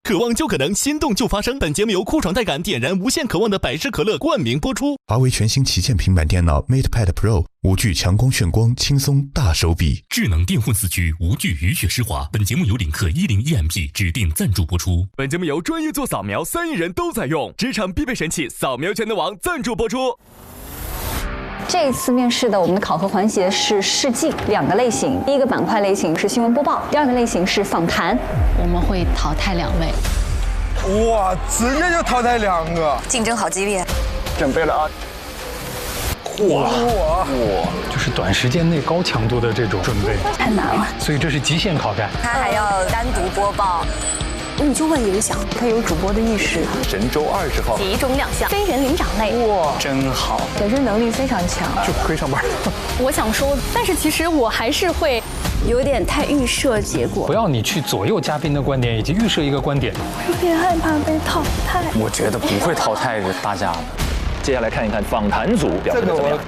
渴望就可能，心动就发生。本节目由酷爽带感点燃无限渴望的百事可乐冠名播出。华为全新旗舰平板电脑 MatePad Pro 5G 强光炫光，轻松大手笔。智能电混4驱，无惧雨雪湿滑。本节目由领克101MP 指定赞助播出。本节目由专业做扫描3亿人都在用，职场必备神器扫描全能王赞助播出。这次面试的我们的考核环节是试镜2个类型，第一个板块类型是新闻播报，第二个类型是访谈。我们会淘汰2位。哇，直接就淘汰2个，竞争好激烈。准备了啊！哇，就是短时间内高强度的这种准备，太难了，所以这是极限考战。他还要单独播报。你就问影响，他有主播的意识。神舟20号集中亮相，非人灵长类。哇，真好，本身能力非常强，就可以上班。我想说，但是其实我还是会有点太预设结果。不要你去左右嘉宾的观点，以及预设一个观点。有点害怕被淘汰。我觉得不会淘汰大家的。接下来看一看访谈组表现的怎么样。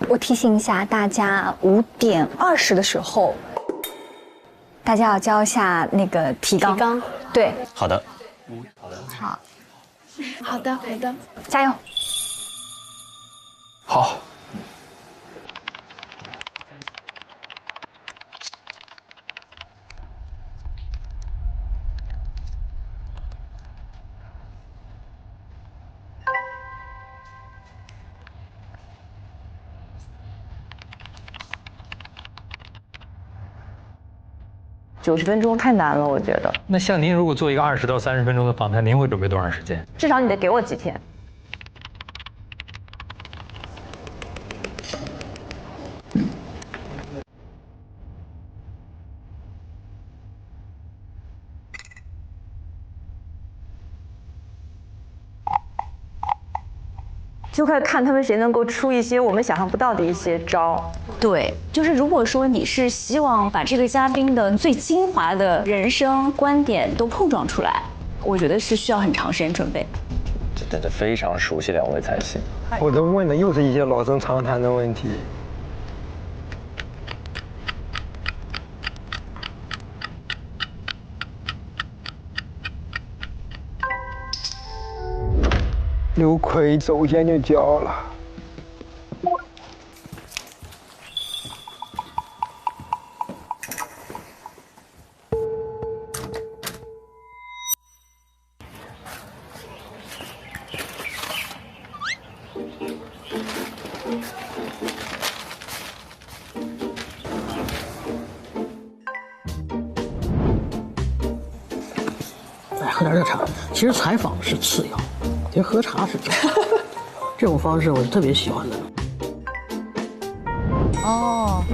我提醒一下大家，5点20的时候，大家要交一下那个提纲。对，好的。好。好的，加油。好。90分钟太难了，我觉得。那像您如果做一个20到30分钟的访谈，您会准备多长时间？至少你得给我几天。就快看他们谁能够出一些我们想象不到的一些招。对，就是如果说你是希望把这个嘉宾的最精华的人生观点都碰撞出来，我觉得是需要很长时间准备。这真的非常熟悉2位才行。我都问的又是一些老生常谈的问题。刘奎首先就交了。来喝点热茶。其实采访是次要，其实喝茶是重要。这种方式我是特别喜欢的。哦，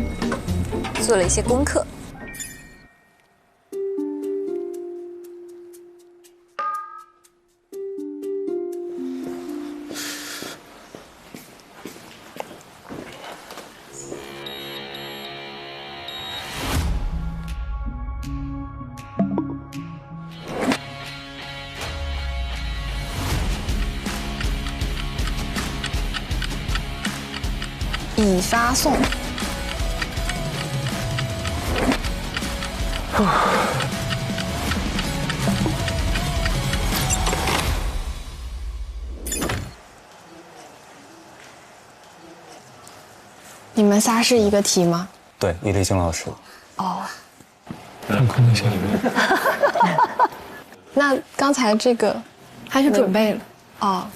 做了一些功课。已发送。你们仨是一个题吗？对，李立新老师。哦。很空的小里面。那刚才这个还是准备了哦。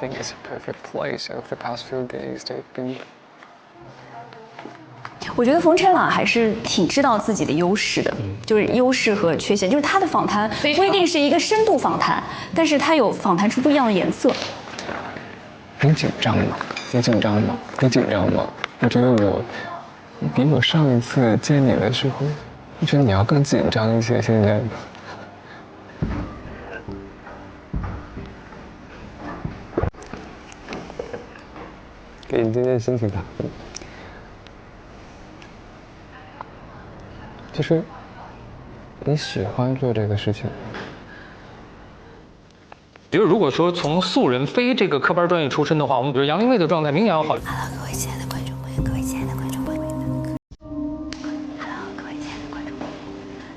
think it's a perfect place over the past few days they've been. 我觉得冯晨朗还是挺知道自己的优势的，就是优势和缺陷，就是他的访谈不一定是一个深度访谈，但是他有访谈出不一样的颜色。你紧张吗？你紧张吗？你紧张吗？我觉得我比我上一次见你的时候，我觉得你要更紧张一些。现在。给你今天心情打分。就是你喜欢做这个事情。就是如果说从素人非这个科班专业出身的话，我们觉得杨利卫的状态明显要好。Hello， 各位亲爱的观众朋友，各位亲爱的观众朋友们 ，Hello， 各位亲爱的观众朋友们，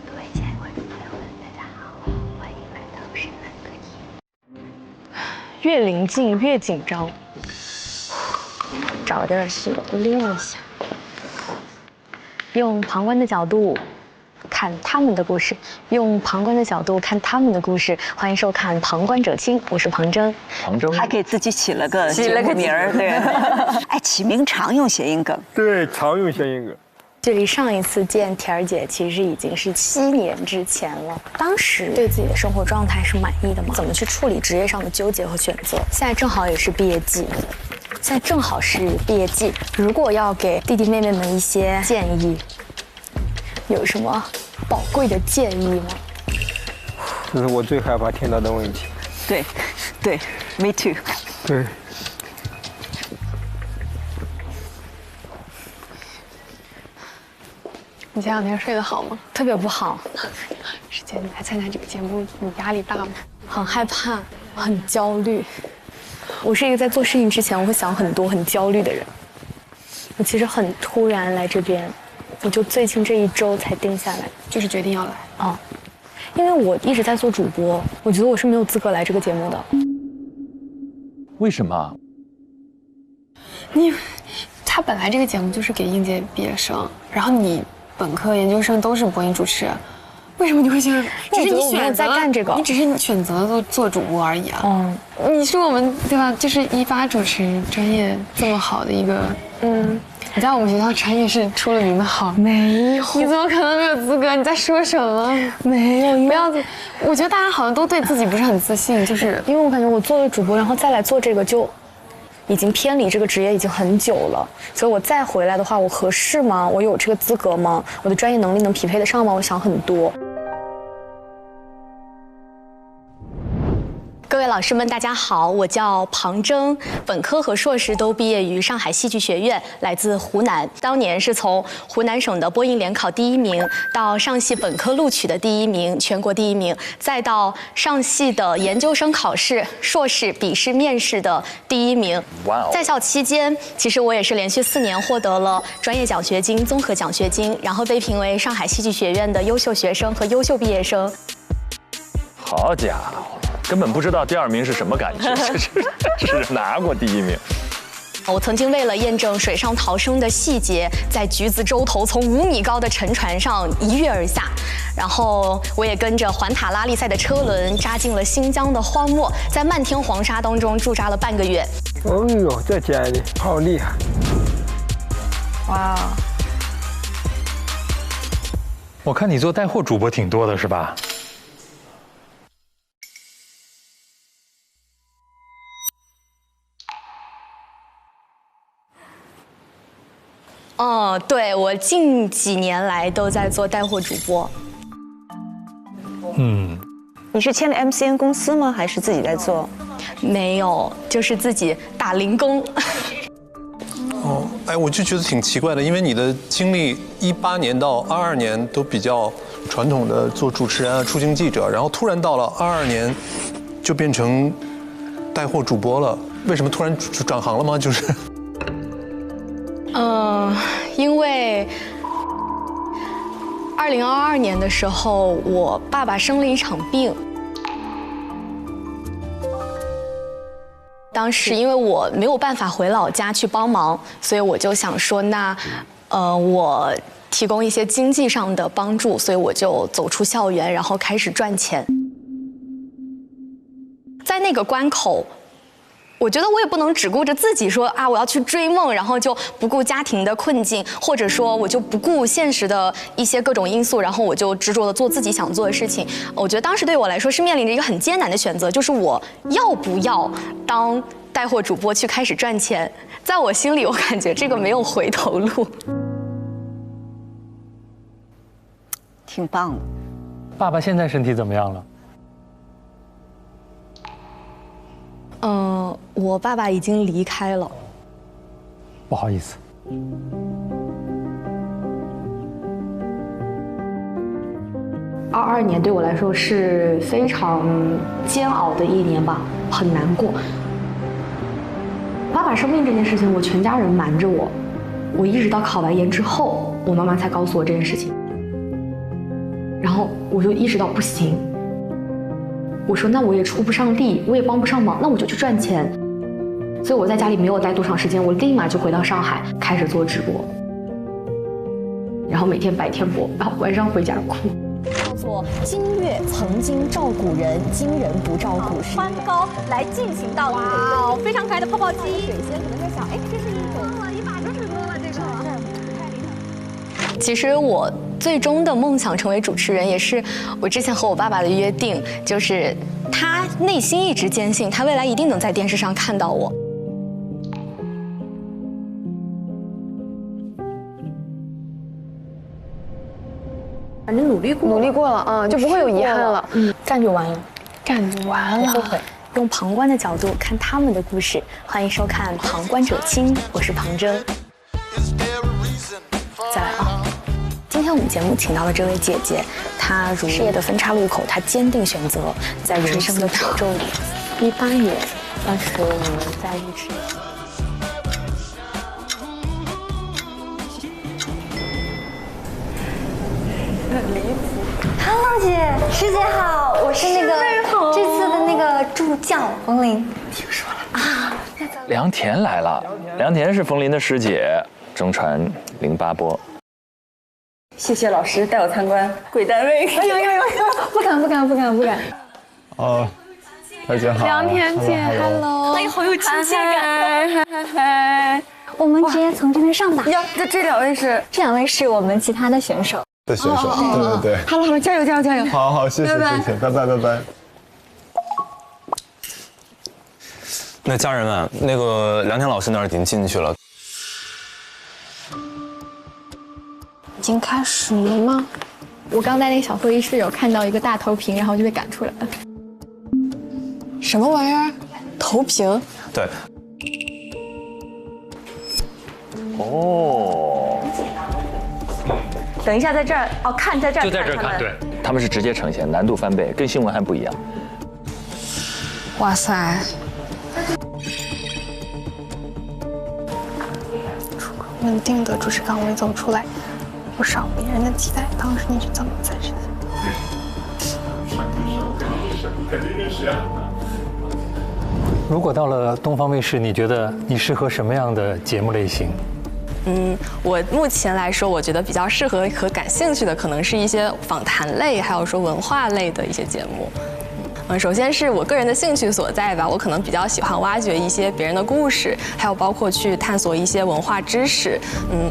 各位亲爱的观众朋友们，大家好，欢迎来到深蓝歌厅。越临近越紧张，找点事练一下，用旁观的角度看他们的故事，用旁观的角度看他们的故事。欢迎收看《旁观者清》，我是庞真。庞真还给自己起了个名儿，对。哎，起名常用谐音梗。对，常用谐音梗。距离上一次见田儿姐，其实已经是7年之前了。当时对自己的生活状态是满意的吗？怎么去处理职业上的纠结和选择？现在正好也是毕业季，如果要给弟弟妹妹们一些建议，有什么宝贵的建议吗？这是我最害怕听到的问题。对 ，me too。对。你前2天睡得好吗？特别不好。师姐，你来参加这个节目，你压力大吗？很害怕，很焦虑。我是一个在做事情之前我会想很多、很焦虑的人。我其实很突然来这边，我就最近这1周才定下来，就是决定要来。哦，因为我一直在做主播，我觉得我是没有资格来这个节目的。为什么？他本来这个节目就是给应届毕业生，然后你本科、研究生都是播音主持，为什么你会想？只是你选择在干这个，你只是选择做主播而已啊。你是我们对吧？就是18主持专业这么好的一个，你在我们学校专业是出了名的好。没有，你怎么可能没有资格？你在说什么？没有，不要。我觉得大家好像都对自己不是很自信，就是因为我感觉我做了主播，然后再来做这个就已经偏离这个职业已经很久了，所以我再回来的话，我合适吗？我有这个资格吗？我的专业能力能匹配得上吗？我想很多。各位老师们，大家好，我叫庞真，本科和硕士都毕业于上海戏剧学院，来自湖南。当年是从湖南省的播音联考第1名，到上戏本科录取的第1名，全国第1名，再到上戏的研究生考试、硕士笔试面试的第1名。哇！在校期间，其实我也是连续4年获得了专业奖学金、综合奖学金，然后被评为上海戏剧学院的优秀学生和优秀毕业生。好家伙！根本不知道第2名是什么感觉，是拿过第1名。我曾经为了验证水上逃生的细节，在橘子洲头从5米高的沉船上一跃而下，然后我也跟着环塔拉力赛的车轮扎进了新疆的荒漠，在漫天黄沙当中驻扎了半个月。哦呦，在家里好厉害！哇！我看你做带货主播挺多的是吧？对，我近几年来都在做带货主播。你是签的 MCN 公司吗？还是自己在做？没有，就是自己打零工。我就觉得挺奇怪的，因为你的经历18年到22年都比较传统的做主持人啊、出镜记者，然后突然到了22年就变成带货主播了，为什么突然转行了吗？就是。因为2022年的时候，我爸爸生了一场病。当时因为我没有办法回老家去帮忙，所以我就想说，那我提供一些经济上的帮助，所以我就走出校园，然后开始赚钱。在那个关口，我觉得我也不能只顾着自己说啊，我要去追梦，然后就不顾家庭的困境，或者说我就不顾现实的一些各种因素，然后我就执着的做自己想做的事情。我觉得当时对我来说是面临着一个很艰难的选择，就是我要不要当带货主播去开始赚钱。在我心里，我感觉这个没有回头路。挺棒的。爸爸现在身体怎么样了？我爸爸已经离开了。不好意思。22年对我来说是非常煎熬的一年吧，很难过。爸爸生病这件事情，我全家人瞒着我，我一直到考完研之后，我妈妈才告诉我这件事情。然后我就意识到不行，我说那我也出不上力，我也帮不上忙，那我就去赚钱。所以我在家里没有待多长时间，我立马就回到上海开始做直播，然后每天白天播，然后晚上回家哭。叫做今月曾经照顾人，今人不照顾时。宽高来进行到哇哦，非常可爱的泡泡机。水仙可能在想，哎，这是一种1把这么多了，这个太厉害了。其实我最终的梦想成为主持人，也是我之前和我爸爸的约定，就是他内心一直坚信，他未来一定能在电视上看到我。反正努力过了啊，就不会有遗憾了。干就完了，干就完了。不后悔。用旁观的角度看他们的故事，欢迎收看《旁观者清》，我是庞征。再来啊！今天我们节目请到了这位姐姐，她如事业的分岔路口，她坚定选择在人生的褶皱里。18年，当时我们在一起。很离谱。Hello， 姐，师姐好，我是那个这次的那个助教冯琳。听说了啊？梁田来了，梁田是冯琳的师姐，中传08播。谢谢老师带我参观贵单位。哎呦，不敢。哦，大家好。梁田姐 ，Hello， 哎，好有亲切感。嗨。我们直接从这边上吧。呀，这两位是？这两位是我们其他的选手。的选手，对。好，加油！好，谢谢，拜拜。那家人们，那个梁田老师那儿已经进去了。已经开始了吗？我刚在那个小会议室有看到一个大投屏，然后就被赶出来了。什么玩意儿？投屏？对。哦。等一下，在这儿哦，看在这儿，就在这儿看，对。他们是直接呈现，难度翻倍，跟新闻还不一样。哇塞！出个稳定的主持岗位走出来，不少别人的期待。当时你是怎么在实现？肯定认识啊。如果到了东方卫视，你觉得你适合什么样的节目类型？我目前来说，我觉得比较适合和感兴趣的，可能是一些访谈类，还有说文化类的一些节目。首先是我个人的兴趣所在吧，我可能比较喜欢挖掘一些别人的故事，还有包括去探索一些文化知识。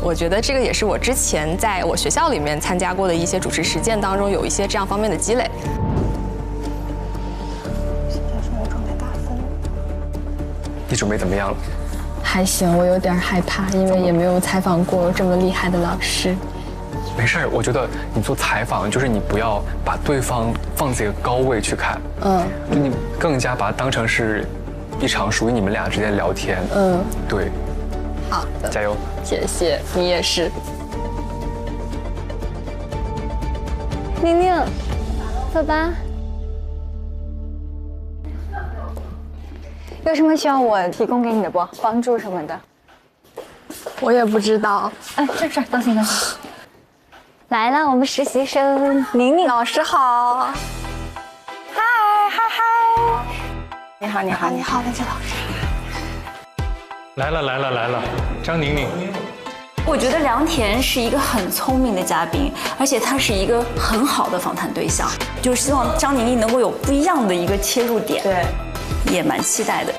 我觉得这个也是我之前在我学校里面参加过的一些主持实践当中有一些这样方面的积累。现在生活状态大分。你准备怎么样了？还行，我有点害怕，因为也没有采访过这么厉害的老师。没事儿，我觉得你做采访就是你不要把对方放在一个高位去看，就你更加把它当成是一场属于你们俩之间的聊天。对。好的，加油！谢谢，你也是。宁宁，走吧。有什么需要我提供给你的不？帮助什么的？我也不知道。这，当心。来了，我们实习生宁宁老师好。嗨。你好，梁姐老师。来了，张宁宁。我觉得梁田是一个很聪明的嘉宾，而且他是一个很好的访谈对象，就是希望张宁宁能够有不一样的一个切入点。对。也蛮期待的。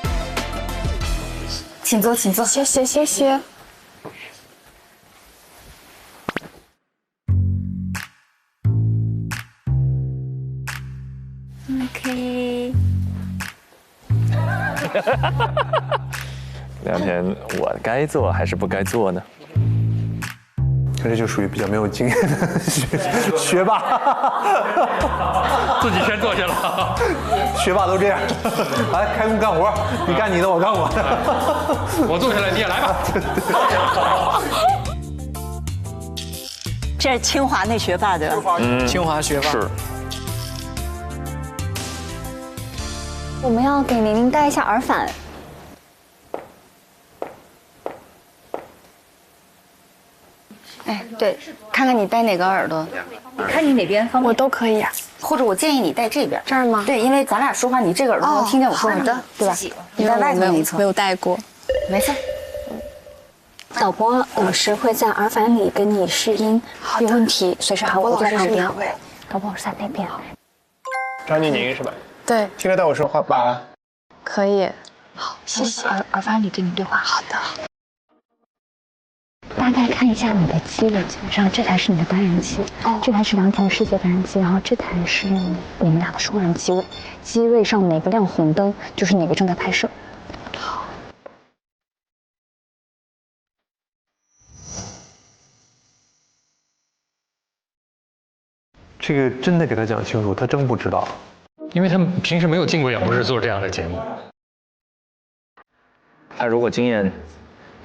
请坐，请坐。谢谢，谢谢。OK。梁田，我该做还是不该做呢？这就属于比较没有经验的学霸，自己先坐下了。学霸都这样，来开工干活，你干你的，我干我的。我坐下来，你也来吧。这是清华那学霸的，清华学霸是。我们要给宁宁戴一下耳返。哎，对，看看你戴哪个耳朵，看你哪边方便，我都可以啊。或者我建议你戴这边，这儿吗？对，因为咱俩说话，你这个耳朵能听见我说话，对吧？你戴外头那一侧，没有戴过，没事。导播老师会在耳返里跟你试音，有问题随时喊我，在旁边。导播老师在那边。张静宁是吧？对，听得到我说话吧？可以。好，谢谢。耳返里跟你对话。好的。大概看一下你的机位，基本上这台是你的单人机，这台是梁田的世界单人机，然后这台是你们俩的双人机位，机位上哪个亮红灯就是哪个正在拍摄。好。这个真的给他讲清楚，他真不知道，因为他们平时没有进过演播室做这样的节目。他如果经验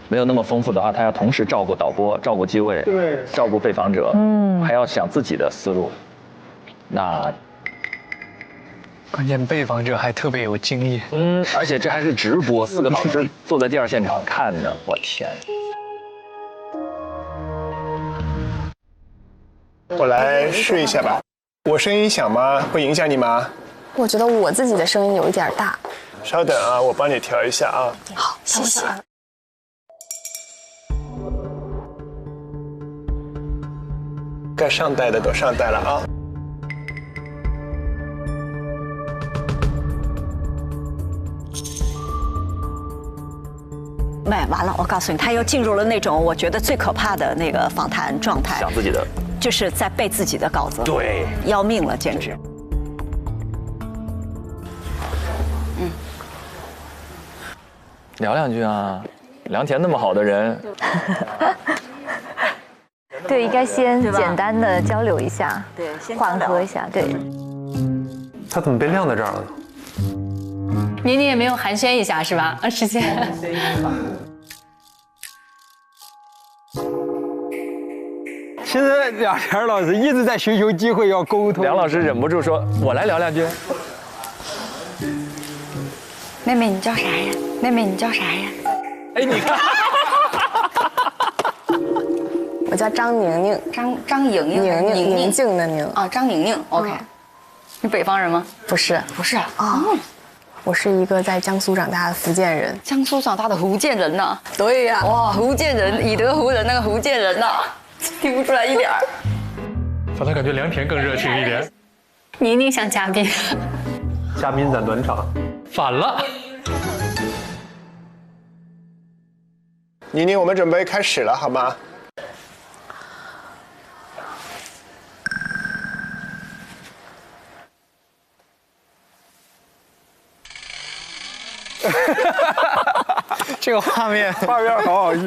没有那么丰富的话，他要同时照顾导播、照顾机位、对，照顾被访者，还要想自己的思路。那关键被访者还特别有经验，而且这还是直播，4个导师坐在第2现场看着，我天！我来试一下吧。我声音响吗？会影响你吗？我觉得我自己的声音有一点大。稍等啊，我帮你调一下啊。好，谢谢。该上带的都上带了啊。完了，我告诉你，他又进入了那种我觉得最可怕的那个访谈状态，想自己的，就是在背自己的稿子，对，要命了，简直。聊2句啊，梁田那么好的人。对，应该先简单的交流一下，对，缓和一下，对。他怎么被晾在这儿了呢？宁宁也没有寒暄一下是吧？时间。其实梁田老师一直在寻求机会要沟通。梁老师忍不住说：“我来聊2句。”妹妹你叫啥呀？妹妹你叫啥呀？哎，你看。我叫张宁宁，张莹莹，宁静的宁啊，张宁宁 ，OK。你北方人吗？不是，不是啊。我是一个在江苏长大的福建人。江苏长大的福建人呐？对呀。哇，福建人，以德服人那个福建人呐，听不出来一点儿。反倒感觉梁田更热情一点。宁宁像嘉宾。嘉宾在暖场。反了。宁宁，我们准备开始了，好吗？这个画面好好笑。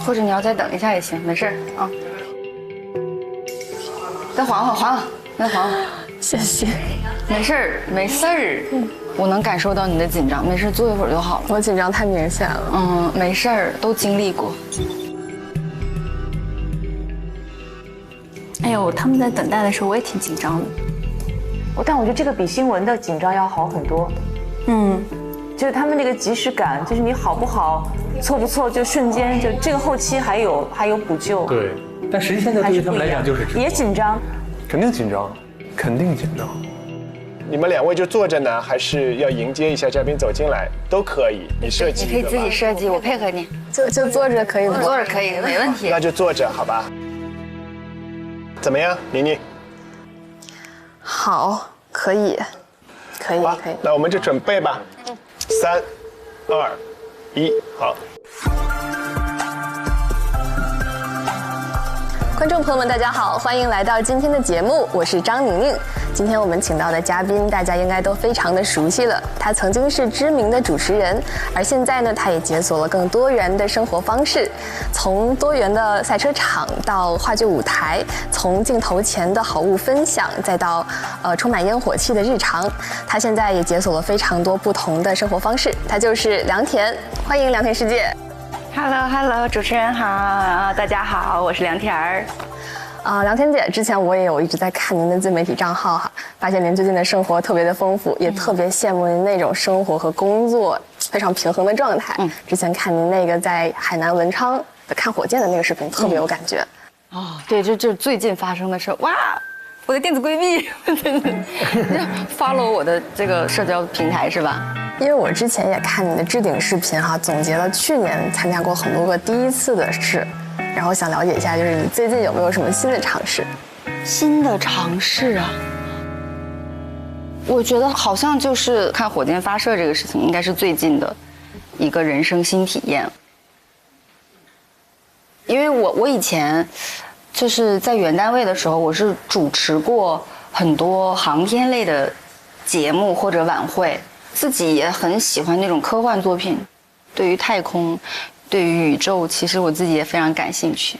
或者你要再等一下也行，没事啊。再缓缓，再缓缓。谢谢。没事儿，没事儿。我能感受到你的紧张，没事，坐一会儿就好了。我紧张太明显了。没事儿，都经历过。哎呦，他们在等待的时候，我也挺紧张的。但我觉得这个比新闻的紧张要好很多。就是他们那个即时感，就是你好不好，错不错，就瞬间就这个后期还有补救。对，但实际现在对于他们来讲就是也紧张，肯定紧张，肯定紧张。你们2位就坐着呢，还是要迎接一下嘉宾走进来？都可以，你设计。你可以自己设计，我配合你。就坐着可以吗？坐着可以，没问题。那就坐着，好吧？怎么样，宁宁？好，可以。那我们就准备吧。3、2、1，好。观众朋友们，大家好，欢迎来到今天的节目，我是张宁宁。今天我们请到的嘉宾，大家应该都非常的熟悉了。他曾经是知名的主持人，而现在呢，他也解锁了更多元的生活方式，从多元的赛车场到话剧舞台，从镜头前的好物分享，再到充满烟火气的日常。他现在也解锁了非常多不同的生活方式。他就是梁田，欢迎梁田世界。Hello， 主持人好，大家好，我是梁田儿。梁田姐，之前我也有一直在看您的自媒体账号哈，发现您最近的生活特别的丰富，也特别羡慕您那种生活和工作非常平衡的状态。之前看您那个在海南文昌的看火箭的那个视频，特别有感觉。对，就最近发生的事，哇，我的电子闺蜜follow 我的这个社交平台是吧？因为我之前也看你的置顶视频哈，总结了去年参加过很多个第一次的事，然后想了解一下，就是你最近有没有什么新的尝试？新的尝试啊，我觉得好像就是看火箭发射这个事情，应该是最近的一个人生新体验。因为我以前就是在原单位的时候，我是主持过很多航天类的节目或者晚会。自己也很喜欢那种科幻作品，对于太空，对于宇宙，其实我自己也非常感兴趣。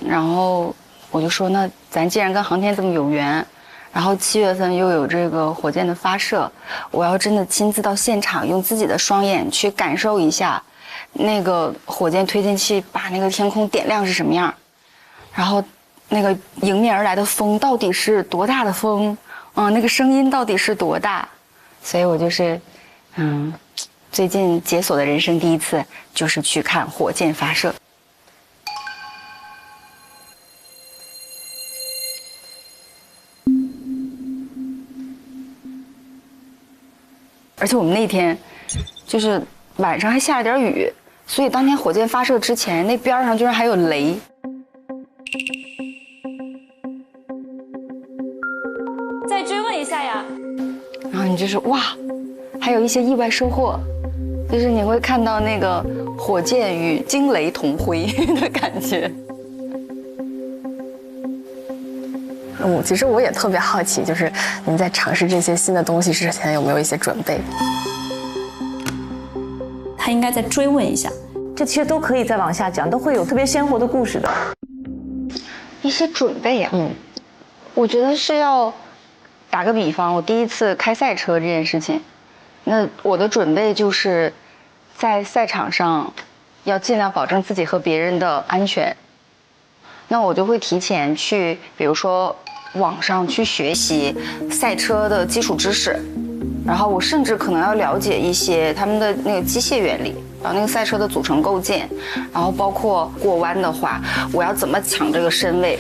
然后我就说，那咱既然跟航天这么有缘，然后7月份又有这个火箭的发射，我要真的亲自到现场，用自己的双眼去感受一下，那个火箭推进器把那个天空点亮是什么样，然后那个迎面而来的风到底是多大的风，那个声音到底是多大。所以我就是，最近解锁的人生第一次就是去看火箭发射。而且我们那天就是晚上还下了点雨，所以当天火箭发射之前，那边上居然还有雷。再追问一下呀。然后你就是哇，还有一些意外收获，就是你会看到那个火箭与惊雷同辉的感觉。其实我也特别好奇，就是您在尝试这些新的东西之前有没有一些准备？他应该再追问一下，这其实都可以再往下讲，都会有特别鲜活的故事的。一些准备呀，我觉得是要。打个比方，我第一次开赛车这件事情，那我的准备就是在赛场上要尽量保证自己和别人的安全。那我就会提前去，比如说网上去学习赛车的基础知识，然后我甚至可能要了解一些他们的那个机械原理，然后那个赛车的组成构建，然后包括过弯的话，我要怎么抢这个身位。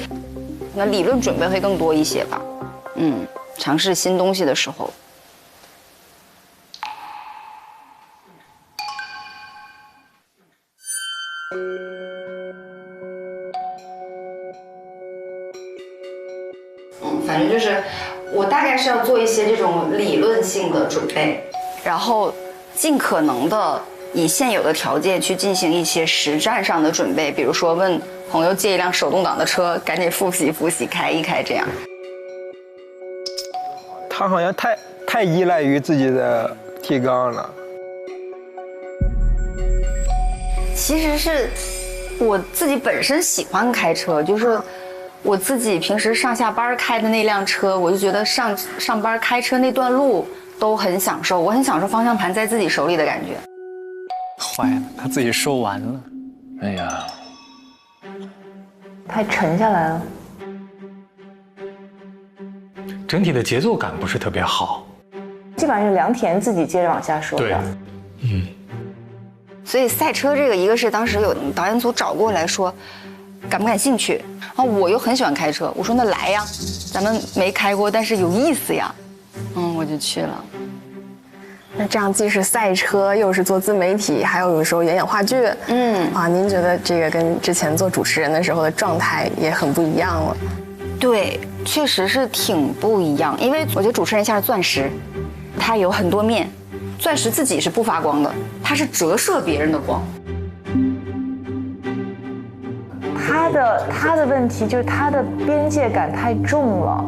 那理论准备会更多一些吧，尝试新东西的时候，反正就是我大概是要做一些这种理论性的准备，然后尽可能的以现有的条件去进行一些实战上的准备，比如说问朋友借一辆手动挡的车，赶紧复习开一开这样。他好像太依赖于自己的提纲了。其实是我自己本身喜欢开车，就是我自己平时上下班开的那辆车，我就觉得上班开车那段路都很享受，我很享受方向盘在自己手里的感觉。坏了，他自己收完了。哎呀，太沉下来了。整体的节奏感不是特别好，基本上是梁田自己接着往下说的。对，所以赛车这个，一个是当时有导演组找过来说，感不感兴趣？然后我又很喜欢开车，我说那来呀，咱们没开过，但是有意思呀，我就去了。那这样既是赛车，又是做自媒体，还有时候演话剧，您觉得这个跟之前做主持人的时候的状态也很不一样了？对，确实是挺不一样。因为我觉得主持人像是钻石，它有很多面，钻石自己是不发光的，它是折射别人的光。他的问题就是他的边界感太重了。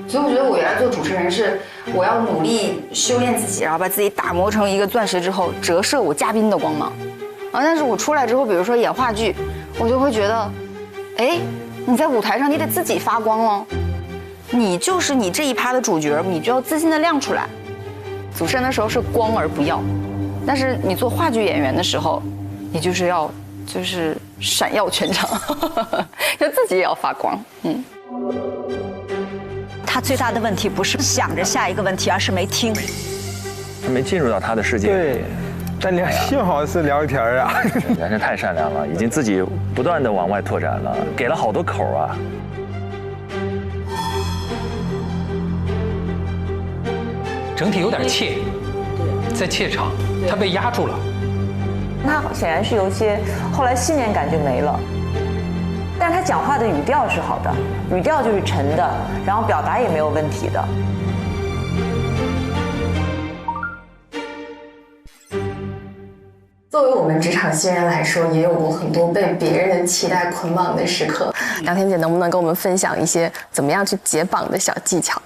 所以我觉得我原来做主持人是，我要努力修炼自己，然后把自己打磨成一个钻石之后，折射我嘉宾的光芒。但是我出来之后，比如说演话剧，我就会觉得，哎，你在舞台上你得自己发光哦，你就是你这一趴的主角，你就要自信的亮出来。主持人的时候是光而不耀，但是你做话剧演员的时候，你就是要闪耀全场，就自己也要发光。他最大的问题不是想着下一个问题，而是没听。他没进入到他的世界。对，但幸好是聊天啊。梁天太善良了，已经自己不断的往外拓展了，给了好多口啊。整体有点怯，在怯场，他被压住了。他显然是有一些后来信念感就没了。但是他讲话的语调是好的，语调就是沉的，然后表达也没有问题的。作为我们职场新人来说，也有过很多被别人的期待捆绑的时刻。梁天姐能不能跟我们分享一些怎么样去解绑的小技巧？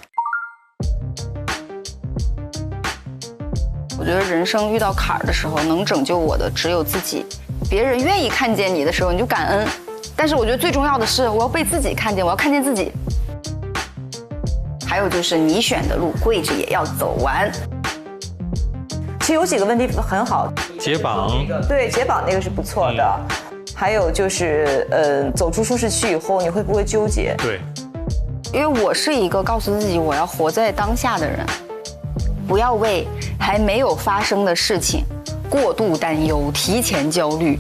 我觉得人生遇到坎儿的时候，能拯救我的只有自己。别人愿意看见你的时候，你就感恩。但是我觉得最重要的是，我要被自己看见，我要看见自己。还有就是你选的路，跪着也要走完。其实有几个问题很好，解绑，对，解绑那个是不错的。还有就是走出舒适区以后，你会不会纠结？对，因为我是一个告诉自己我要活在当下的人，不要为还没有发生的事情过度担忧、提前焦虑。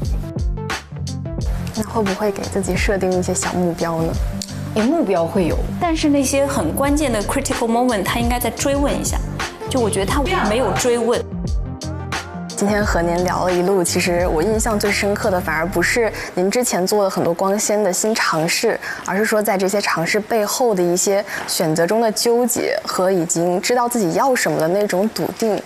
那会不会给自己设定一些小目标呢？目标会有，但是那些很关键的 critical moment， 他应该再追问一下。就我觉得他没有追问。今天和您聊了一路，其实我印象最深刻的反而不是您之前做了很多光鲜的新尝试，而是说在这些尝试背后的一些选择中的纠结和已经知道自己要什么的那种笃定。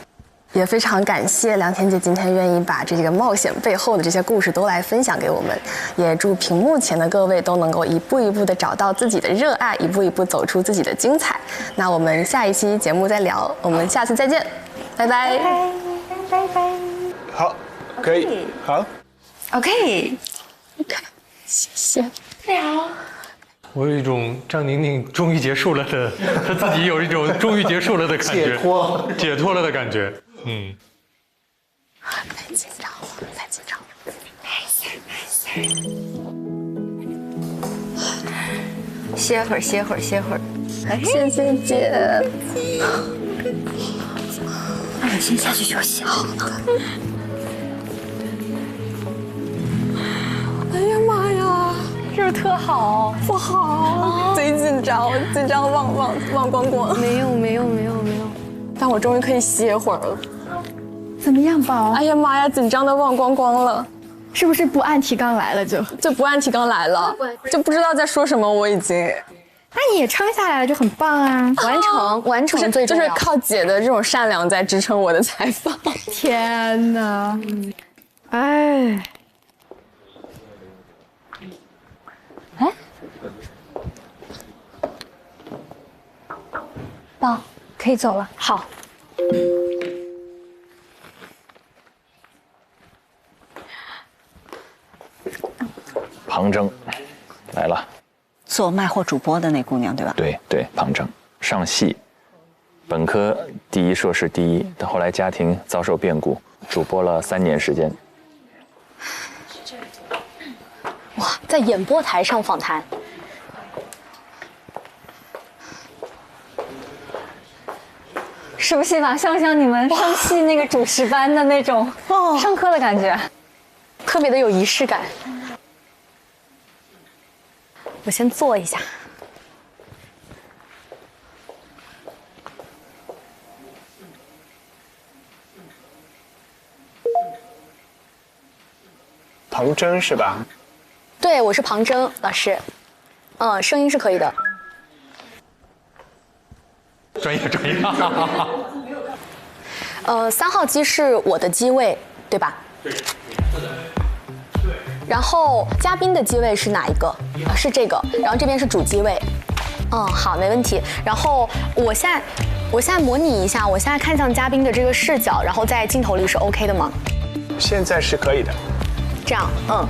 也非常感谢梁天姐今天愿意把这个冒险背后的这些故事都来分享给我们，也祝屏幕前的各位都能够一步一步的找到自己的热爱，一步一步走出自己的精彩。那我们下一期节目再聊，我们下次再见，拜拜，拜拜。好，可以，好 ，OK， 谢谢。聊。我有一种张宁宁终于结束了的，她自己有一种终于结束了的感觉，解脱了的感觉。太紧张了，太紧张了。歇会儿，歇会儿，歇会儿。谢谢姐。那我先下去休息好了。哎呀妈呀！是不是特好？不好，贼紧张，紧张忘光光。没有。但我终于可以歇会儿了。怎么样，宝？哎呀妈呀，紧张的忘光光了。是不是不按提纲来了就不按提纲来了，就不知道在说什么。我已经，那你也撑下来了，就很棒啊！完成最重要，就是靠姐的这种善良在支撑我的采访。天哪，哎。宝，可以走了。好。庞征来了，做卖货主播的那姑娘对吧？对，庞征上戏，本科第一，硕士第一，但后来家庭遭受变故，主播了3年时间。哇，在演播台上访谈。熟悉吧？像不像你们上戏那个主持班的那种上课的感觉？特别的有仪式感。我先坐一下。庞征是吧？对，我是庞征老师。声音是可以的。专业。3号机是我的机位，对吧？对。然后嘉宾的机位是哪一个？是这个。然后这边是主机位。好，没问题。然后我现在模拟一下，我现在看向嘉宾的这个视角，然后在镜头里是 OK 的吗？现在是可以的。这样，好。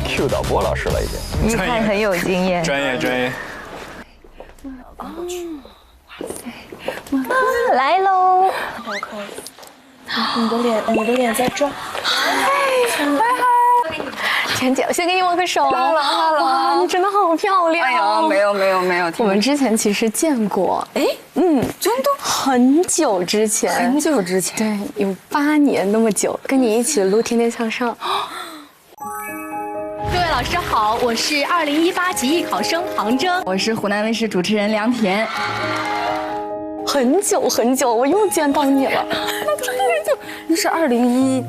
Q 导播老师了已经。一看很有经验。专业。来喽！你的脸在转。田姐，我先给你握个手。哇，你真的好漂亮。哎呀，没有。我们之前其实见过。真的很久之前。对，有8年那么久，跟你一起录《天天向上》。各位老师好，我是2018级艺考生庞征，我是湖南卫视主持人梁田。很久，我又见到你了。那是2017、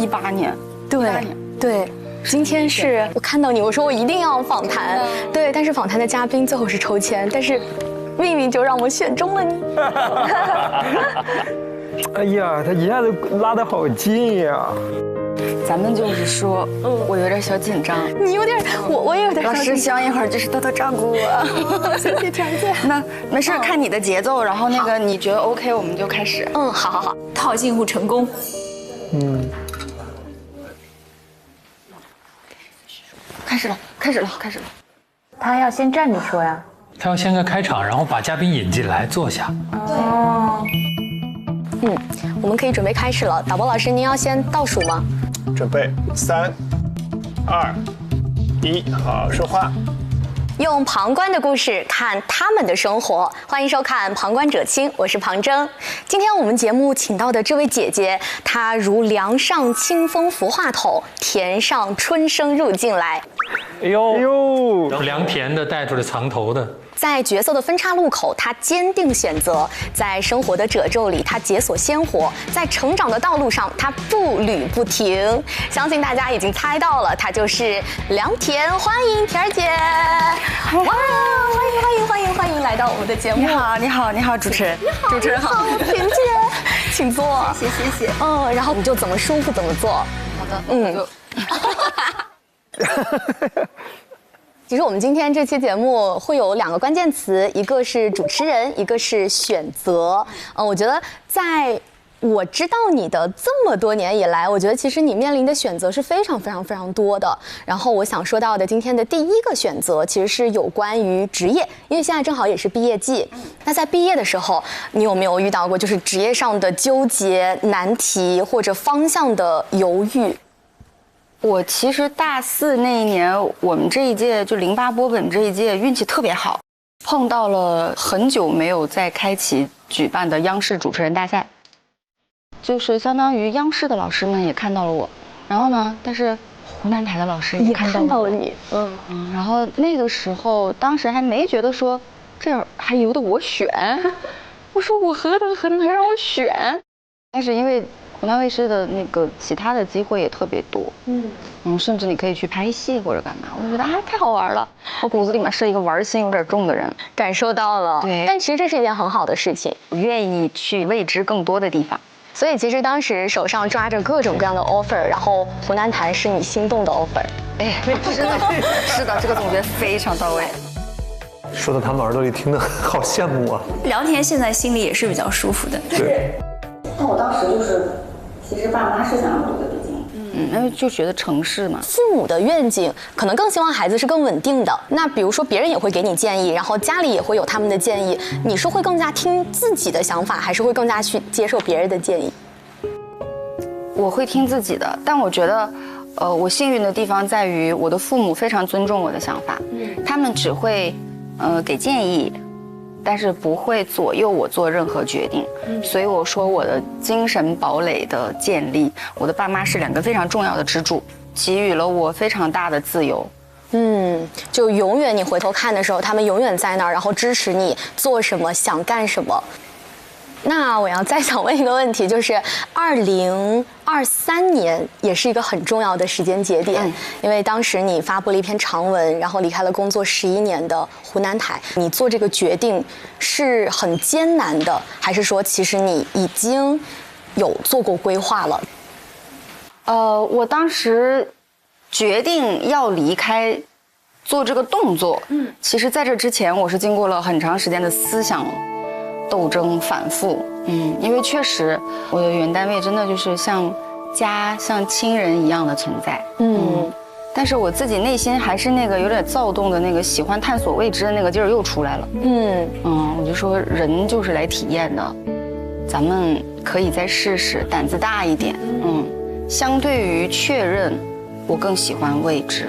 18年。对。今天是我看到你，我说我一定要访谈，对，但是访谈的嘉宾最后是抽签，但是命运就让我选中了你。哎呀，他一下子拉得好近呀！咱们就是说，我有点小紧张，你有点，我也有点。老师，想一会儿就是多多照顾我。谢谢田姐。那没事，看你的节奏，然后那个你觉得 OK， 我们就开始。好。套近乎成功。开始了。他要先站着说呀。他要先个开场，然后把嘉宾引进来坐下。我们可以准备开始了。导播老师，您要先倒数吗？准备，3、2、1，好，说话。用旁观的故事看他们的生活，欢迎收看《旁观者清》，我是庞征。今天我们节目请到的这位姐姐，她如梁上清风拂话筒，田上春生入境来。哎呦，良田的带出来藏头的。在角色的分岔路口，她坚定选择；在生活的褶皱里，她解锁鲜活；在成长的道路上，她步履不停。相信大家已经猜到了，她就是良田。欢迎田儿姐！哇，欢迎来到我们的节目。你好，主持人。主持人好，田姐，请坐。谢谢。然后你就怎么舒服怎么做。好的，其实我们今天这期节目会有2个关键词，一个是主持人，一个是选择。我觉得在我知道你的这么多年以来，我觉得其实你面临的选择是非常多的。然后我想说到的今天的第1个选择，其实是有关于职业，因为现在正好也是毕业季。那在毕业的时候，你有没有遇到过就是职业上的纠结、难题或者方向的犹豫？我其实大4那一年，我们这一届就08播本这一届运气特别好，碰到了很久没有再开启举办的央视主持人大赛，就是相当于央视的老师们也看到了我，然后呢，但是湖南台的老师也看到了你，然后那个时候当时还没觉得说这样还由得我选，我说我何德何能让我选，但是因为湖南卫视的那个其他的机会也特别多，甚至你可以去拍戏或者干嘛，我就觉得太好玩了。我骨子里面是一个玩心有点重的人，感受到了。对，但其实这是一件很好的事情，我愿意去未知更多的地方。所以其实当时手上抓着各种各样的 offer， 然后湖南台是你心动的 offer。是的，这个总结非常到位。说到他们耳朵里听得好羡慕啊。聊天现在心里也是比较舒服的。对。但我当时就是。其实爸妈是想让我读的北京，因为就觉得城市嘛，父母的愿景可能更希望孩子是更稳定的。那比如说别人也会给你建议，然后家里也会有他们的建议，你是会更加听自己的想法，还是会更加去接受别人的建议？我会听自己的，但我觉得，我幸运的地方在于我的父母非常尊重我的想法，他们只会，给建议。但是不会左右我做任何决定，所以我说我的精神堡垒的建立，我的爸妈是2个非常重要的支柱，给予了我非常大的自由。就永远你回头看的时候，他们永远在那儿，然后支持你做什么，想干什么。那我要再想问一个问题，就是2023年也是一个很重要的时间节点，因为当时你发布了一篇长文，然后离开了工作11年的湖南台，你做这个决定是很艰难的，还是说其实你已经有做过规划了？我当时决定要离开，做这个动作，其实在这之前我是经过了很长时间的思想斗争反复，因为确实我的原单位真的就是像家、像亲人一样的存在，但是我自己内心还是那个有点躁动的那个喜欢探索未知的那个劲儿又出来了，我就说人就是来体验的，咱们可以再试试，胆子大一点，相对于确认，我更喜欢未知，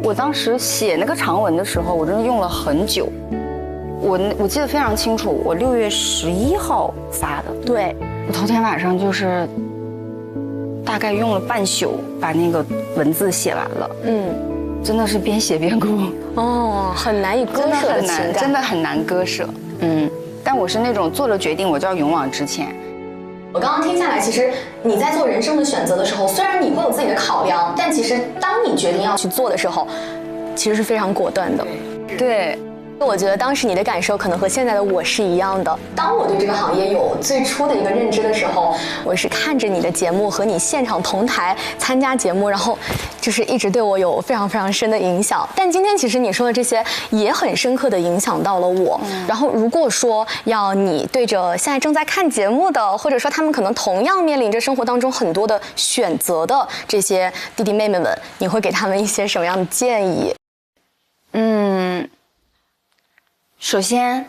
我当时写那个长文的时候，我真的用了很久。我记得非常清楚，我6月11号发的。对，我头天晚上就是大概用了半宿把那个文字写完了。真的是边写边哭。很难以割舍的情感，真的很难割舍。但我是那种做了决定我就要勇往直前。我刚刚听下来，其实你在做人生的选择的时候，虽然你会有自己的考量，但其实当你决定要去做的时候，其实是非常果断的。对。我觉得当时你的感受可能和现在的我是一样的。当我对这个行业有最初的一个认知的时候，我是看着你的节目和你现场同台参加节目，然后就是一直对我有非常非常深的影响。但今天其实你说的这些也很深刻的影响到了我。然后如果说要你对着现在正在看节目的，或者说他们可能同样面临着生活当中很多的选择的这些弟弟妹妹们，你会给他们一些什么样的建议？首先，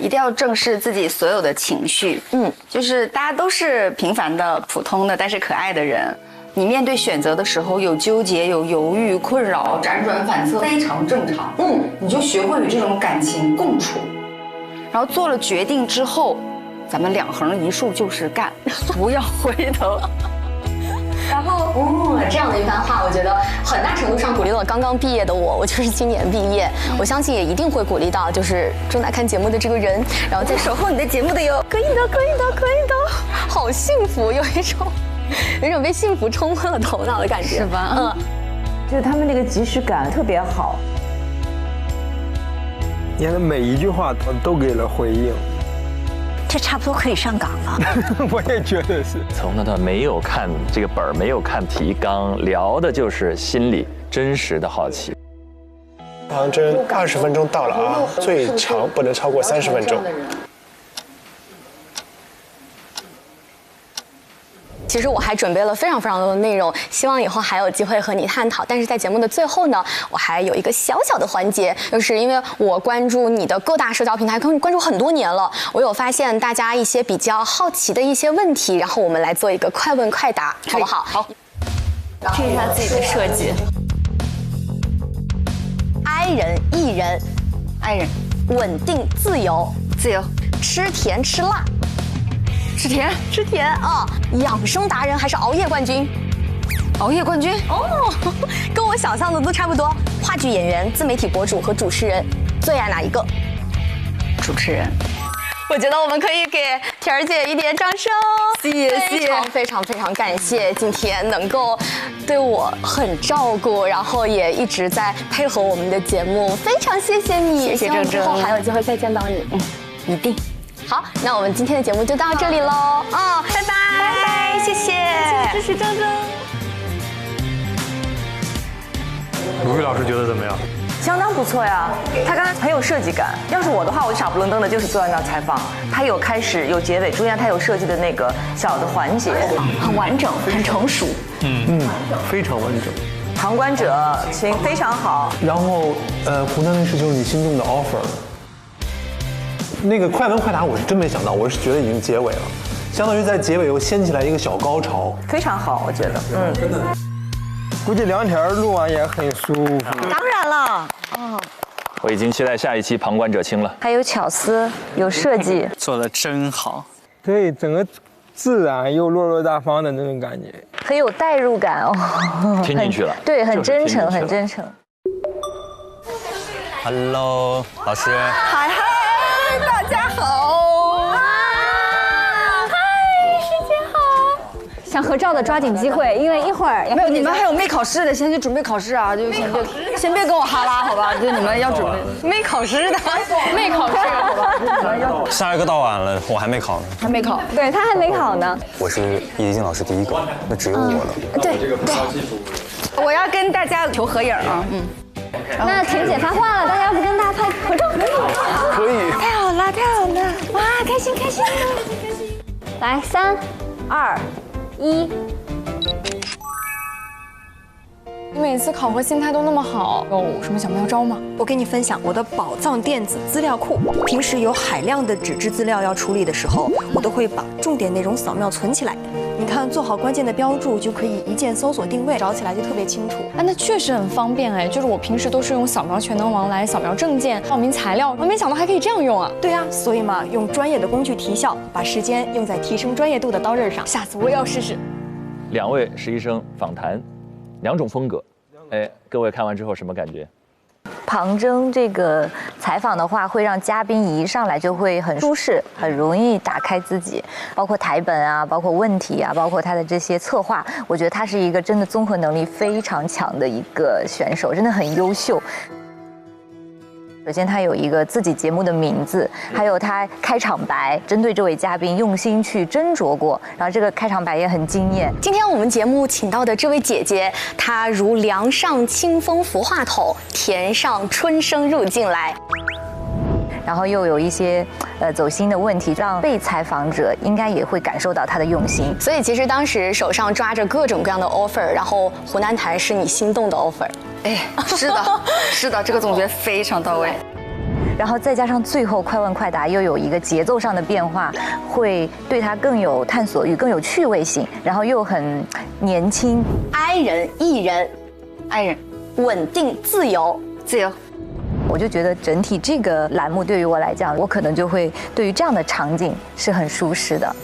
一定要正视自己所有的情绪。就是大家都是平凡的、普通的，但是可爱的人。你面对选择的时候，有纠结、有犹豫、困扰、辗转反侧，非常正常。你就学会与这种感情共处。然后做了决定之后，咱们2横一竖就是干，不要回头。然后，这样的一番话，我觉得很大程度上鼓励了刚刚毕业的我。我就是今年毕业，我相信也一定会鼓励到就是正在看节目的这个人，然后在守候你的节目的哟。可以的，可以的，可以的，好幸福，有一种被幸福冲昏了头脑的感觉，是吧？就是他们那个即时感特别好，你看他每一句话都给了回应。这差不多可以上岗了。我也觉得是。从头到没有看这个本儿，没有看提纲，聊的就是心里真实的好奇。唐真20分钟到了啊，最长不能超过30分钟。其实我还准备了非常非常多的内容，希望以后还有机会和你探讨。但是在节目的最后呢，我还有一个小小的环节，就是因为我关注你的各大社交平台，关注很多年了，我有发现大家一些比较好奇的一些问题，然后我们来做一个快问快答，好不好？好。听一下自己的设计。I 人、E 人、I 人，稳定、自由、自由，吃甜吃辣。吃甜，吃甜啊！养生达人还是熬夜冠军？熬夜冠军跟我想象的都差不多。话剧演员、自媒体博主和主持人，最爱哪一个？主持人。我觉得我们可以给田儿姐一点掌声。谢谢，非常非常感谢今天能够对我很照顾，然后也一直在配合我们的节目，非常谢谢你。谢谢郑郑，之后还有机会再见到你。一定。好，那我们今天的节目就到这里喽。拜拜，拜拜，谢谢，支持郑郑。卢玉老师觉得怎么样？相当不错呀，他刚才很有设计感。要是我的话，我傻不愣登的就是坐在那采访。他有开始有结尾，中间他有设计的那个小的环节，很完整，很成熟。非常完整。旁观者请非常好。然后湖南卫视就是你心中的 offer。那个快问快答我是真没想到，我是觉得已经结尾了，相当于在结尾又掀起来一个小高潮，非常好，我觉得，真的。估计2天录完也很舒服。当然了，我已经期待下一期《旁观者清》了。还有巧思，有设计，做得真好。对，整个自然又落落大方的那种感觉，很有代入感哦。听进去了，对，很真诚，很真诚。Hello， 老师。嗨，大家家好。嗨，师姐好。想合照的抓紧机会，因为一会儿没有，你们还有没考试的，先去准备考试啊！就先别跟我哈拉，好吧？就你们要准备没考试的，没考试，好吧？下一个到晚了，我还没考呢。还没考，对他还没考呢。我是易静老师第一个，那只有我了。对对，我要跟大家求合影啊，那婷姐发话了，大家要不跟大家拍合照？可以。太好了，太好了！哇，开心开心！来，3、2、1。你每次考核心态都那么好，有什么小妙招吗？我给你分享我的宝藏电子资料库。平时有海量的纸质资料要处理的时候，我都会把重点内容扫描存起来。你看，做好关键的标注，就可以一键搜索定位，找起来就特别清楚。哎，那确实很方便哎。就是我平时都是用扫描全能王来扫描证件、报名材料，我没想到还可以这样用啊。对啊，所以嘛，用专业的工具提效，把时间用在提升专业度的刀刃上。下次我也要试试。2位实习生访谈，2种风格。哎，各位看完之后什么感觉？旁征这个采访的话，会让嘉宾一上来就会很舒适，很容易打开自己，包括台本啊，包括问题啊，包括他的这些策划，我觉得他是一个真的综合能力非常强的一个选手，真的很优秀。首先，他有一个自己节目的名字，还有他开场白，针对这位嘉宾用心去斟酌过，然后这个开场白也很惊艳。今天我们节目请到的这位姐姐，她如梁上清风拂话筒，田上春生入境来。然后又有一些走心的问题，让被采访者应该也会感受到他的用心。所以其实当时手上抓着各种各样的 offer， 然后湖南台是你心动的 offer。哎，是的，是的，这个总结非常到位。然后再加上最后快问快答又有一个节奏上的变化，会对他更有探索欲，更有趣味性，然后又很年轻。I 人、E 人、I 人，稳定、自由、自由。我就觉得整体这个栏目对于我来讲，我可能就会对于这样的场景是很舒适的。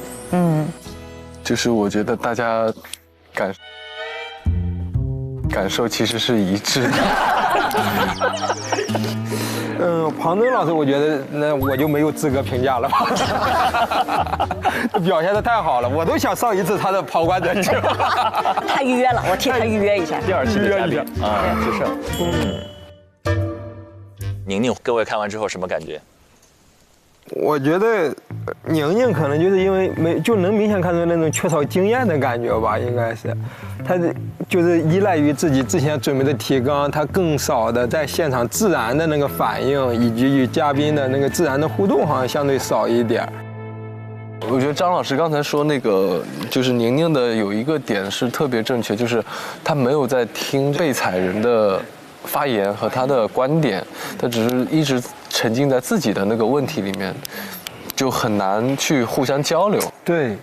就是我觉得大家感受其实是一致的。庞征老师，我觉得那我就没有资格评价了吧。表现得太好了，我都想上一次他的旁观者去。他预约了，我替他预约一下。第2期的嘉宾啊，志胜。宁宁，各位看完之后什么感觉？我觉得宁宁可能就是因为能明显看出那种缺少经验的感觉吧，应该是，她就是依赖于自己之前准备的提纲，她更少的在现场自然的那个反应，以及与嘉宾的那个自然的互动，好像相对少一点。我觉得张老师刚才说那个，就是宁宁的有一个点是特别正确，就是她没有在听被采人的发言和他的观点，他只是一直沉浸在自己的那个问题里面，就很难去互相交流。对，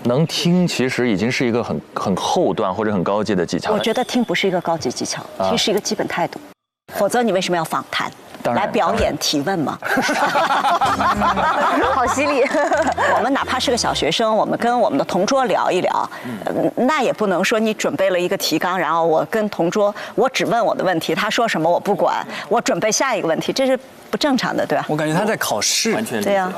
能听其实已经是一个很后段或者很高级的技巧了。我觉得听不是一个高级技巧，听是一个基本态度。否则你为什么要访谈？来表演提问吗？好犀利！我们哪怕是个小学生，我们跟我们的同桌聊一聊，那也不能说你准备了一个提纲，然后我跟同桌我只问我的问题，他说什么我不管，我准备下一个问题，这是不正常的，对吧？我感觉他在考试，完全对呀。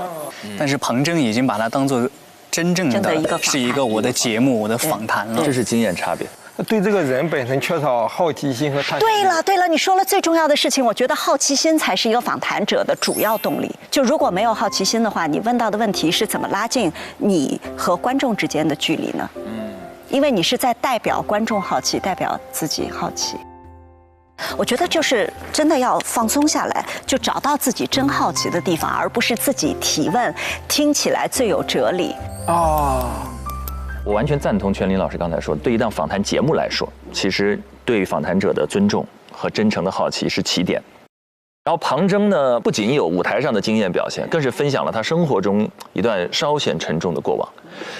但是庞征已经把它当做真正的是一个我的节目，我的访谈了，这是经验差别。对这个人本身缺少好奇心和探索。对了，你说了最重要的事情，我觉得好奇心才是一个访谈者的主要动力。就如果没有好奇心的话，你问到的问题是怎么拉近你和观众之间的距离呢？因为你是在代表观众好奇，代表自己好奇。我觉得就是真的要放松下来，就找到自己真好奇的地方，而不是自己提问，听起来最有哲理。我完全赞同全林老师刚才说，对一档访谈节目来说，其实对访谈者的尊重和真诚的好奇是起点。然后庞征呢，不仅有舞台上的经验表现，更是分享了他生活中一段稍显沉重的过往。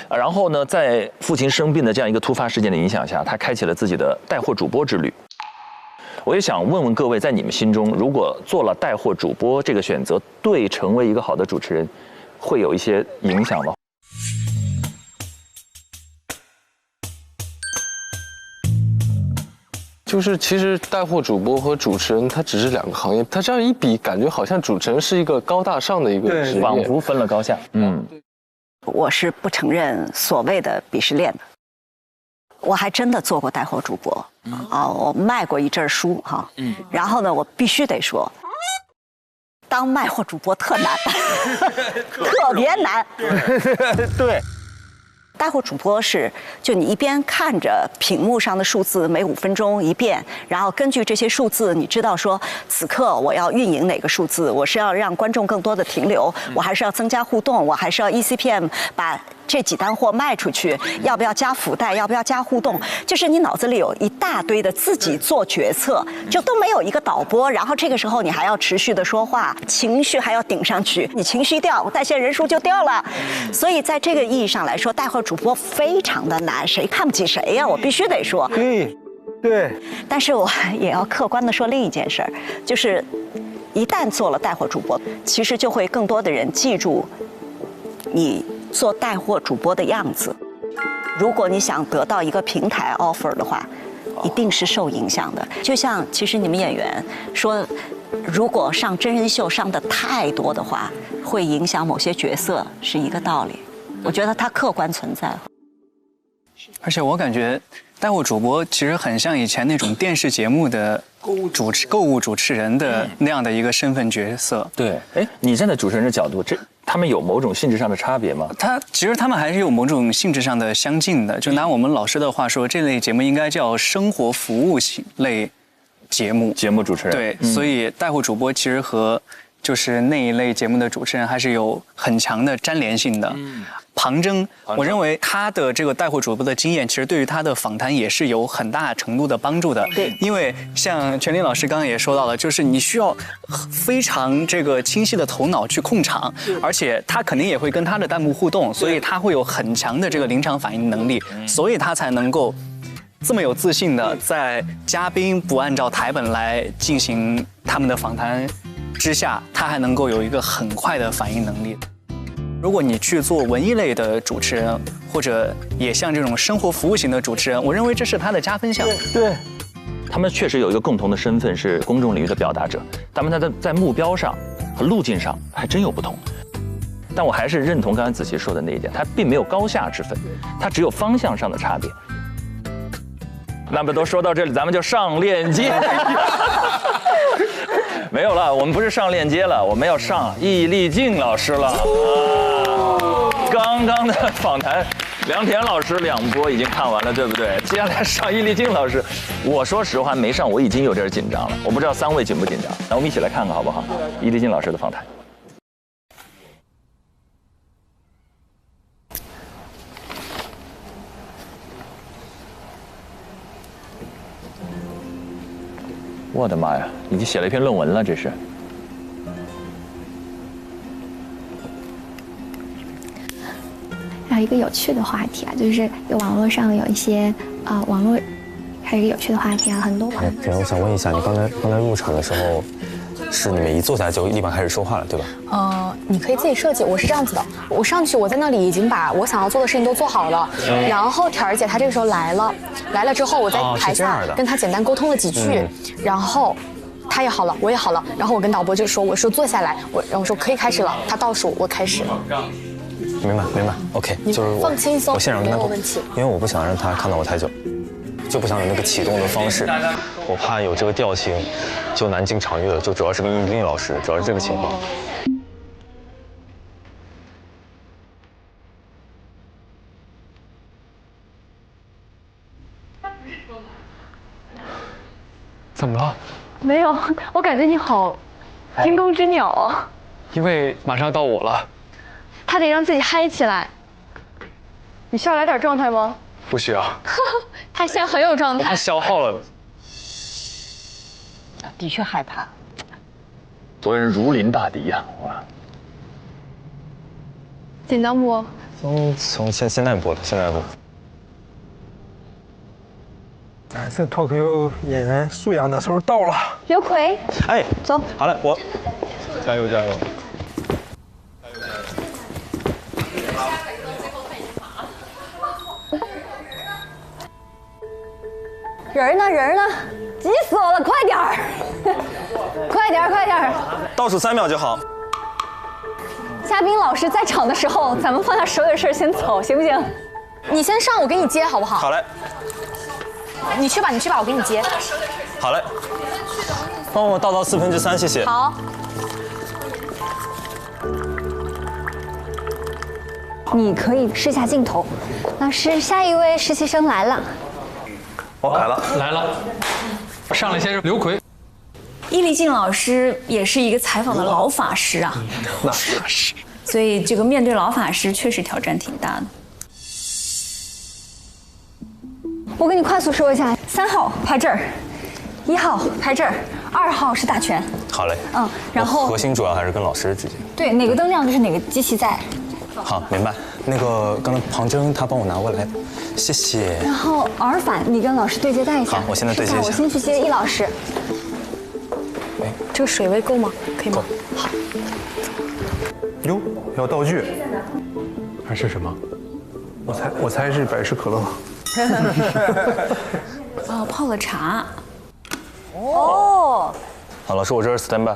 然后呢，在父亲生病的这样一个突发事件的影响下，他开启了自己的带货主播之旅。我也想问问各位，在你们心中，如果做了带货主播这个选择，对成为一个好的主持人，会有一些影响吗？就是其实带货主播和主持人，他只是两个行业，他这样一比，感觉好像主持人是一个高大上的一个职业，仿佛分了高下。我是不承认所谓的鄙视链的。我还真的做过带货主播，我卖过一阵书哈，然后呢，我必须得说，当卖货主播特难，特别难。对。带货主播是，就你一边看着屏幕上的数字，每5分钟一变，然后根据这些数字，你知道说此刻我要运营哪个数字，我是要让观众更多的停留，我还是要增加互动，我还是要 ECPM 把这几单货卖出去，要不要加附带，要不要加互动，就是你脑子里有一大堆的自己做决策，就都没有一个导播，然后这个时候你还要持续的说话，情绪还要顶上去，你情绪掉，代谢人数就掉了。所以在这个意义上来说，带货主播非常的难，谁看不起谁呀？我必须得说。对。但是我也要客观的说另一件事儿，就是一旦做了带货主播，其实就会更多的人记住你做带货主播的样子。如果你想得到一个平台 offer 的话，一定是受影响的。就像其实你们演员说，如果上真人秀上的太多的话，会影响某些角色，是一个道理。我觉得它客观存在。而且我感觉带货主播其实很像以前那种电视节目的购物主持人的那样的一个身份角色。对，哎，你站在主持人的角度，他们有某种性质上的差别吗？其实他们还是有某种性质上的相近的。就拿我们老师的话说，这类节目应该叫生活服务类节目主持人。对，所以带货主播其实和就是那一类节目的主持人还是有很强的粘连性的。庞征，我认为他的这个带货主播的经验，其实对于他的访谈也是有很大程度的帮助的。对，因为像全林老师刚刚也说到了，就是你需要非常这个清晰的头脑去控场，而且他肯定也会跟他的弹幕互动，所以他会有很强的这个临场反应能力，所以他才能够这么有自信的在嘉宾不按照台本来进行他们的访谈之下，他还能够有一个很快的反应能力。如果你去做文艺类的主持人，或者也像这种生活服务型的主持人，我认为这是他的加分项。对，他们确实有一个共同的身份是公众领域的表达者，他们在目标上和路径上还真有不同。但我还是认同刚才子琪说的那一点，它并没有高下之分，它只有方向上的差别。那么都说到这里，咱们就上链接。没有了，我们不是上链接了，我们要上易立竞老师了。刚刚的访谈，梁田老师2波已经看完了，对不对？接下来上易立竞老师，我说实话没上，我已经有点紧张了。我不知道3位紧不紧张，那我们一起来看看好不好？易立竞老师的访谈。我的妈呀，已经写了一篇论文了，这是。然后一个有趣的话题啊，就是网络上有一些网络还有一个有趣的话题啊，很多网友。我想问一下，你刚才入场的时候，是你们一坐下来就立马开始说话了，对吧？你可以自己设计。我是这样子的，我上去，我在那里已经把我想要做的事情都做好了，然后挑儿姐她这个时候来了之后，我在台下跟她简单沟通了几句，然后她也好了，我也好了，然后我跟导播就说，我说坐下来，然后我说可以开始了，她倒数，我开始。明白 ，OK， 就是我放轻松，我现场跟他没有问题，因为我不想让他看到我太久，就不想有那个启动的方式，我怕有这个调性就难进场域了，就主要是跟易立竞老师，主要是这个情况。怎么了？没有，我感觉你好惊弓之鸟啊。因为马上到我了。他得让自己嗨起来。你需要来点状态吗？不需要。他现在很有状态。他消耗了。的确害怕。昨日如临大敌呀！哇。紧张不？从现在播的，现在播。这脱口秀演员素养的时候到了。刘奎，哎，走，好嘞，我加油加油。人呢？人呢？急死我了！快点儿，快点儿，快点儿！倒数3秒就好。嘉宾老师在场的时候，咱们放下手里的事先走，行不行？你先上，我给你接，好不好？好嘞。你去吧，你去吧，我给你接。好嘞。帮我倒到3/4，谢谢。好。你可以试下镜头。老师，下一位实习生来了。来了。上来先是刘奎。易立竞老师也是一个采访的老法师啊，那是。所以这个面对老法师确实挑战挺大的。我跟你快速说一下，3号拍这儿，1号拍这儿，2号是打拳。好嘞。然后核心主要还是跟老师之间。对，哪个灯亮就是哪个机器在。好，明白。那个刚才庞征他帮我拿过来，谢谢。然后耳返你跟老师对接带一下。好，我现在对接一下。我先去接易老师。这个水位够吗？可以吗？好。哟，要道具。还是什么？我猜是百事可乐。哦，泡了茶。哦。好，老师，我这是 stand by。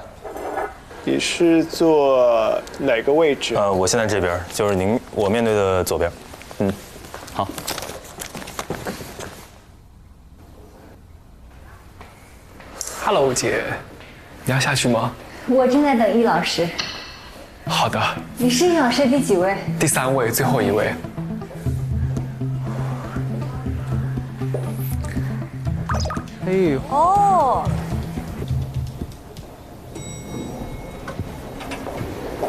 你是坐哪个位置？我现在这边，就是我面对的左边。好。Hello， 姐，你要下去吗？我正在等易老师。好的。你是易老师第几位？第3位，最后一位。哎呦。哦。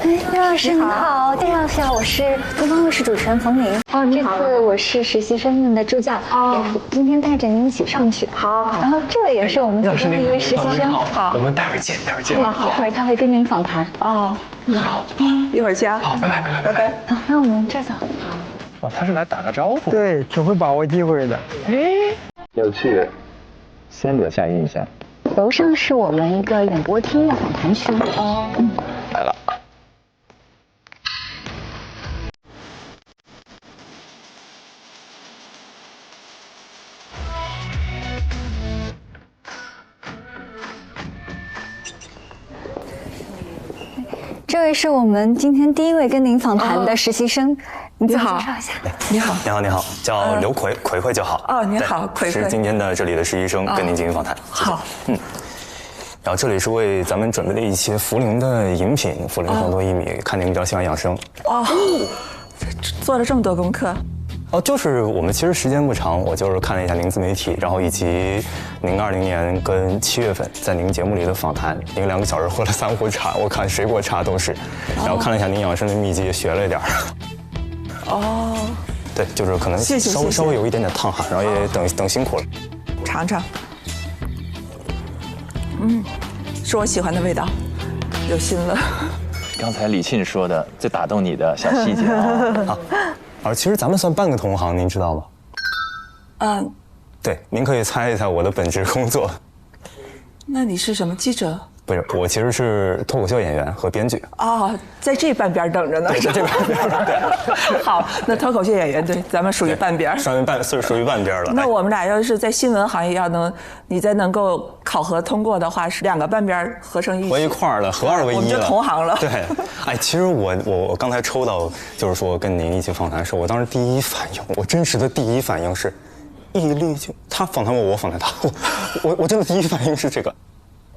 易老师你好，介绍一下，我是东方卫视主持人冯琳。哦，这次我是实习生们的助教，今天带着您一起上去。好。然后这位也是我们其中的一位实习生。好，我们待会儿见，待会儿见。一会儿他会跟您访谈。哦，你好，一会儿见。好，拜拜，拜拜。好，那我们这走。哦，他是来打个招呼。对，挺会把握机会的。要去，先留下印象。楼上是我们一个演播厅的访谈区。来了。这位是我们今天第1位跟您访谈的实习生，你自我介绍一下。你好，你好，叫刘奎，奎奎就好。哦，你好，奎奎。是今天的这里的实习生，跟您进行访谈。好。然后这里是为咱们准备了一些茯苓的饮品，茯苓黄多薏米，看您比较喜欢养生。哦，做了这么多功课。就是我们其实时间不长，我就是看了一下您自媒体，然后以及您20年跟7月份在您节目里的访谈，您2个小时喝了3壶茶，我看水果茶都是，然后看了一下您养生的秘籍，也学了一点。哦。对，就是可能稍微有一点点烫哈，然后也等辛苦了。尝尝。是我喜欢的味道，有心了。刚才李沁说的最打动你的小细节啊。其实咱们算半个同行，您知道吗？对，您可以猜一猜我的本职工作。那你是什么记者？不是，我其实是脱口秀演员和编剧。哦，在这半边等着呢。对，在这半边。对。好，那脱口秀演员对，咱们属于半边。属于半边了。那我们俩要是在新闻行业你再能够考核通过的话，是2个半边合成一起。合一块儿了，合2为1了。我们就同行了。对，其实我刚才抽到就是说跟您一起访谈的时候，我当时第一反应，我真实的第一反应是，易立竞他访谈我访谈他，我真的第一反应是这个。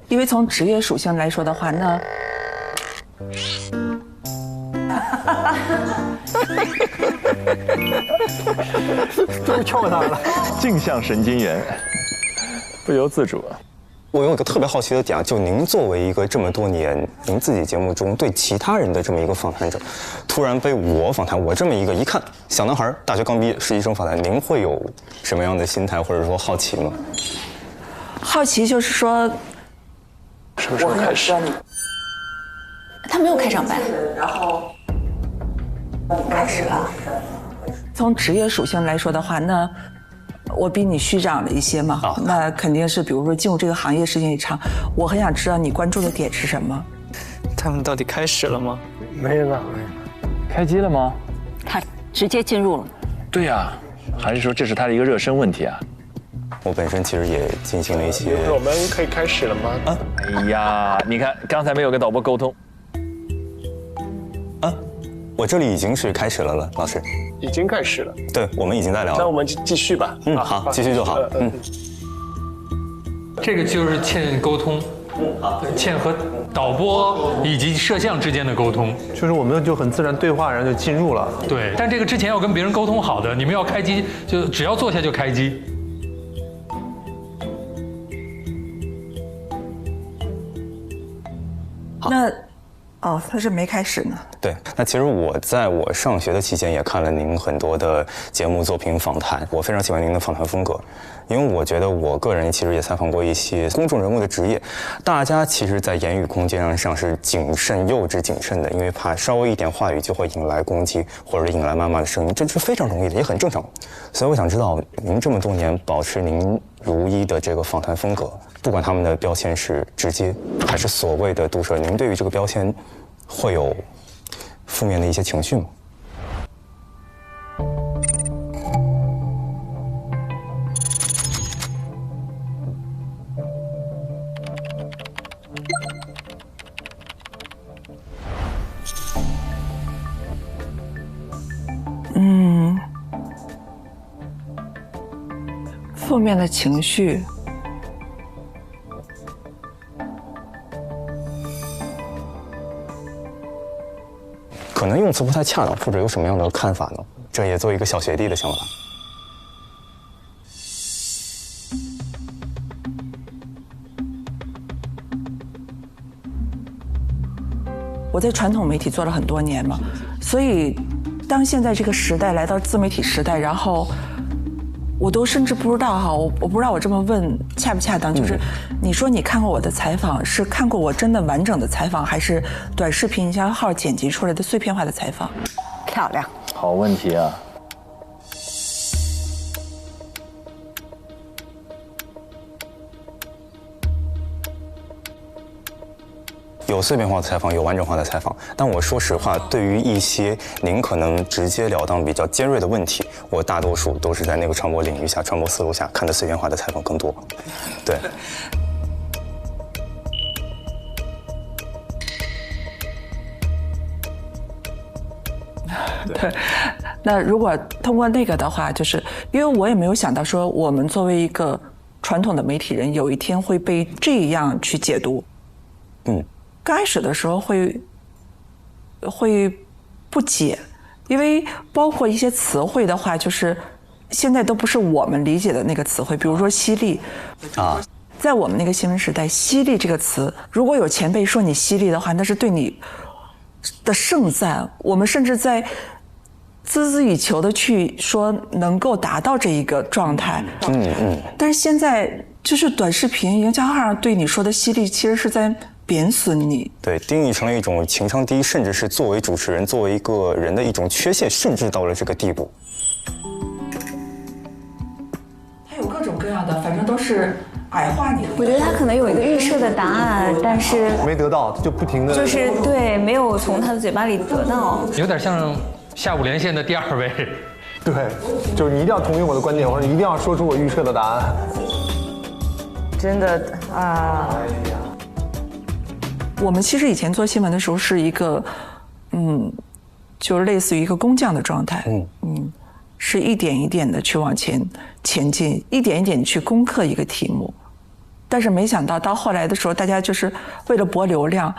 因为从职业属性来说的话，那都跳他了，镜像神经元，不由自主。我有一个特别好奇的点，就您作为一个这么多年您自己节目中对其他人的这么一个访谈者，突然被我访谈，我这么一个一看小男孩，大学刚毕业，实习生访谈，您会有什么样的心态或者说好奇吗？好奇就是说。什么时候开始？他没有开场白，然后开始了。从职业属性来说的话，那我比你虚长了一些嘛，那肯定是，比如说进入这个行业时间也长，我很想知道你关注的点是什么。他们到底开始了吗？没了，开机了吗？他直接进入了。对呀，还是说这是他的一个热身问题啊？我本身其实也进行了一些。我们可以开始了吗？啊，哎呀，你看刚才没有跟导播沟通。啊，我这里已经是开始了，老师。已经开始了。对，我们已经在聊了。那我们继续吧。嗯，好，继续就好。嗯。这个就是欠沟通，欠和导播以及摄像之间的沟通，就是我们就很自然对话，然后就进入了。对，但这个之前要跟别人沟通好的，你们要开机就只要坐下就开机。那，哦，他是没开始呢。对，那其实我在我上学的期间也看了您很多的节目作品访谈，我非常喜欢您的访谈风格。因为我觉得我个人其实也采访过一些公众人物的职业，大家其实在言语空间上是谨慎、幼稚谨慎的，因为怕稍微一点话语就会引来攻击或者引来谩骂的声音，这是非常容易的，也很正常。所以我想知道，您这么多年保持您如一的这个访谈风格，不管他们的标签是直接还是所谓的毒舌，您对于这个标签会有负面的一些情绪吗？负面的情绪，可能用词不太恰当，或者有什么样的看法呢？这也做一个小学弟的想法。我在传统媒体做了很多年嘛，所以当现在这个时代来到自媒体时代，然后我都甚至不知道哈，我不知道我这么问恰不恰当，就是你说你看过我的采访，是看过我真的完整的采访，还是短视频营销号剪辑出来的碎片化的采访？漂亮，好问题啊。有碎片化的采访，有完整化的采访，但我说实话，对于一些您可能直截了当、比较尖锐的问题，我大多数都是在那个传播领域下、传播思路下看的碎片化的采访更多。对。对，那如果通过那个的话，就是因为我也没有想到说，我们作为一个传统的媒体人，有一天会被这样去解读。刚开始的时候会不解，因为包括一些词汇的话，就是现在都不是我们理解的那个词汇，比如说犀利啊，在我们那个新闻时代，犀利这个词，如果有前辈说你犀利的话，那是对你的盛赞，我们甚至在孜孜以求的去说能够达到这一个状态。但是现在就是短视频营销号上对你说的犀利，其实是在贬损你，对，定义成了一种情商低，甚至是作为主持人、作为一个人的一种缺陷，甚至到了这个地步。它有各种各样的，反正都是矮化你。我觉得他可能有一个预设的答案，但是没得到，就不停的，就是对，没有从他的嘴巴里得到。有点像下午连线的第二位。对，就是你一定要同意我的观点，或者一定要说出我预设的答案。真的啊。我们其实以前做新闻的时候是一个，就是类似于一个工匠的状态，是一点一点的去往前进，一点一点去攻克一个题目。但是没想到到后来的时候，大家就是为了博流量，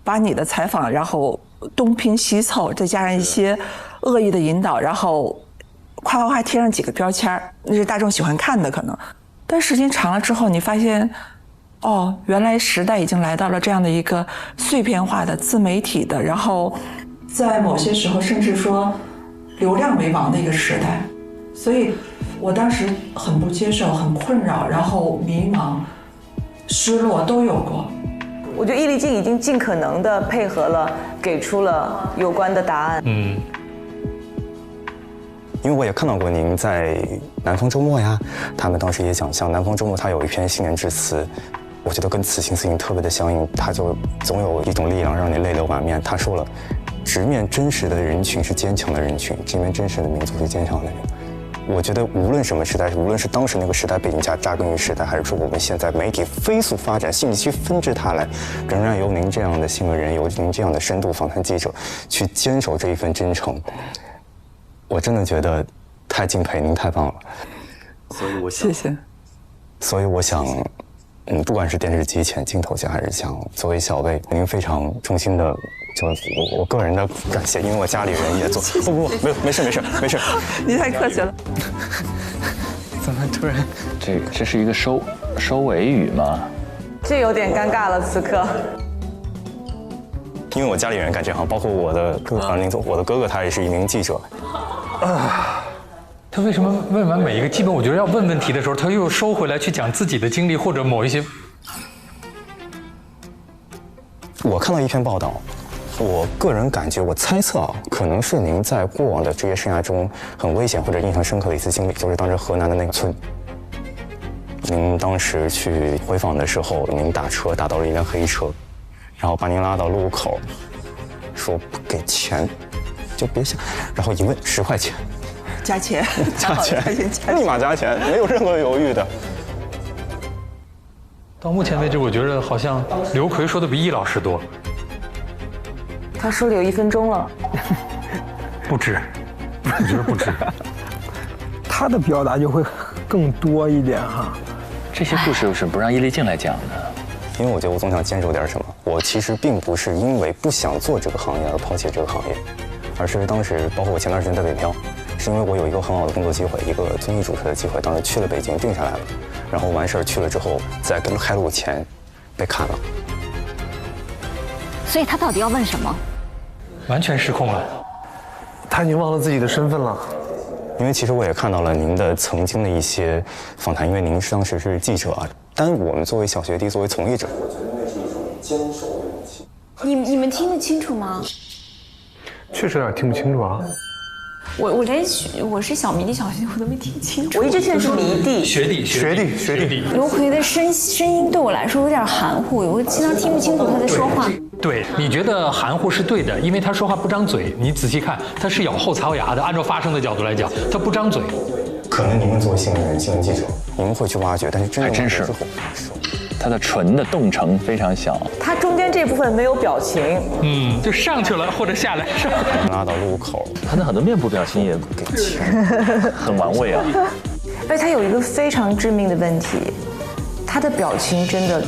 把你的采访然后东拼西凑，再加上一些恶意的引导，然后夸贴上几个标签，那是大众喜欢看的可能。但时间长了之后，你发现哦，原来时代已经来到了这样的一个碎片化的自媒体的，然后在某些时候甚至说流量为王的一个时代，所以我当时很不接受，很困扰，然后迷茫、失落都有过。我觉得易立竞已经尽可能的配合了，给出了有关的答案。因为我也看到过您在南方周末呀，他们当时也讲，像南方周末他有一篇新年致辞，我觉得跟此情此景特别的相应，他就总有一种力量让你泪流满面。他说了，直面真实的人群是坚强的人群，直面真实的民族是坚强的人。我觉得无论什么时代，无论是当时那个时代背景下扎根于时代，还是说我们现在媒体飞速发展，信息纷至沓来，仍然由您这样的新闻人，由您这样的深度访谈记者去坚守这一份真诚，我真的觉得太敬佩您，太棒了。所以我谢谢。所以我想，不管是电视机前、镜头前，还是想作为小魏，您非常衷心的，就我个人的感谢，因为我家里人也做。不，没事。你太客气了。怎么突然？这是一个收尾语吗？这有点尴尬了，此刻。因为我家里人干这行，包括我的哥哥，他也是一名记者。他为什么问完每一个基本我觉得要问问题的时候，他又收回来去讲自己的经历或者某一些？我看到一篇报道，我个人感觉，我猜测啊，可能是您在过往的职业生涯中很危险或者印象深刻的一次经历，就是当时河南的那个村。您当时去回访的时候，您打车打到了一辆黑车，然后把您拉到路口，说不给钱就别想，然后一问10块钱。加钱，立马加钱，没有任何犹豫的。到目前为止，我觉得好像刘奎说的比易老师多。他说了有1分钟了，不止，我觉得不止。他的表达就会更多一点哈。这些故事是不让伊丽静来讲的，因为我觉得我总想坚守点什么。我其实并不是因为不想做这个行业而抛弃这个行业，而是当时包括我前段时间在北漂。是因为我有一个很好的工作机会，一个综艺主持的机会，当时去了北京定下来了，然后完事儿去了之后，在跟开录前被砍了。所以他到底要问什么？完全失控了，他已经忘了自己的身份了。因为其实我也看到了您的曾经的一些访谈，因为您当时是记者啊，但我们作为小学弟，作为从业者，我觉得那是一种坚守的勇气。你们听得清楚吗？确实有点听不清楚啊。我是小迷弟小学弟，我都没听清楚。我一直听的是迷弟、学弟。刘奎的声音对我来说有点含糊，我经常听不清楚他在说话。对，你觉得含糊是对的，因为他说话不张嘴。你仔细看，他是咬后槽牙的。按照发声的角度来讲，他不张嘴。可能你们作为新闻人、新闻记者，你们会去挖掘，但是真正挖掘之后，他的唇的动程非常小，他中间这部分没有表情，就上去了或者下来，拉到路口，他的很多面部表情也很玩味啊。而且他有一个非常致命的问题，他的表情真的，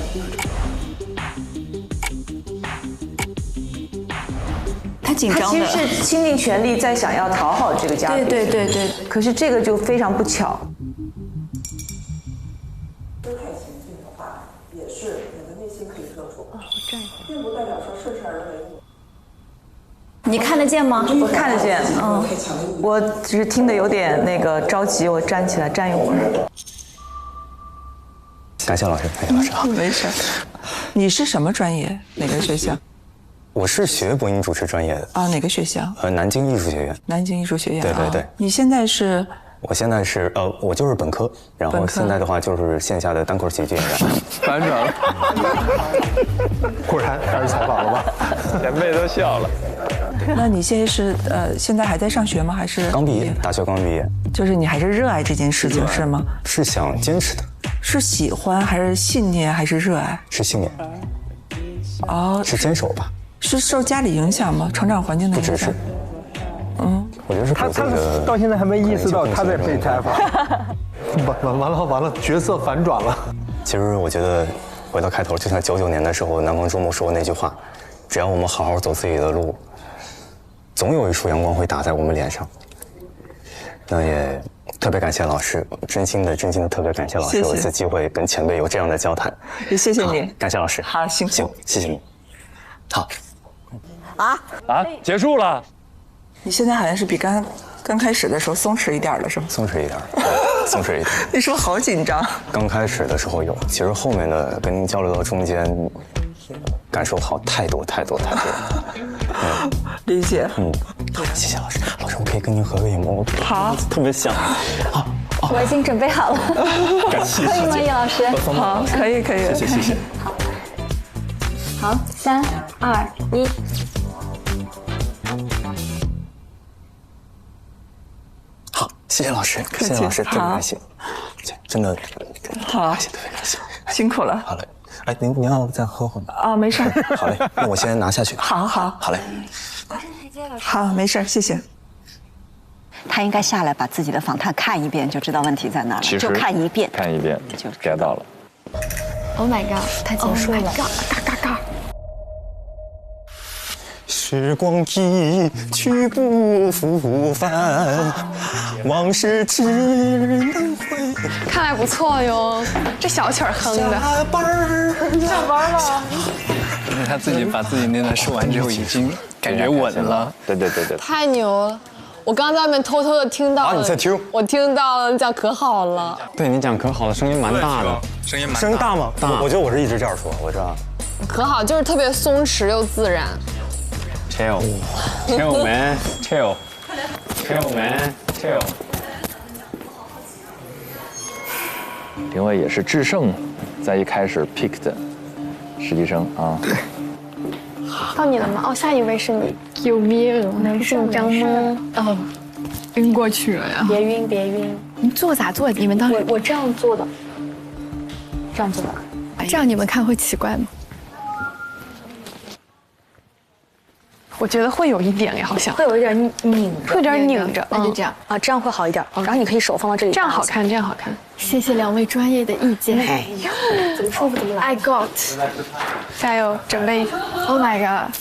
他紧张的，他其实是倾尽全力在想要讨好这个嘉宾，对。可是这个就非常不巧。并不代表说顺势而为。你看得见吗？我看得见，我只是听得有点那个着急，我站起来站一会儿。感谢老师，好，没事。你是什么专业？哪个学校？我是学播音主持专业的。啊，哪个学校？南京艺术学院。南京艺术学院。对。你现在是？我现在是我就是本科，然后现在的话就是线下的单口喜剧演员。反转了，果然开始采访了吧？前辈都笑了。那你现在是现在还在上学吗？还是刚毕业？大学刚毕业。就是你还是热爱这件事情是吗？是想坚持的。是喜欢还是信念还是热爱？是信念。哦，是坚守吧？是受家里影响吗？成长环境的影响？不只是。我觉得是他到现在还没意识到他在被采访。完了，角色反转了。其实我觉得回到开头，就像99年的时候南方周末说的那句话，只要我们好好走自己的路，总有一束阳光会打在我们脸上。那也特别感谢老师，真心的特别感谢老师，有一次机会跟前辈有这样的交谈。谢谢你，感谢老师。好，辛苦，谢谢你。好。结束了。你现在好像是比刚开始的时候松弛一点了，是吗？松弛一点。你是不是好紧张？刚开始的时候有，其实后面的跟您交流到中间，感受好太多。理解。谢谢老师。老师，我可以跟您合个影吗？好，特别想。好，我已经准备好了。可以吗，叶老师？好，可以。谢谢。好，3、2、1。谢谢老师，谢谢老师，特别感谢，真的，好，特别感谢，辛苦了。好嘞，哎，您要再喝会吗？啊，没事。好嘞，那我先拿下去。好。好嘞。好，没事，谢谢。他应该下来把自己的访谈看一遍，就知道问题在哪了。就看一遍就 get 到了。Oh my god， 它结束了。嘎。时光一去不复返，往事只能回。看来不错哟，这小曲儿哼的。下班了。因为他自己把自己那段说完之后，已经感觉稳了。对。太牛了！我刚刚在外面偷偷的听到了。你在听？我听到了，你讲可好了。对你讲可好了，声音蛮大的。声音大吗？大。我觉得我是一直这样说，我知道。可好，就是特别松弛又自然。Chill man, chill man, chill。林蔚也是智胜，在一开始 pick 的实习生啊。到你了吗？哦，下一位是你。救命！能紧张吗？哦，晕过去了呀。别晕。你坐咋坐？你们当时我这样做的，这样做的。这样你们看会奇怪吗？我觉得会有一点哎，好像会有一点拧着，会有点拧着，那就这样啊，这样会好一点。然后你可以手放到这里，这样好看，这样好看。谢谢2位专业的意见。哎呀，怎么舒服怎么来。I got， 加油，准备。Oh my god，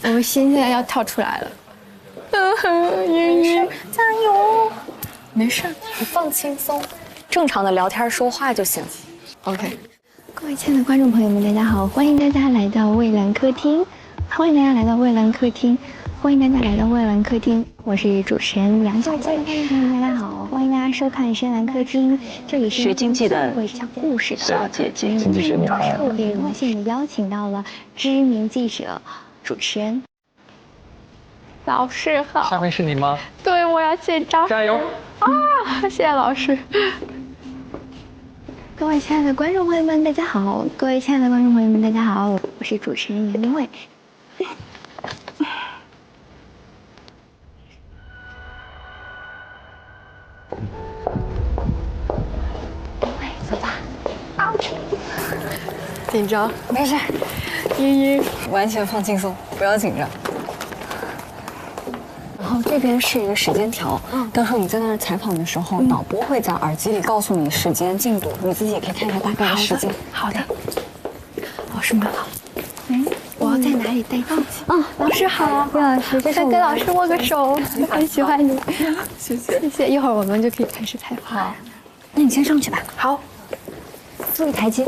我们心现在要跳出来了。没事，加油。没事，你放轻松，正常的聊天说话就行。OK。各位亲爱的观众朋友们，大家好，欢迎大家来到蔚蓝客厅。欢迎大家来到蔚蓝客厅，我是主持人杨小姐。大家好，欢迎大家收看深蓝客厅，这里是学经济的会讲故事的小姐姐。经济学你好。特别荣幸的邀请到了知名记者、主持人。老师好。下面是你吗？对，我要写章。加油！啊，谢谢老师。各位亲爱的观众朋友们，大家好！我是主持人杨林蔚。走吧。紧张？没事。依依，完全放轻松，不要紧张。然后这边是一个时间条，到时候你在那儿采访的时候，导播会在耳机里告诉你时间进度，你自己也可以看一下大概的时间。好的。老师们好。我要在哪里待机？老师好，李老师，再跟老师握个手，很喜欢你，谢谢。一会儿我们就可以开始采访。好，那你先上去吧。好，坐一台阶。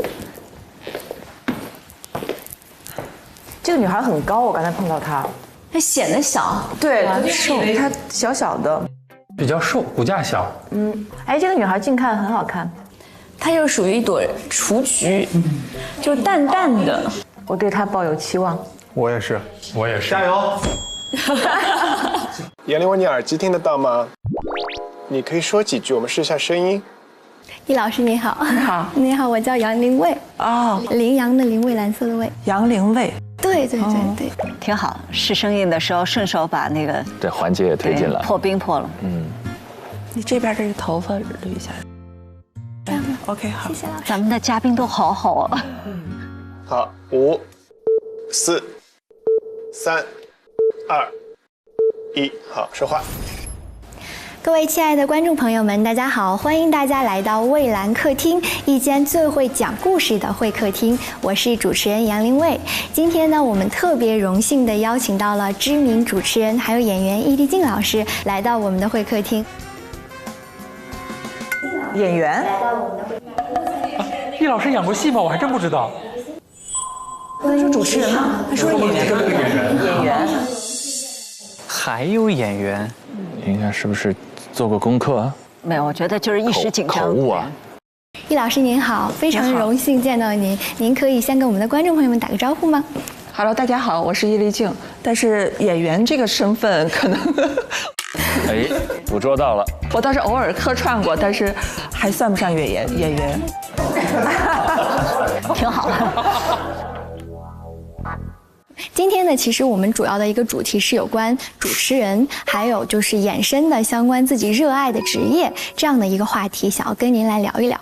这个女孩很高，我刚才碰到她，她显得小，对，她小小的，比较瘦，骨架小。哎，这个女孩近看很好看，她就属于一朵雏菊，就淡淡的。我对她抱有期望。我也是，加油！杨林蔚，你耳机听得到吗？你可以说几句，我们试一下声音。易老师你好。你好，我叫杨林蔚。羚羊的羚，蔚蓝色的蔚。杨林蔚。对，挺好。试声音的时候顺手把那个对环节也推进了，破冰破了。你这边这个头发捋一下。这样 OK 好，谢谢老师。咱们的嘉宾都好好啊。好，5、4、3、2、1，好，说话。各位亲爱的观众朋友们，大家好！欢迎大家来到蔚蓝客厅，一间最会讲故事的会客厅。我是主持人杨林蔚。今天呢，我们特别荣幸的邀请到了知名主持人还有演员易立竞老师来到我们的会客厅。演员？易老师演过戏吗？我还真不知道。他说主持人吗？他说演员。还有演员，应该是不是做过功课啊？没有，我觉得就是一时紧张。口误啊！易老师您好，非常荣幸见到您，您可以先跟我们的观众朋友们打个招呼吗 ？Hello， 大家好，我是易立竞，但是演员这个身份可能哎，捕捉到了。我倒是偶尔客串过，但是还算不上演员。挺好。今天呢，其实我们主要的一个主题是有关主持人，还有就是衍生的相关自己热爱的职业这样的一个话题，想要跟您来聊一聊。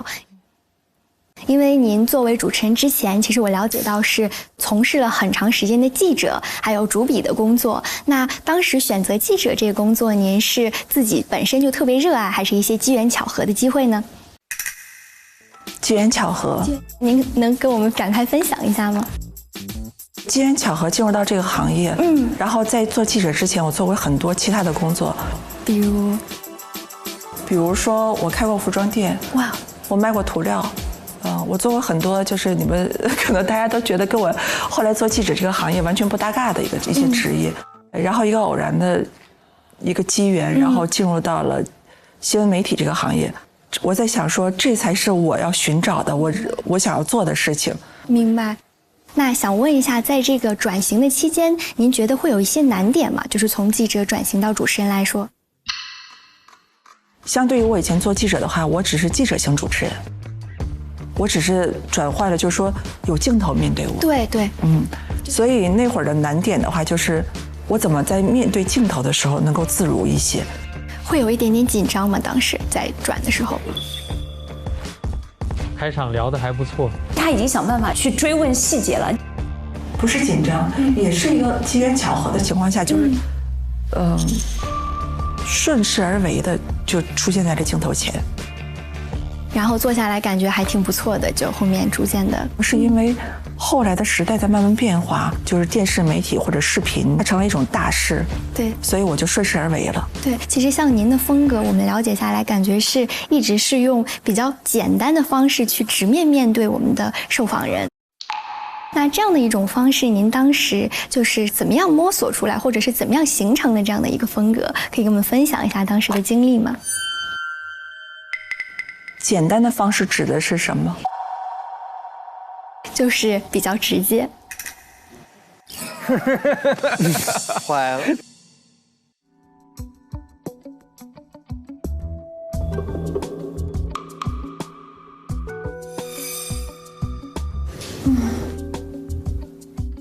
因为您作为主持人之前，其实我了解到是从事了很长时间的记者，还有主笔的工作。那当时选择记者这个工作，您是自己本身就特别热爱，还是一些机缘巧合的机会呢？机缘巧合，您能跟我们展开分享一下吗？机缘巧合进入到这个行业，然后在做记者之前，我做过很多其他的工作，比如说我开过服装店，哇，我卖过涂料，我做过很多，就是你们可能大家都觉得跟我后来做记者这个行业完全不搭嘎的一些职业，然后一个偶然的一个机缘，然后进入到了新闻媒体这个行业。我在想说，这才是我要寻找的，我想要做的事情。明白。那想问一下，在这个转型的期间，您觉得会有一些难点吗？就是从记者转型到主持人来说。相对于我以前做记者的话，我只是记者型主持人，我只是转换了，就是说有镜头面对我。对，所以那会儿的难点的话，就是我怎么在面对镜头的时候能够自如一些。会有一点点紧张吗？当时在转的时候。开场聊得还不错，他已经想办法去追问细节了，不是紧张，也是一个机缘巧合的情况下，就是顺势而为的就出现在这镜头前，然后坐下来感觉还挺不错的，就后面逐渐的。是因为后来的时代在慢慢变化，就是电视媒体或者视频它成为一种大势，对，所以我就顺势而为了。对，其实像您的风格，我们了解下来，感觉是一直是用比较简单的方式去直面对我们的受访人。那这样的一种方式，您当时就是怎么样摸索出来，或者是怎么样形成的这样的一个风格，可以跟我们分享一下当时的经历吗？简单的方式指的是什么？就是比较直接。坏了。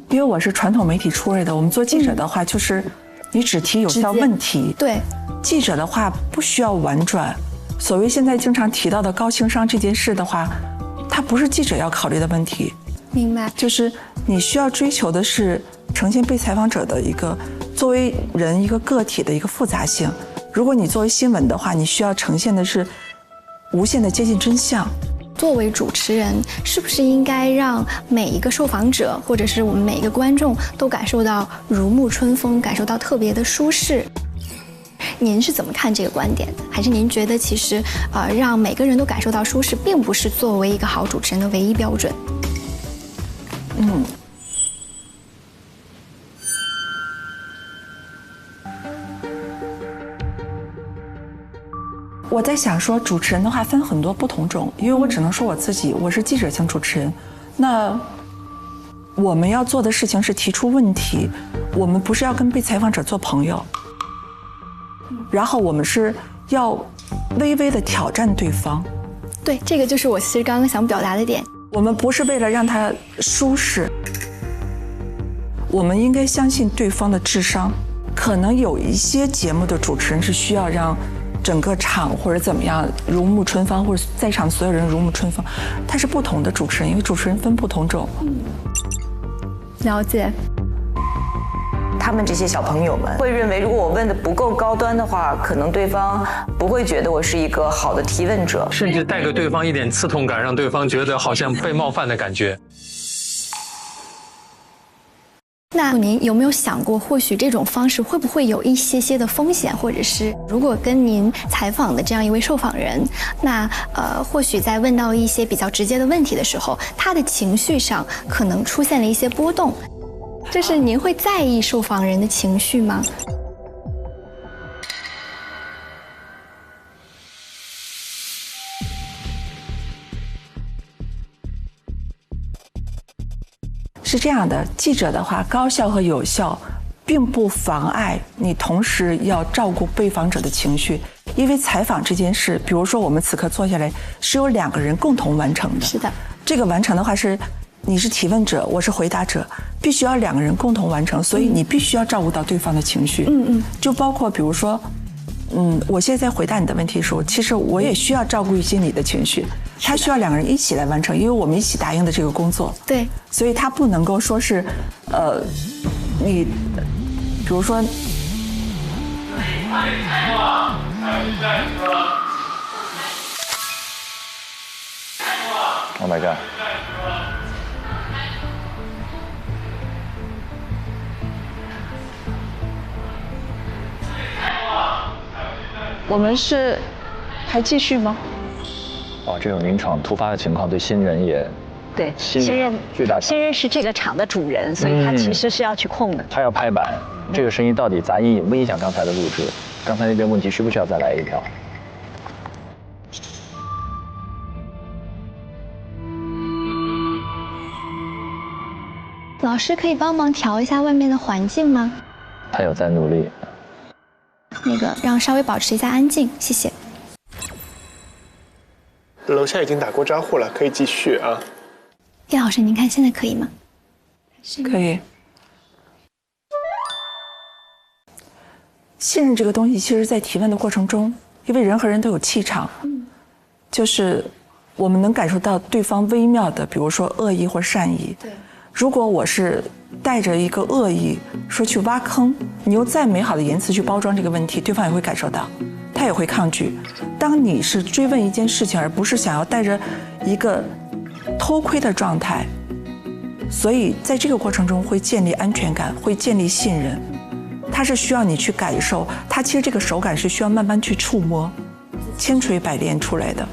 因为我是传统媒体出来的，我们做记者的话，就是你只提有效问题。对，记者的话不需要婉转。所谓现在经常提到的高情商这件事的话，它不是记者要考虑的问题。明白。就是你需要追求的是呈现被采访者的一个作为人一个个体的一个复杂性。如果你作为新闻的话，你需要呈现的是无限的接近真相。作为主持人，是不是应该让每一个受访者，或者是我们每一个观众都感受到如沐春风，感受到特别的舒适？您是怎么看这个观点的？还是您觉得其实让每个人都感受到舒适，并不是作为一个好主持人的唯一标准？我在想说，主持人的话分很多不同种，因为我只能说我自己，我是记者型主持人。那我们要做的事情是提出问题，我们不是要跟被采访者做朋友，然后我们是要微微的挑战对方。对，这个就是我其实刚刚想表达的点。我们不是为了让他舒适，我们应该相信对方的智商。可能有一些节目的主持人是需要让整个场或者怎么样如沐春风，或者在场所有人如沐春风，他是不同的主持人，因为主持人分不同种。了解。他们这些小朋友们会认为，如果我问的不够高端的话，可能对方不会觉得我是一个好的提问者，甚至带给对方一点刺痛感，让对方觉得好像被冒犯的感觉。那您有没有想过，或许这种方式会不会有一些的风险，或者是如果跟您采访的这样一位受访人，那或许在问到一些比较直接的问题的时候，他的情绪上可能出现了一些波动，就是您会在意受访人的情绪吗？是这样的，记者的话，高效和有效，并不妨碍你同时要照顾被访者的情绪，因为采访这件事，比如说我们此刻坐下来，是由两个人共同完成的。是的，这个完成的话是，你是提问者，我是回答者，必须要2个人共同完成，所以你必须要照顾到对方的情绪。就包括比如说，我现在回答你的问题的时候，其实我也需要照顾一些你的情绪，他需要2个人一起来完成，因为我们一起答应的这个工作。对，所以他不能够说是，你，比如说。Oh my god！ 我们是还继续吗？哦，这种临场突发的情况对新人也对新人巨大。新人是这个场的主人，所以他其实是要去控的。他要拍板，这个声音到底杂音影不影响刚才的录制？刚才那边问题需不需要再来一条？老师可以帮忙调一下外面的环境吗？他有在努力。那个让稍微保持一下安静，谢谢。楼下已经打过招呼了，可以继续啊。叶老师，您看现在可以吗？可以。信任这个东西，其实在提问的过程中，因为人和人都有气场，就是我们能感受到对方微妙的，比如说恶意或善意。对。如果我是带着一个恶意说去挖坑，你用再美好的言辞去包装这个问题，对方也会感受到，他也会抗拒。当你是追问一件事情，而不是想要带着一个偷窥的状态，所以在这个过程中会建立安全感，会建立信任。它是需要你去感受，它其实这个手感是需要慢慢去触摸，千锤百炼出来的。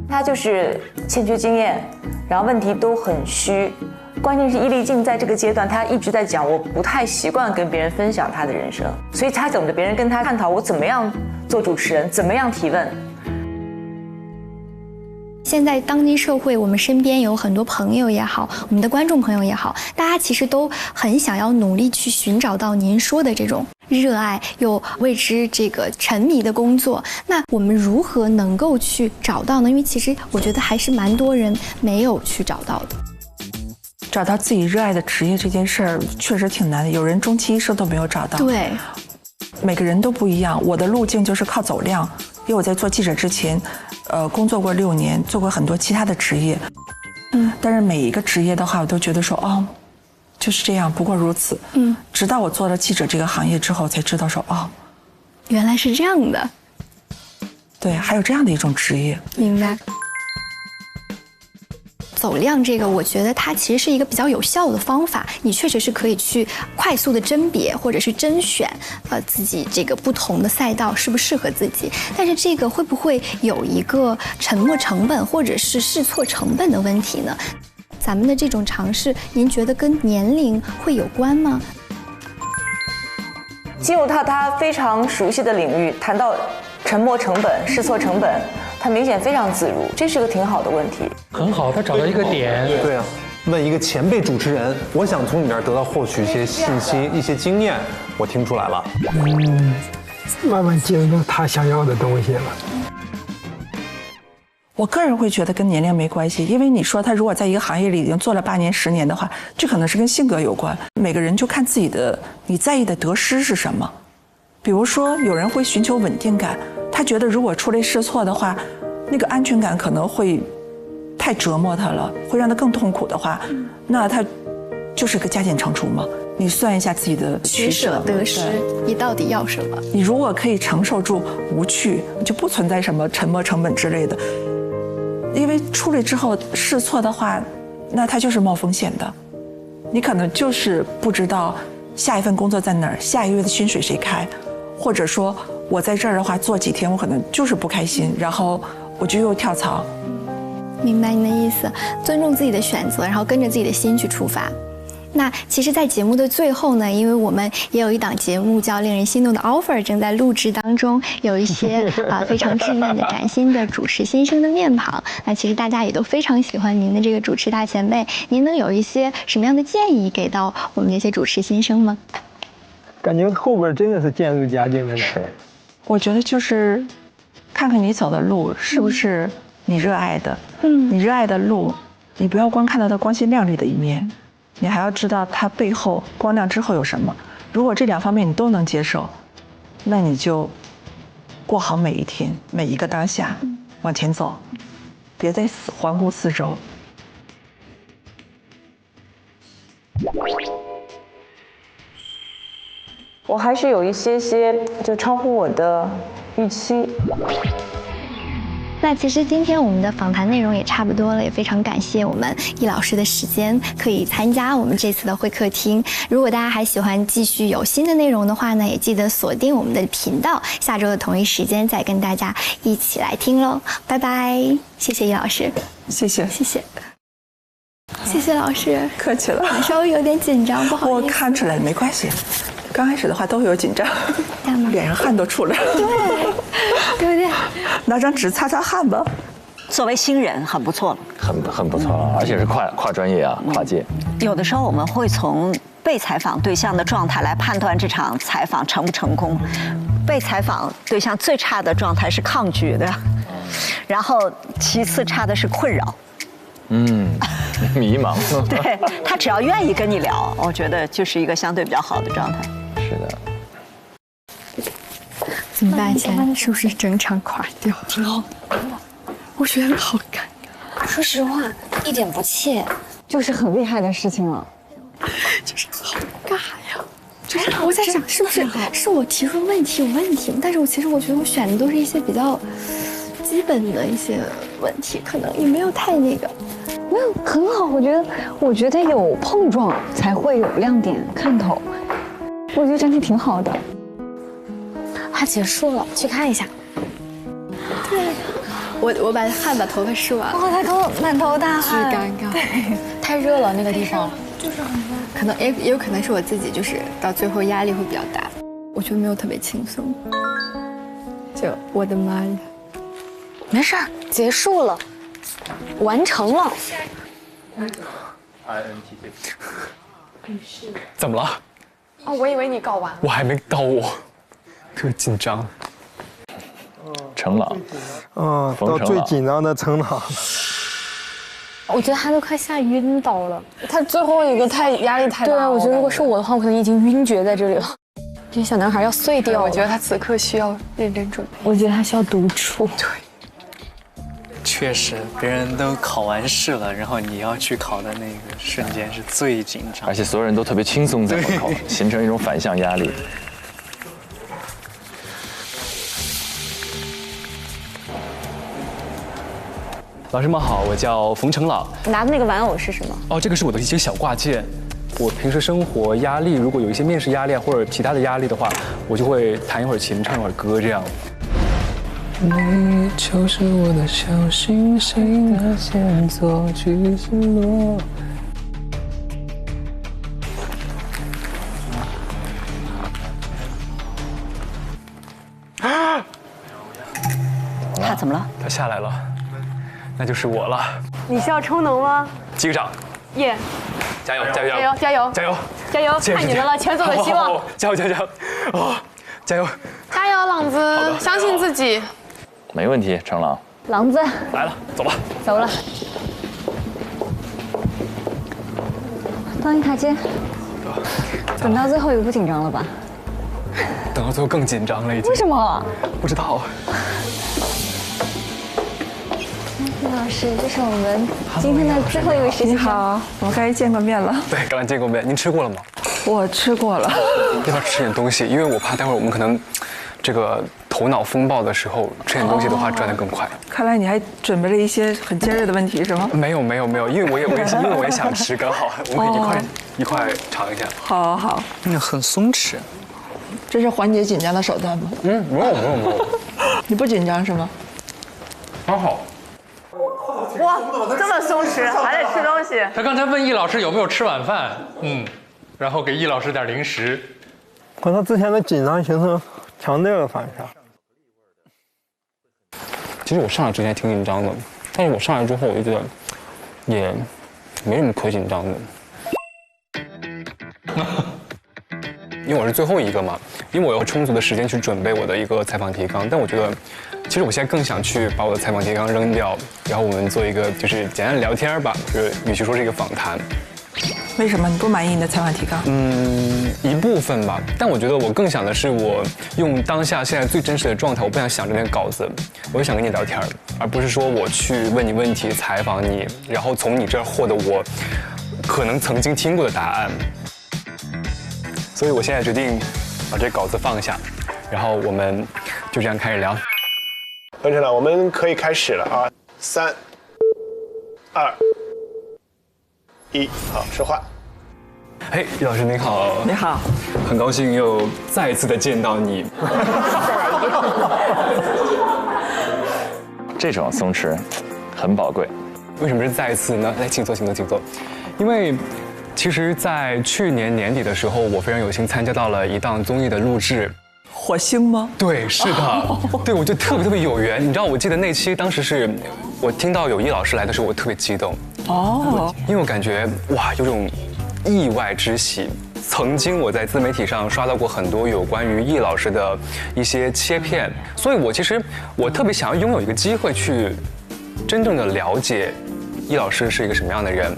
他就是欠缺经验，然后问题都很虚。关键是伊丽静在这个阶段，他一直在讲，我不太习惯跟别人分享他的人生，所以他等着别人跟他探讨我怎么样做主持人，怎么样提问。现在当今社会，我们身边有很多朋友也好，我们的观众朋友也好，大家其实都很想要努力去寻找到您说的这种热爱又为之这个沉迷的工作。那我们如何能够去找到呢？因为其实我觉得还是蛮多人没有去找到的。找到自己热爱的职业这件事儿确实挺难的，有人终其一生都没有找到。对，每个人都不一样。我的路径就是靠走量，因为我在做记者之前，工作过6年，做过很多其他的职业。但是每一个职业的话，我都觉得说，哦，就是这样，不过如此。直到我做了记者这个行业之后，才知道说，哦，原来是这样的。对，还有这样的一种职业。明白。走量这个，我觉得它其实是一个比较有效的方法，你确实是可以去快速的甄别或者是甄选，自己这个不同的赛道适不适合自己。但是这个会不会有一个沉没成本或者是试错成本的问题呢？咱们的这种尝试，您觉得跟年龄会有关吗？进入到他非常熟悉的领域，谈到沉没成本、试错成本，他明显非常自如，这是个挺好的问题。很好，他找到一个点。对啊，问一个前辈主持人，我想从你那儿得到获取一些信息、一些经验，我听出来了。慢慢进入到他想要的东西了。我个人会觉得跟年龄没关系，因为你说他如果在一个行业里已经做了8年、10年的话，这可能是跟性格有关。每个人就看自己的，你在意的得失是什么。比如说，有人会寻求稳定感，他觉得如果出类试错的话，那个安全感可能会太折磨他了，会让他更痛苦的话，那他就是个加减乘除嘛。你算一下自己的取舍得失，你到底要什么？你如果可以承受住无趣，就不存在什么沉没成本之类的。因为出来之后试错的话，那它就是冒风险的，你可能就是不知道下一份工作在哪儿，下一个月的薪水谁开，或者说我在这儿的话做几天，我可能就是不开心，然后我就又跳槽。明白您的意思，尊重自己的选择，然后跟着自己的心去出发。那其实，在节目的最后呢，因为我们也有一档节目叫《令人心动的 offer》正在录制当中，有一些非常稚嫩的、崭新的主持新生的面庞。那其实大家也都非常喜欢您的这个主持大前辈，您能有一些什么样的建议给到我们这些主持新生吗？感觉后边真的是渐入佳境的事。我觉得就是看看你走的路是不是你热爱的，你热爱的路你不要光看到它光鲜亮丽的一面，你还要知道它背后光亮之后有什么。如果这2方面你都能接受，那你就过好每一天，每一个当下，往前走，别再环顾四周。我还是有一些就超乎我的预期。那其实今天我们的访谈内容也差不多了，也非常感谢我们易老师的时间可以参加我们这次的会客厅。如果大家还喜欢继续有新的内容的话呢，也记得锁定我们的频道，下周的同一时间再跟大家一起来听喽。拜拜，谢谢易老师，谢谢，谢谢。谢谢老师，客气了。稍微有点紧张，不好意思。我看出来没关系，刚开始的话都会有紧张，脸上汗都出来了。对，有点。拿张纸擦擦汗吧。作为新人很不错，很不错，而且是跨专业啊，跨界。有的时候我们会从被采访对象的状态来判断这场采访成不成功。被采访对象最差的状态是抗拒的，然后其次差的是困扰。迷茫。对，他只要愿意跟你聊，我觉得就是一个相对比较好的状态。是的。怎么办？现在是不是整场垮掉？我觉得好尴尬。说实话，一点不怯，就是很厉害的事情了。就是好尬呀！就是我在想，是不是是我提出问题有问题？但是我觉得我选的都是一些比较基本的一些问题，可能也没有太那个。没有很好，我觉得有碰撞才会有亮点看头，我觉得整体挺好的。它结束了，去看一下。对，我把头发梳完了。他满头大汗，巨尴尬。对，太热了那个地方，就是很热。可能也有可能是我自己，就是到最后压力会比较大。我觉得没有特别轻松。就我的妈呀！没事儿，结束了。完成了。怎么了？哦，我以为你搞完了。我还没到我，特别紧张。程朗，到最紧张的程朗。我觉得他都快吓晕倒了。他最后一个压力太大了。对啊，我觉得如果是我的话，我可能已经晕厥在这里了。这小男孩要碎掉了。我觉得他此刻需要认真准备。我觉得他需要独处。对。确实，别人都考完试了，然后你要去考的那个瞬间是最紧张，而且所有人都特别轻松在门口，形成一种反向压力。老师们好，我叫冯程朗。拿的那个玩偶是什么？哦，这个是我的一些小挂件。我平时生活压力，如果有一些面试压力或者其他的压力的话，我就会弹一会儿琴，唱一会儿歌这样。你就是我的小星星，那线索去失落。他怎么了？他下来了，那就是我了。你是要充能吗？击个掌。耶！加油！加油！加油！加油！加油！加油！看你们了，全组的希望！加油！加油！哦，加油！加油，朗子，相信自己。没问题，程朗。狼子来了，走吧。走了。放一台阶。等到最后一个不紧张了吧？等到最后更紧张了，已经。为什么？不知道。老师，这是我们今天的最后一位实习生。你好，我们刚才见过面了。对，刚才见过面。您吃过了吗？我吃过了。要不要吃点东西？因为我怕待会儿我们可能这个头脑风暴的时候吃点东西的话转得更快。看来你还准备了一些很尖锐的问题是吗？没有，因为我也想吃，刚好我们一块尝一下。好，很松弛。这是缓解紧张的手段吗？没有。你不紧张是吗？刚好。哇，这么松弛，还得吃东西。他刚才问易老师有没有吃晚饭，然后给易老师点零食。和他之前的紧张形成强烈的反差。其实我上来之前挺紧张的，但是我上来之后我就觉得也没什么可紧张的。因为我是最后一个嘛，因为我有充足的时间去准备我的一个采访提纲，但我觉得其实我现在更想去把我的采访提纲扔掉，然后我们做一个就是简单的聊天吧，就是与其说是一个访谈。为什么你不满意你的采访提纲？一部分吧，但我觉得我更想的是我用当下现在最真实的状态，我不想想着那个稿子，我就想跟你聊天，而不是说我去问你问题、采访你，然后从你这儿获得我可能曾经听过的答案。所以我现在决定把这稿子放下，然后我们就这样开始聊。完成了，我们可以开始了啊！3、2、1，好，说话。嘿，易老师您好。你好。很高兴又再一次的见到你。这种松弛很宝贵。为什么是再一次呢？来，请坐，请坐，请坐。因为其实，在去年年底的时候，我非常有幸参加到了一档综艺的录制。火星吗？对，是的，对，我就特别有缘。你知道，我记得那期当时是我听到有易老师来的时候，我特别激动。哦，因为我感觉哇，有种意外之喜。曾经我在自媒体上刷到过很多有关于易老师的一些切片，所以其实我特别想要拥有一个机会去真正的了解易老师是一个什么样的人。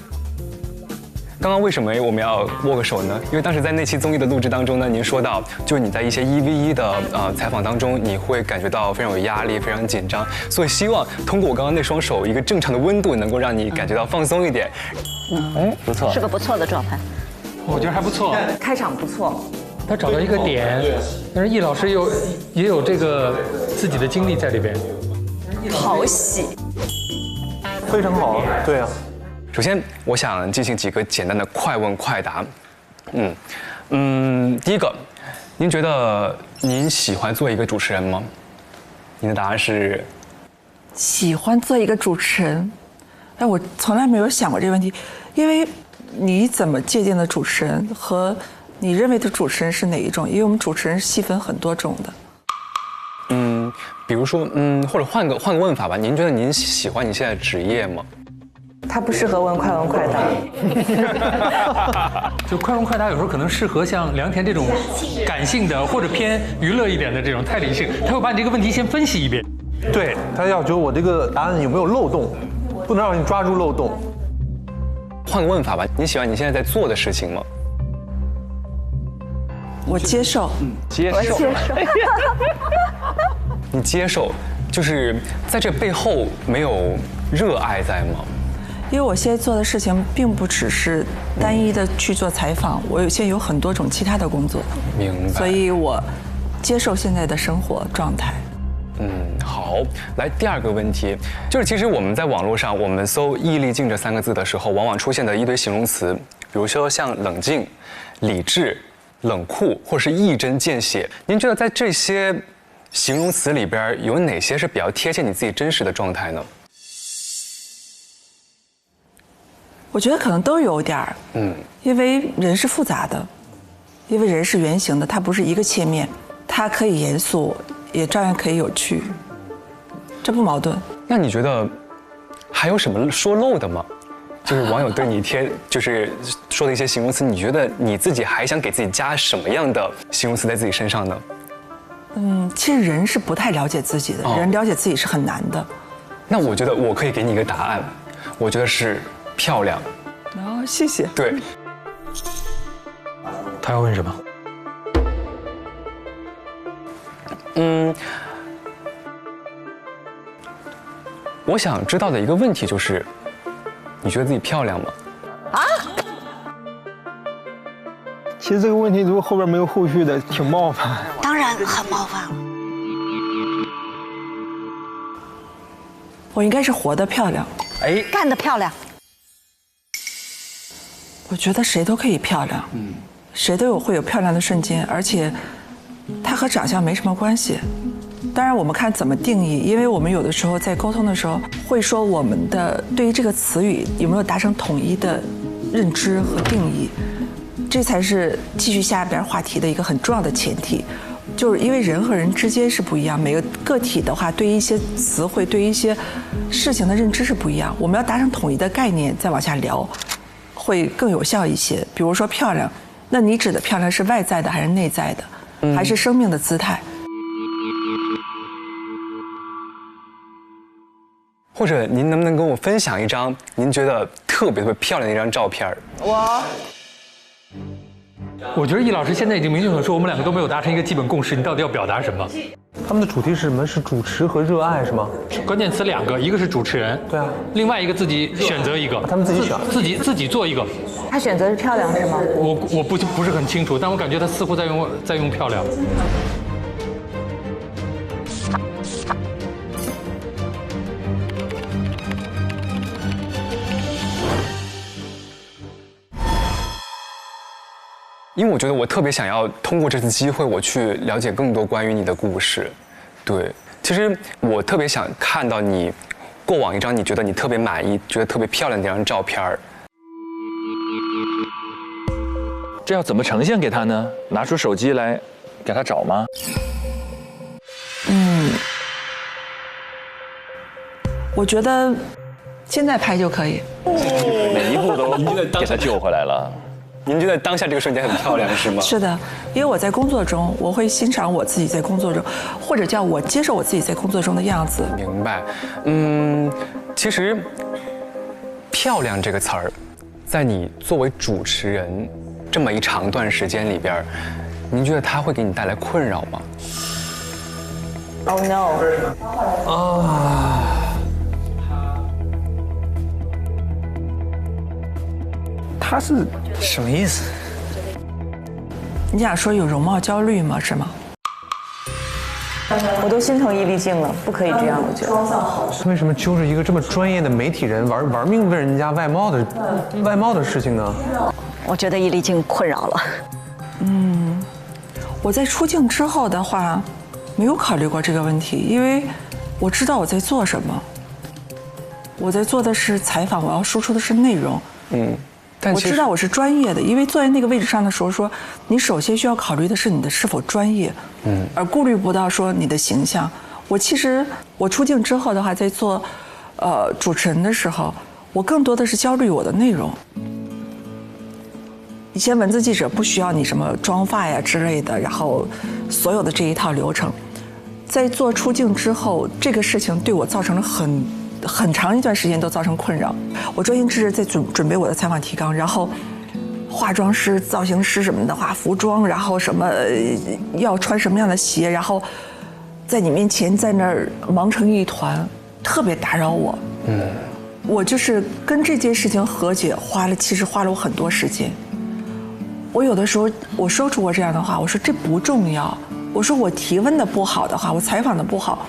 刚刚为什么我们要握个手呢？因为当时在那期综艺的录制当中呢，您说到，就是你在一些1v1的采访当中，你会感觉到非常有压力，非常紧张，所以希望通过我刚刚那双手一个正常的温度，能够让你感觉到放松一点。不错，是个不错的状态。我觉得还不错，开场不错。他找到一个点，但是易老师也有这个自己的经历在里边，讨喜，非常好，对啊。首先，我想进行几个简单的快问快答。第一个，您觉得您喜欢做一个主持人吗？您的答案是喜欢做一个主持人。哎，我从来没有想过这个问题，因为你怎么界定的主持人和你认为的主持人是哪一种？因为我们主持人细分很多种的。比如说，或者换个问法吧，您觉得您喜欢你现在的职业吗？他不适合问快问快答。就快问快答有时候可能适合像梁田这种感性的或者偏娱乐一点的这种太理性，他会把你这个问题先分析一遍。对，他要求我这个答案有没有漏洞，不能让你抓住漏洞。换个问法吧，你喜欢你现在在做的事情吗？我接受。接受。你接受，就是在这背后没有热爱在吗？因为我现在做的事情并不只是单一的去做采访，我现在有很多种其他的工作。明白。所以我接受现在的生活状态。好，来第二个问题，就是其实我们在网络上，我们搜“易立竞”这3个字的时候，往往出现的一堆形容词，比如说像冷静、理智、冷酷，或是一针见血。您觉得在这些形容词里边，有哪些是比较贴切你自己真实的状态呢？我觉得可能都有点儿，因为人是复杂的，因为人是圆形的，它不是一个切面，它可以严肃，也照样可以有趣，这不矛盾。那你觉得还有什么说漏的吗？就是网友对你就是说的一些形容词，你觉得你自己还想给自己加什么样的形容词在自己身上呢？其实人是不太了解自己的，人了解自己是很难的。那我觉得我可以给你一个答案，我觉得是漂亮。谢谢。对。他要问什么？我想知道的一个问题就是，你觉得自己漂亮吗？其实这个问题如果后边没有后续的，挺冒犯。当然很冒犯了。我应该是活得漂亮，干得漂亮。我觉得谁都可以漂亮，谁都会有漂亮的瞬间，而且它和长相没什么关系。当然，我们看怎么定义，因为我们有的时候在沟通的时候会说我们的对于这个词语有没有达成统一的认知和定义，这才是继续下边话题的一个很重要的前提。就是因为人和人之间是不一样，每个个体的话，对于一些词汇、对于一些事情的认知是不一样。我们要达成统一的概念，再往下聊，会更有效一些。比如说漂亮，那你指的漂亮是外在的还是内在的，还是生命的姿态？或者您能不能跟我分享一张您觉得特别漂亮的一张照片？我觉得易老师现在已经明确地说，我们两个都没有达成一个基本共识，你到底要表达什么？他们的主题是什么？是主持和热爱是吗？关键词2个，一个是主持人，对啊，另外一个自己选择一个，他们自己选，自己做一个。他选择是漂亮是吗？我不是很清楚，但我感觉他似乎在用漂亮。因为我觉得我特别想要通过这次机会，我去了解更多关于你的故事。对，其实我特别想看到你过往一张你觉得你特别满意、觉得特别漂亮的一张照片儿。这要怎么呈现给他呢？拿出手机来给他找吗？我觉得现在拍就可以。每一步都给他救回来了。您觉得当下这个瞬间很漂亮是吗？是的，因为我在工作中，我会欣赏我自己在工作中，或者叫我接受我自己在工作中的样子。明白。其实“漂亮”这个词儿，在你作为主持人这么一长段时间里边，您觉得它会给你带来困扰吗 ？Oh no！ 他是什么意思？你想说有容貌焦虑吗？是吗？我都心疼易立竞了，不可以这样，我觉得。为什么揪着一个这么专业的媒体人玩命问人家外貌的事情呢？我觉得易立竞困扰了。我在出镜之后的话，没有考虑过这个问题，因为我知道我在做什么。我在做的是采访，我要输出的是内容。我知道我是专业的，因为坐在那个位置上的时候说，你首先需要考虑的是你的是否专业，而顾虑不到说你的形象。其实我出镜之后的话，在做主持人的时候，我更多的是焦虑我的内容。以前文字记者不需要你什么妆发呀之类的，然后所有的这一套流程，在做出镜之后，这个事情对我造成了很长一段时间都造成困扰。我专心致志在准备我的采访提纲，然后化妆师、造型师什么的话，服装，然后什么要穿什么样的鞋，然后在你面前在那儿忙成一团，特别打扰我。我就是跟这件事情和解，其实花了我很多时间。我有的时候我说出过这样的话，我说这不重要，我说我提问的不好的话，我采访的不好，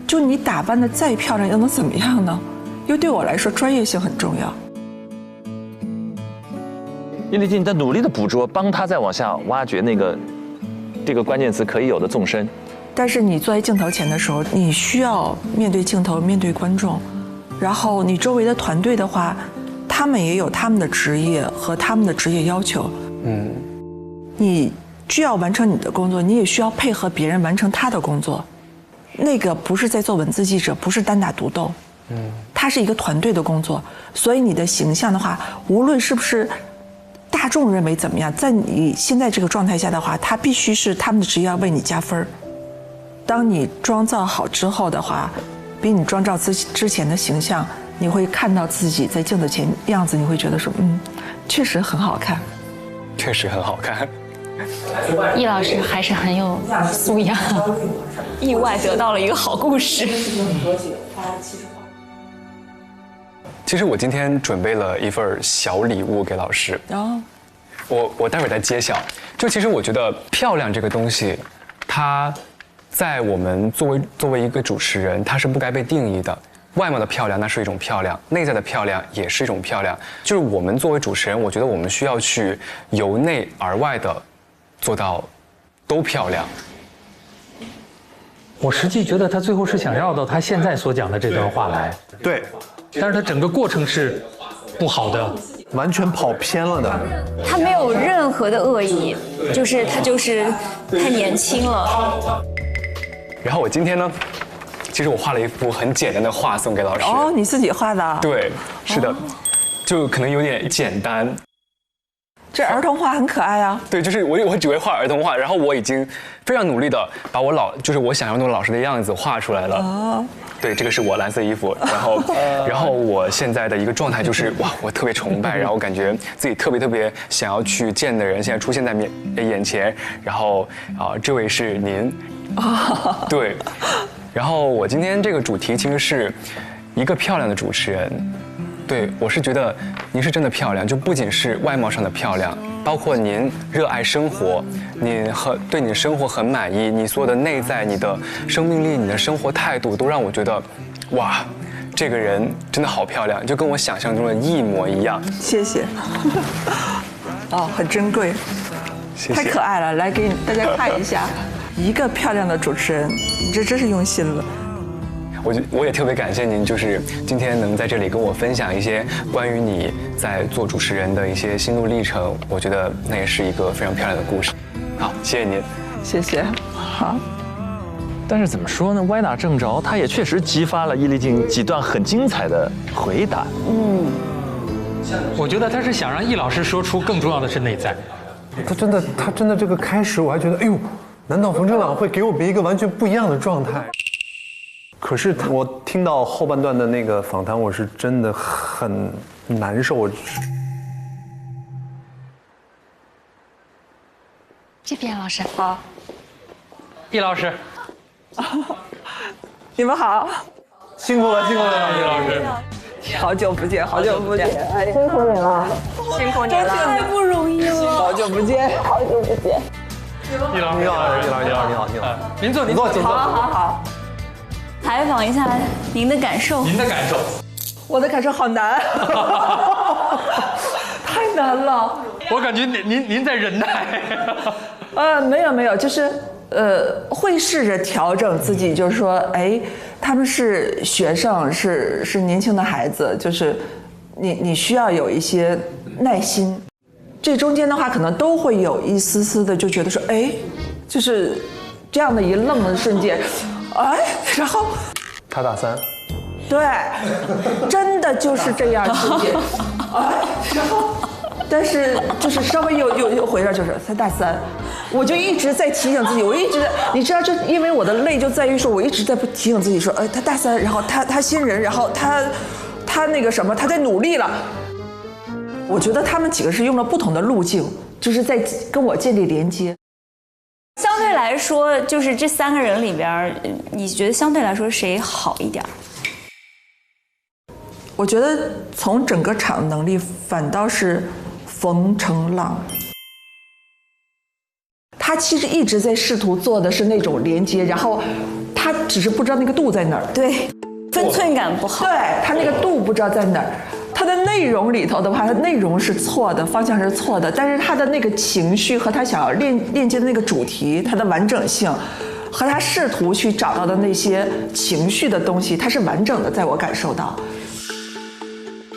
就你打扮的再漂亮又能怎么样呢？因为对我来说专业性很重要。易立竞在努力的捕捉，帮他再往下挖掘这个关键词可以有的纵深。但是你坐在镜头前的时候，你需要面对镜头，面对观众，然后你周围的团队的话，他们也有他们的职业和他们的职业要求。你需要完成你的工作，你也需要配合别人完成他的工作。那个不是在做文字记者，不是单打独斗，它是一个团队的工作。所以你的形象的话，无论是不是大众认为怎么样，在你现在这个状态下的话，它必须是他们的职业要为你加分。当你妆造好之后的话，比你妆造之前的形象，你会看到自己在镜子前样子，你会觉得说，确实很好看，确实很好看。易老师还是很有素养，意外得到了一个好故事。其实我今天准备了一份小礼物给老师。我待会儿再揭晓。其实我觉得漂亮这个东西，它在我们作为一个主持人，它是不该被定义的。外貌的漂亮那是一种漂亮，内在的漂亮也是一种漂亮。就是我们作为主持人，我觉得我们需要去由内而外的做到都漂亮。我实际觉得他最后是想绕到他现在所讲的这段话来。对，但是他整个过程是不好的，完全跑偏了的。他没有任何的恶意，他就是太年轻了。然后我今天呢，其实我画了一幅很简单的画送给老师。你自己画的？对，是的，就可能有点简单。这儿童画很可爱啊。对，就是我只会画儿童画，然后我已经非常努力的把就是我想象中老师的样子画出来了。哦。对，这个是我蓝色衣服，然后我现在的一个状态就是哇，我特别崇拜，然后感觉自己特别想要去见的人现在出现在眼前，然后这位是您。对。然后我今天这个主题其实是一个漂亮的主持人。对，我是觉得您是真的漂亮，就不仅是外貌上的漂亮，包括您热爱生活，您对你的生活很满意，你所有的内在、你的生命力、你的生活态度，都让我觉得，哇，这个人真的好漂亮，就跟我想象中的一模一样。谢谢。哦，很珍贵，谢谢，太可爱了。来给大家看一下，一个漂亮的主持人，你这真是用心了。我也特别感谢您，就是今天能在这里跟我分享一些关于你在做主持人的一些心路历程，我觉得那也是一个非常漂亮的故事。好，谢谢您，谢谢。好，但是怎么说呢？歪打正着，他也确实激发了易立竞几段很精彩的回答。我觉得他是想让易老师说出更重要的是内在。他真的这个开始，我还觉得，哎呦，难道冯正朗会给我们一个完全不一样的状态？可是我听到后半段的那个访谈，我是真的很难受。这边老师好，易老师，你们好，辛苦了，易老师，好久不见，辛苦你了，辛苦你了，太不容易了，好久不见。易老师，你好，您坐，好。采访一下您的感受。我的感受好难，太难了。我感觉您在忍耐。没有，就是会试着调整自己，就是说，哎，他们是学生，是年轻的孩子，就是你需要有一些耐心。这中间的话，可能都会有一丝丝的就觉得说，哎，就是这样的一愣的瞬间。哎，然后他大3，对，真的就是这样瞬间。哎，然后，但是就是稍微又回来，就是他大3，我就一直在提醒自己，我一直在，你知道，就因为我的累就在于说，我一直在提醒自己说，哎，他大3，然后他新人，然后他那个什么，他在努力了。我觉得他们几个是用了不同的路径，就是在跟我建立连接。相对来说，就是这3个人里边，你觉得相对来说谁好一点？我觉得从整个场能力，反倒是冯成朗。他其实一直在试图做的是那种连接，然后他只是不知道那个度在哪儿。对，分寸感不好。对，他那个度不知道在哪儿。他的内容里头的话，他内容是错的，方向是错的，但是他的那个情绪和他想要链接的那个主题，它的完整性，和他试图去找到的那些情绪的东西，它是完整的，在我感受到，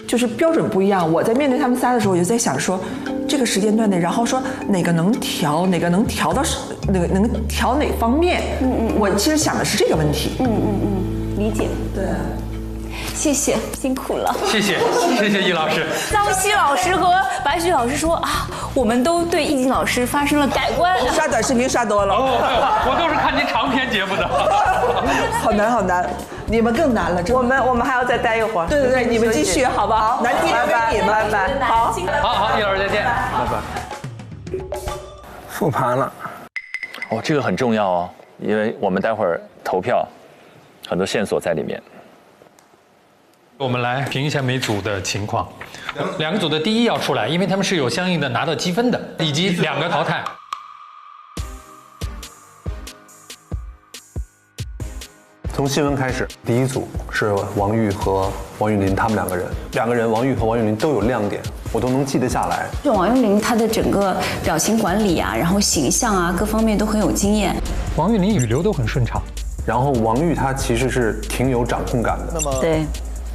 就是标准不一样。我在面对他们仨的时候，我就在想说，这个时间段内，然后说哪个能调，哪个能调到能调哪方面。我其实想的是这个问题。理解。对。谢谢，辛苦了。谢谢易老师。张希老师和白许老师说啊，我们都对易经老师发生了改观。刷短视频刷多了。我都是看您长篇节目的。好难，你们更难了。我们还要再待一会儿。对，你们继续好不好？难题留给你们。拜拜。好，易老师再见。拜拜。复盘了。这个很重要哦，因为我们待会儿投票，很多线索在里面。我们来评一下每组的情况。2个组的第一要出来，因为他们是有相应的拿到积分的，以及2个淘汰。从新闻开始，第一组是王玉和王韵林他们2个人，2个人王玉和王韵林都有亮点，我都能记得下来。就王韵林她的整个表情管理啊，然后形象啊，各方面都很有经验。王韵林语流都很顺畅，然后王玉她其实是挺有掌控感的。那么对。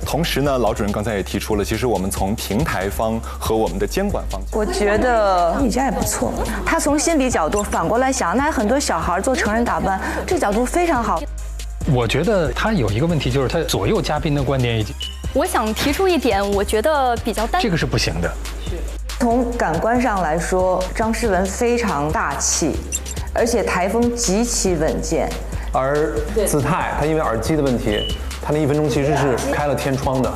同时呢，老主任刚才也提出了，其实我们从平台方和我们的监管方，我觉得易家也不错。他从心理角度反过来想，那很多小孩做成人打扮，这个角度非常好。我觉得他有一个问题，就是他左右嘉宾的观点已经。我想提出一点，我觉得比较单。这个是不行的。从感官上来说，张诗雯非常大气，而且台风极其稳健。而子泰他因为耳机的问题，他那1分钟其实是开了天窗的。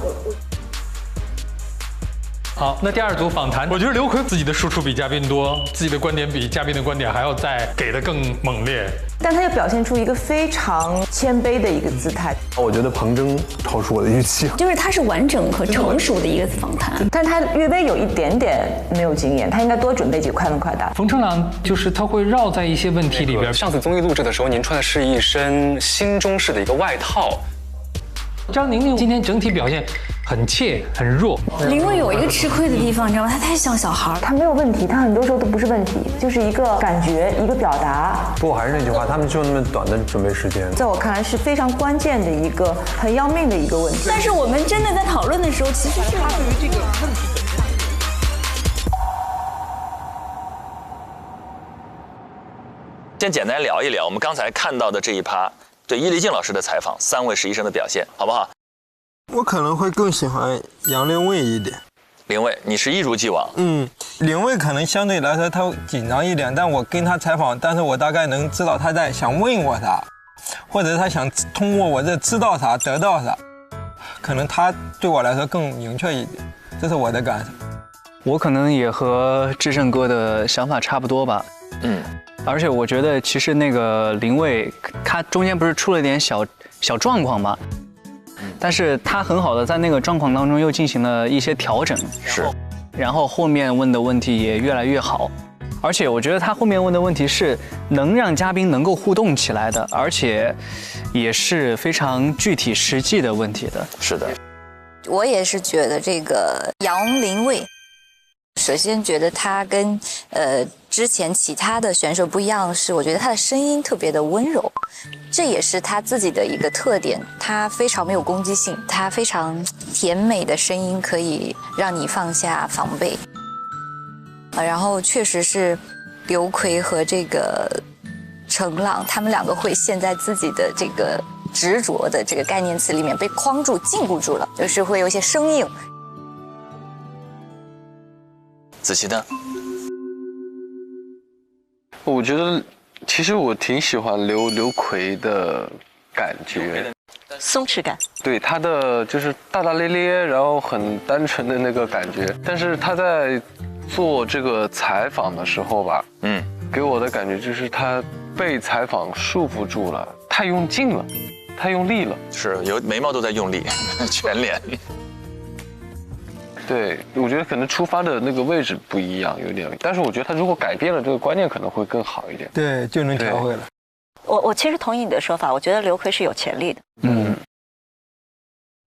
好，那第二组访谈，我觉得刘奎自己的输出比嘉宾多，自己的观点比嘉宾的观点还要再给的更猛烈，但他又表现出一个非常谦卑的一个姿态。我觉得彭真超出我的预期，就是他是完整和成熟的一个访谈，但他略微有一点点没有经验，他应该多准备几个快问快答。冯程朗就是他会绕在一些问题里边。上次综艺录制的时候，您穿的是一身新中式的一个外套。张宁宁今天整体表现很怯很弱。林蔚有一个吃亏的地方，你知道吗？他太像小孩，他没有问题，他很多时候都不是问题，就是一个感觉，一个表达。不过还是那句话，他们就那么短的准备时间，在我看来是非常关键的一个很要命的一个问题。但是我们真的在讨论的时候，其实是他对于这个问题本身。先简单聊一聊我们刚才看到的这一趴对伊丽静老师的采访，3位实习生的表现，好不好？我可能会更喜欢杨凌卫一点。凌卫，你是一如既往。凌卫可能相对来说他紧张一点，但我跟他采访，但是我大概能知道他在想问我啥，或者他想通过我这知道啥得到啥，可能他对我来说更明确一点，这是我的感受。我可能也和志胜哥的想法差不多吧。而且我觉得其实那个凌卫他中间不是出了点小状况吗？但是他很好的在那个状况当中又进行了一些调整，然后后面问的问题也越来越好，而且我觉得他后面问的问题是能让嘉宾能够互动起来的，而且也是非常具体实际的问题的。是的，我也是觉得这个杨凌卫，首先觉得他跟之前其他的选手不一样的是，我觉得他的声音特别的温柔，这也是他自己的一个特点。他非常没有攻击性，他非常甜美的声音可以让你放下防备。然后确实是刘奎和这个程朗，他们2个会陷在自己的这个执着的这个概念词里面被框住、禁锢住了，就是会有一些生硬。子琪呢？我觉得其实我挺喜欢刘奎的感觉，松弛感。对，他的就是大大咧咧，然后很单纯的那个感觉。但是他在做这个采访的时候吧，给我的感觉就是他被采访束缚住了，太用劲了，太用力了，是有眉毛都在用力，全脸。对，我觉得可能出发的那个位置不一样，有点。但是我觉得他如果改变了这个观念，可能会更好一点。对，就能调回来。我其实同意你的说法，我觉得刘奎是有潜力的。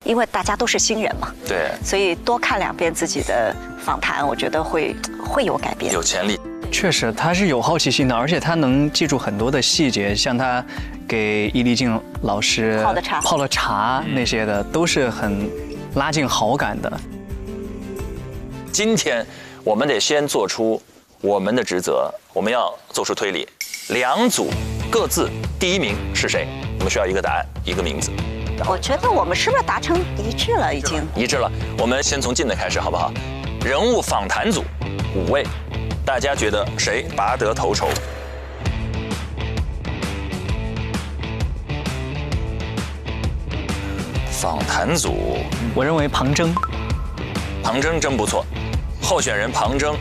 因为大家都是新人嘛。对。所以多看2遍自己的访谈，我觉得会有改变。有潜力。确实，他是有好奇心的，而且他能记住很多的细节，像他给伊丽静老师泡了茶那些的，都是很拉近好感的。今天我们得先做出我们的职责，我们要做出推理，2组各自第1名是谁？我们需要一个答案，一个名字。我觉得我们是不是达成一致了？已经一致了。我们先从近的开始，好不好？人物访谈组5位，大家觉得谁拔得头筹？访谈组，我认为庞征。庞征真不错。候选人庞征，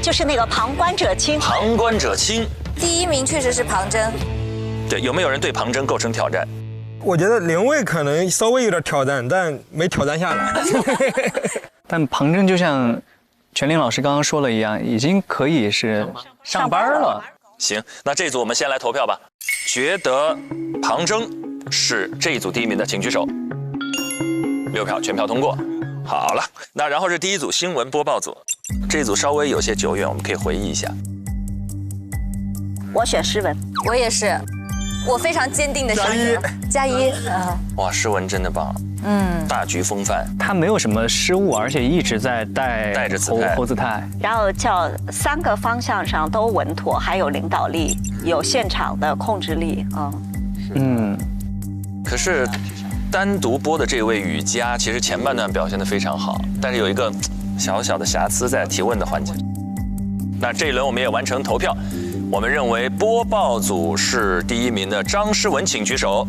就是那个旁观者清。旁观者清，第1名确实是庞征。对，有没有人对庞征构成挑战？我觉得凌卫可能稍微有点挑战，但没挑战下来。但庞征就像全林老师刚刚说了一样，已经可以是上班了。行，那这组我们先来投票吧。觉得庞征是这一组第1名的，请举手。6票，全票通过。好了，那然后是第1组新闻播报组，这一组稍微有些久远，我们可以回忆一下。我选诗雯，我也是，我非常坚定的选择加一。哇，诗雯真的棒，大局风范，他没有什么失误，而且一直在带着猴子态，然后叫3个方向上都稳妥，还有领导力，有现场的控制力可是单独播的这位雨佳，其实前半段表现得非常好，但是有一个小小的瑕疵在提问的环节。那这一轮我们也完成投票，我们认为播报组是第1名的张诗雯，请举手。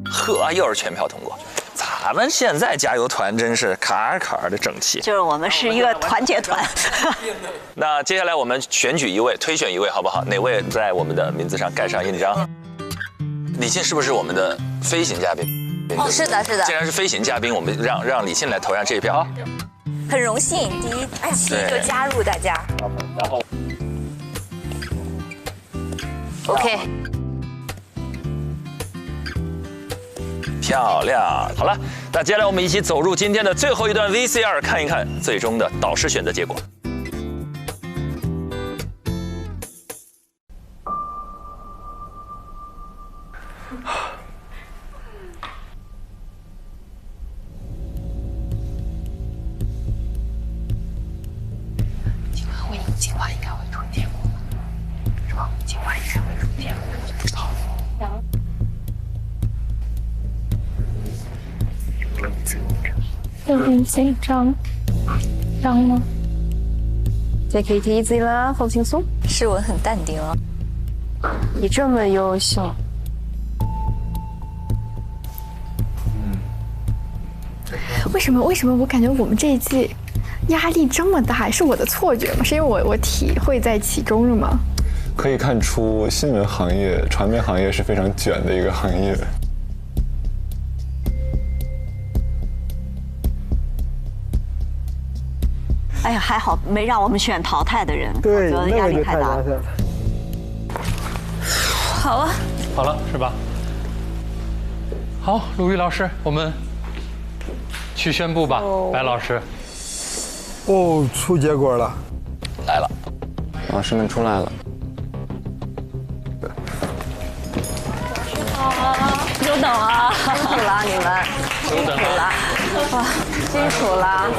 呵，又是全票通过。咱们现在加油团真是卡的整齐，就是我们是一个团结团。那接下来我们选举一位，推选一位，好不好？哪位在我们的名字上盖上印章？李沁是不是我们的飞行嘉宾？哦，是的，是的。既然是飞行嘉宾，我们让李沁来投上这一票。很荣幸第1期就加入大家。然后 ，OK。漂亮，好了，那接下来我们一起走入今天的最后一段 VCR， 看一看最终的导师选择结果。今晚应该会出结果，是吧？今晚应该会出结果，不知道。有点紧张，张吗 ？Take it easy 啦，放轻松。诗雯很淡定啊。你这么优秀，为什么我感觉我们这一季压力这么大？是我的错觉吗？是因为我体会在其中了吗？可以看出新闻行业、传媒行业是非常卷的一个行业。哎呀，还好没让我们选淘汰的人，对，我觉得压力太大。好了，好了，是吧？好，鲁豫老师，我们去宣布吧。白老师，哦，出结果了，来了，老师们出来了。久等了，辛苦了你们，辛苦了，哇，辛苦了。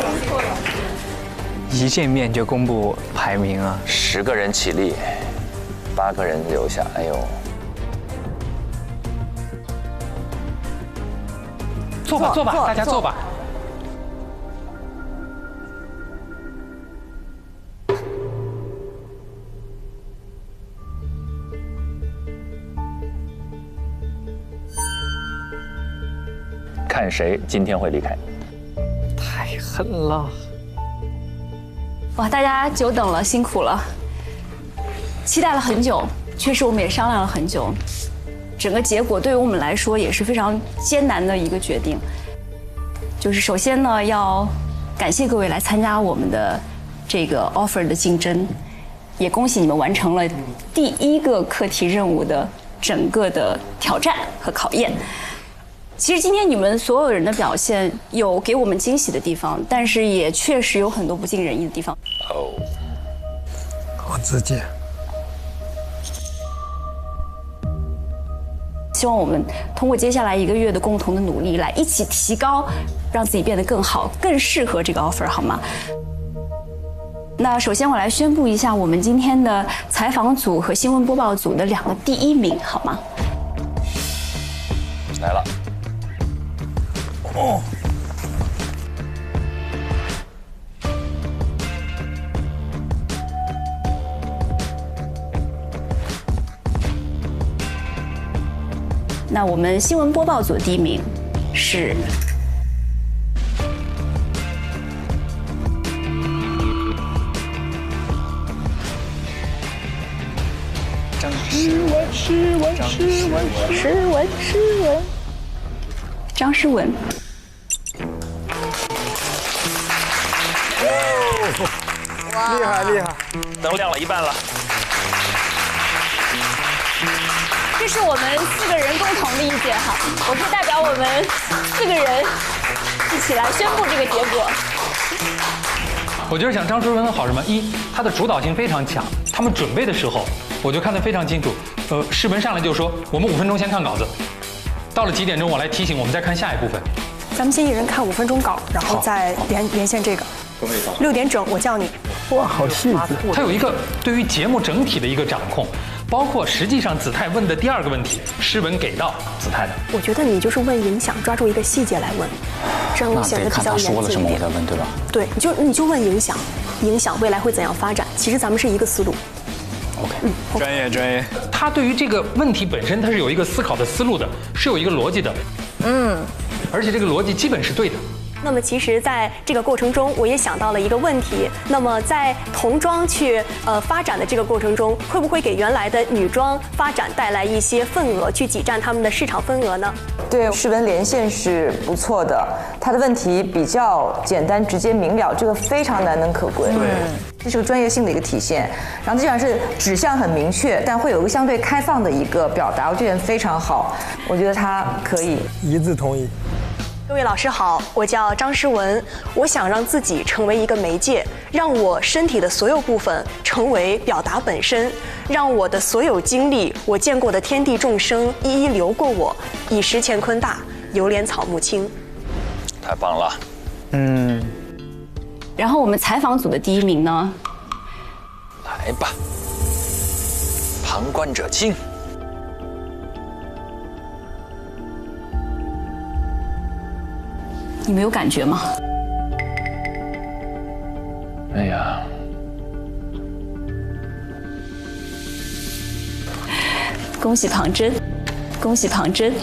一见面就公布排名啊！10个人起立，8个人留下。哎呦，坐吧，坐吧，大家坐吧。看谁今天会离开？太狠了！哇，大家久等了，辛苦了，期待了很久，确实我们也商量了很久，整个结果对于我们来说也是非常艰难的一个决定。就是首先呢，要感谢各位来参加我们的这个 offer 的竞争，也恭喜你们完成了第1个课题任务的整个的挑战和考验。其实今天你们所有人的表现有给我们惊喜的地方，但是也确实有很多不尽人意的地方。哦，我自己希望我们通过接下来1个月的共同的努力，来一起提高，让自己变得更好，更适合这个 offer， 好吗？那首先我来宣布一下我们今天的采访组和新闻播报组的2个第1名，好吗？来了。哦。那我们新闻播报组第1名是张诗雯，张诗雯。哇，厉害厉害，灯亮了一半了。这是我们4个人共同的意见哈，我可以代表我们4个人一起来宣布这个结果。我觉得像张诗雯好什么？她的主导性非常强，他们准备的时候我就看得非常清楚。诗雯上来就说我们5分钟先看稿子，到了几点钟我来提醒我们再看下一部分。咱们先一人看5分钟稿，然后再连线这个。6点整我叫你。哇，好细致。他有一个对于节目整体的一个掌控。包括实际上子泰问的第2个问题，诗雯给到子泰的。我觉得你就是问影响，抓住一个细节来问。这样显得比较严肃一点。那得看他说了什么，我再问，对吧？对，你就问影响未来会怎样发展。其实咱们是一个思路。OK， 专业。他对于这个问题本身，他是有一个思考的思路的，是有一个逻辑的。而且这个逻辑基本是对的。那么其实，在这个过程中，我也想到了一个问题。那么在童装去发展的这个过程中，会不会给原来的女装发展带来一些份额，去挤占他们的市场份额呢？对，世文连线是不错的，他的问题比较简单、直接、明了，这个非常难能可贵。对，这是个专业性的一个体现。然后基本上是指向很明确，但会有一个相对开放的一个表达，我觉得非常好。我觉得他可以一致同意。各位老师好，我叫张诗文，我想让自己成为一个媒介，让我身体的所有部分成为表达本身，让我的所有经历，我见过的天地众生一一流过我，以识乾坤大，犹怜草木青。太棒了。然后我们采访组的第1名呢？来吧，旁观者清。你们有感觉吗？哎呀，恭喜庞真，恭喜庞真！第一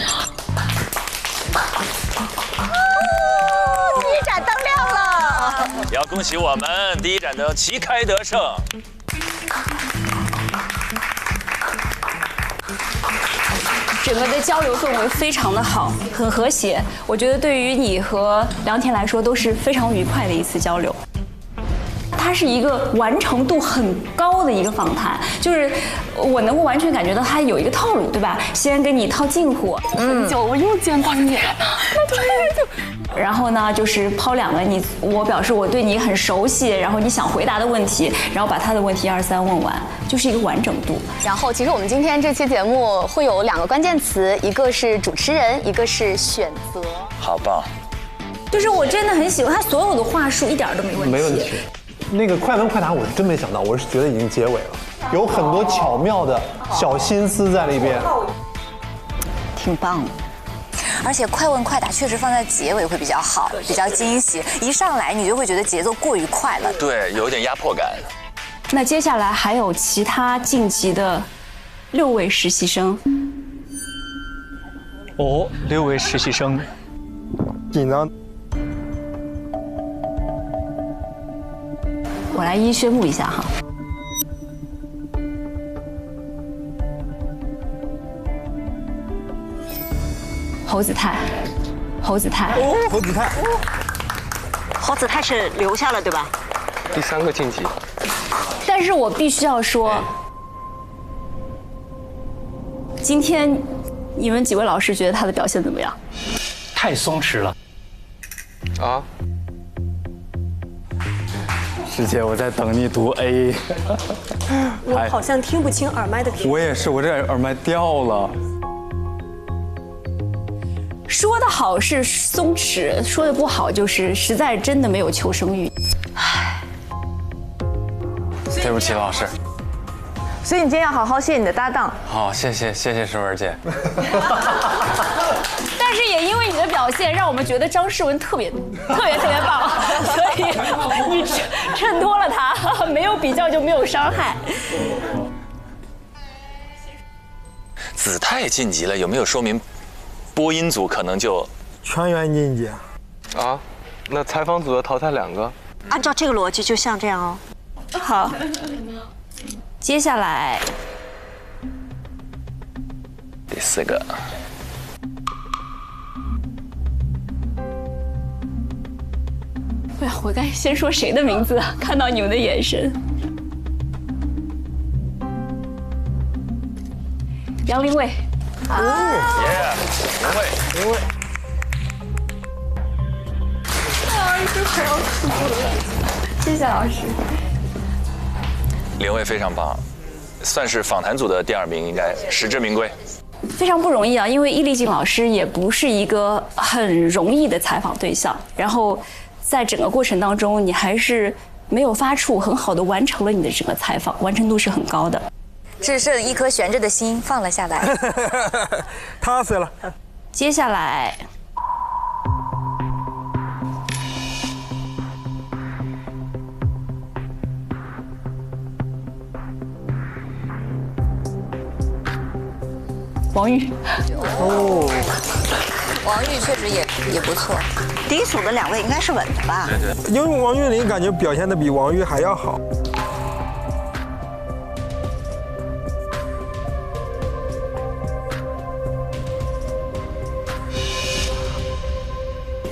盏灯亮了，也要恭喜我们第一盏灯旗开得胜。整个的交流氛围非常的好，很和谐。我觉得对于你和梁田来说都是非常愉快的一次交流。它是一个完成度很高的一个访谈，就是我能够完全感觉到它有一个套路，对吧？先给你套近乎，很久我又见到你了，然后呢，就是抛2个我表示我对你很熟悉，然后你想回答的问题，然后把他的问题1、2、3问完，就是一个完整度。然后，其实我们今天这期节目会有2个关键词，一个是主持人，一个是选择。好棒！就是我真的很喜欢他所有的话术，一点都没问题。没问题。那个快问快答，我是真没想到，我是觉得已经结尾了，有很多巧妙的小心思在里边，挺棒的。而且快问快答确实放在结尾会比较好，比较惊喜。一上来你就会觉得节奏过于快了，对，有点压迫感。那接下来还有其他晋级的6位实习生。哦，6位实习生，紧张。我来一一宣布一下哈。侯子泰，侯子泰，侯子泰，侯子泰是留下了对吧？第3个晋级。但是我必须要说，今天你们几位老师觉得他的表现怎么样？太松弛了。啊？师姐，我在等你读 A。我好像听不清耳麦的频率。我也是，我这耳麦掉了。说的好是松弛，说的不好就是实在真的没有求生欲。对不起，老师。所以你今天要好好谢你的搭档。好，谢谢诗文姐。但是也因为你的表现，让我们觉得张诗文特别棒，所以你衬托了他，没有比较就没有伤害。子泰晋级了，有没有说明播音组可能就全员晋级？啊，那采访组要淘汰2个。按照这个逻辑，就像这样哦。好，接下来第4个。哎呀，我该先说谁的名字啊？看到你们的眼神。杨林卫。林卫。哎，这快要哭了。谢谢老师。林卫非常棒，算是访谈组的第2名，应该实至名归。非常不容易啊，因为易立竞老师也不是一个很容易的采访对象，然后在整个过程当中，你还是没有发怵，很好的完成了你的整个采访，完成度是很高的。只剩一颗悬着的心放了下来，踏实了。接下来王玉。哦，王玉确实也不错。第一组的2位应该是稳的吧？对对。因为王岳霖感觉表现的比王玉还要好。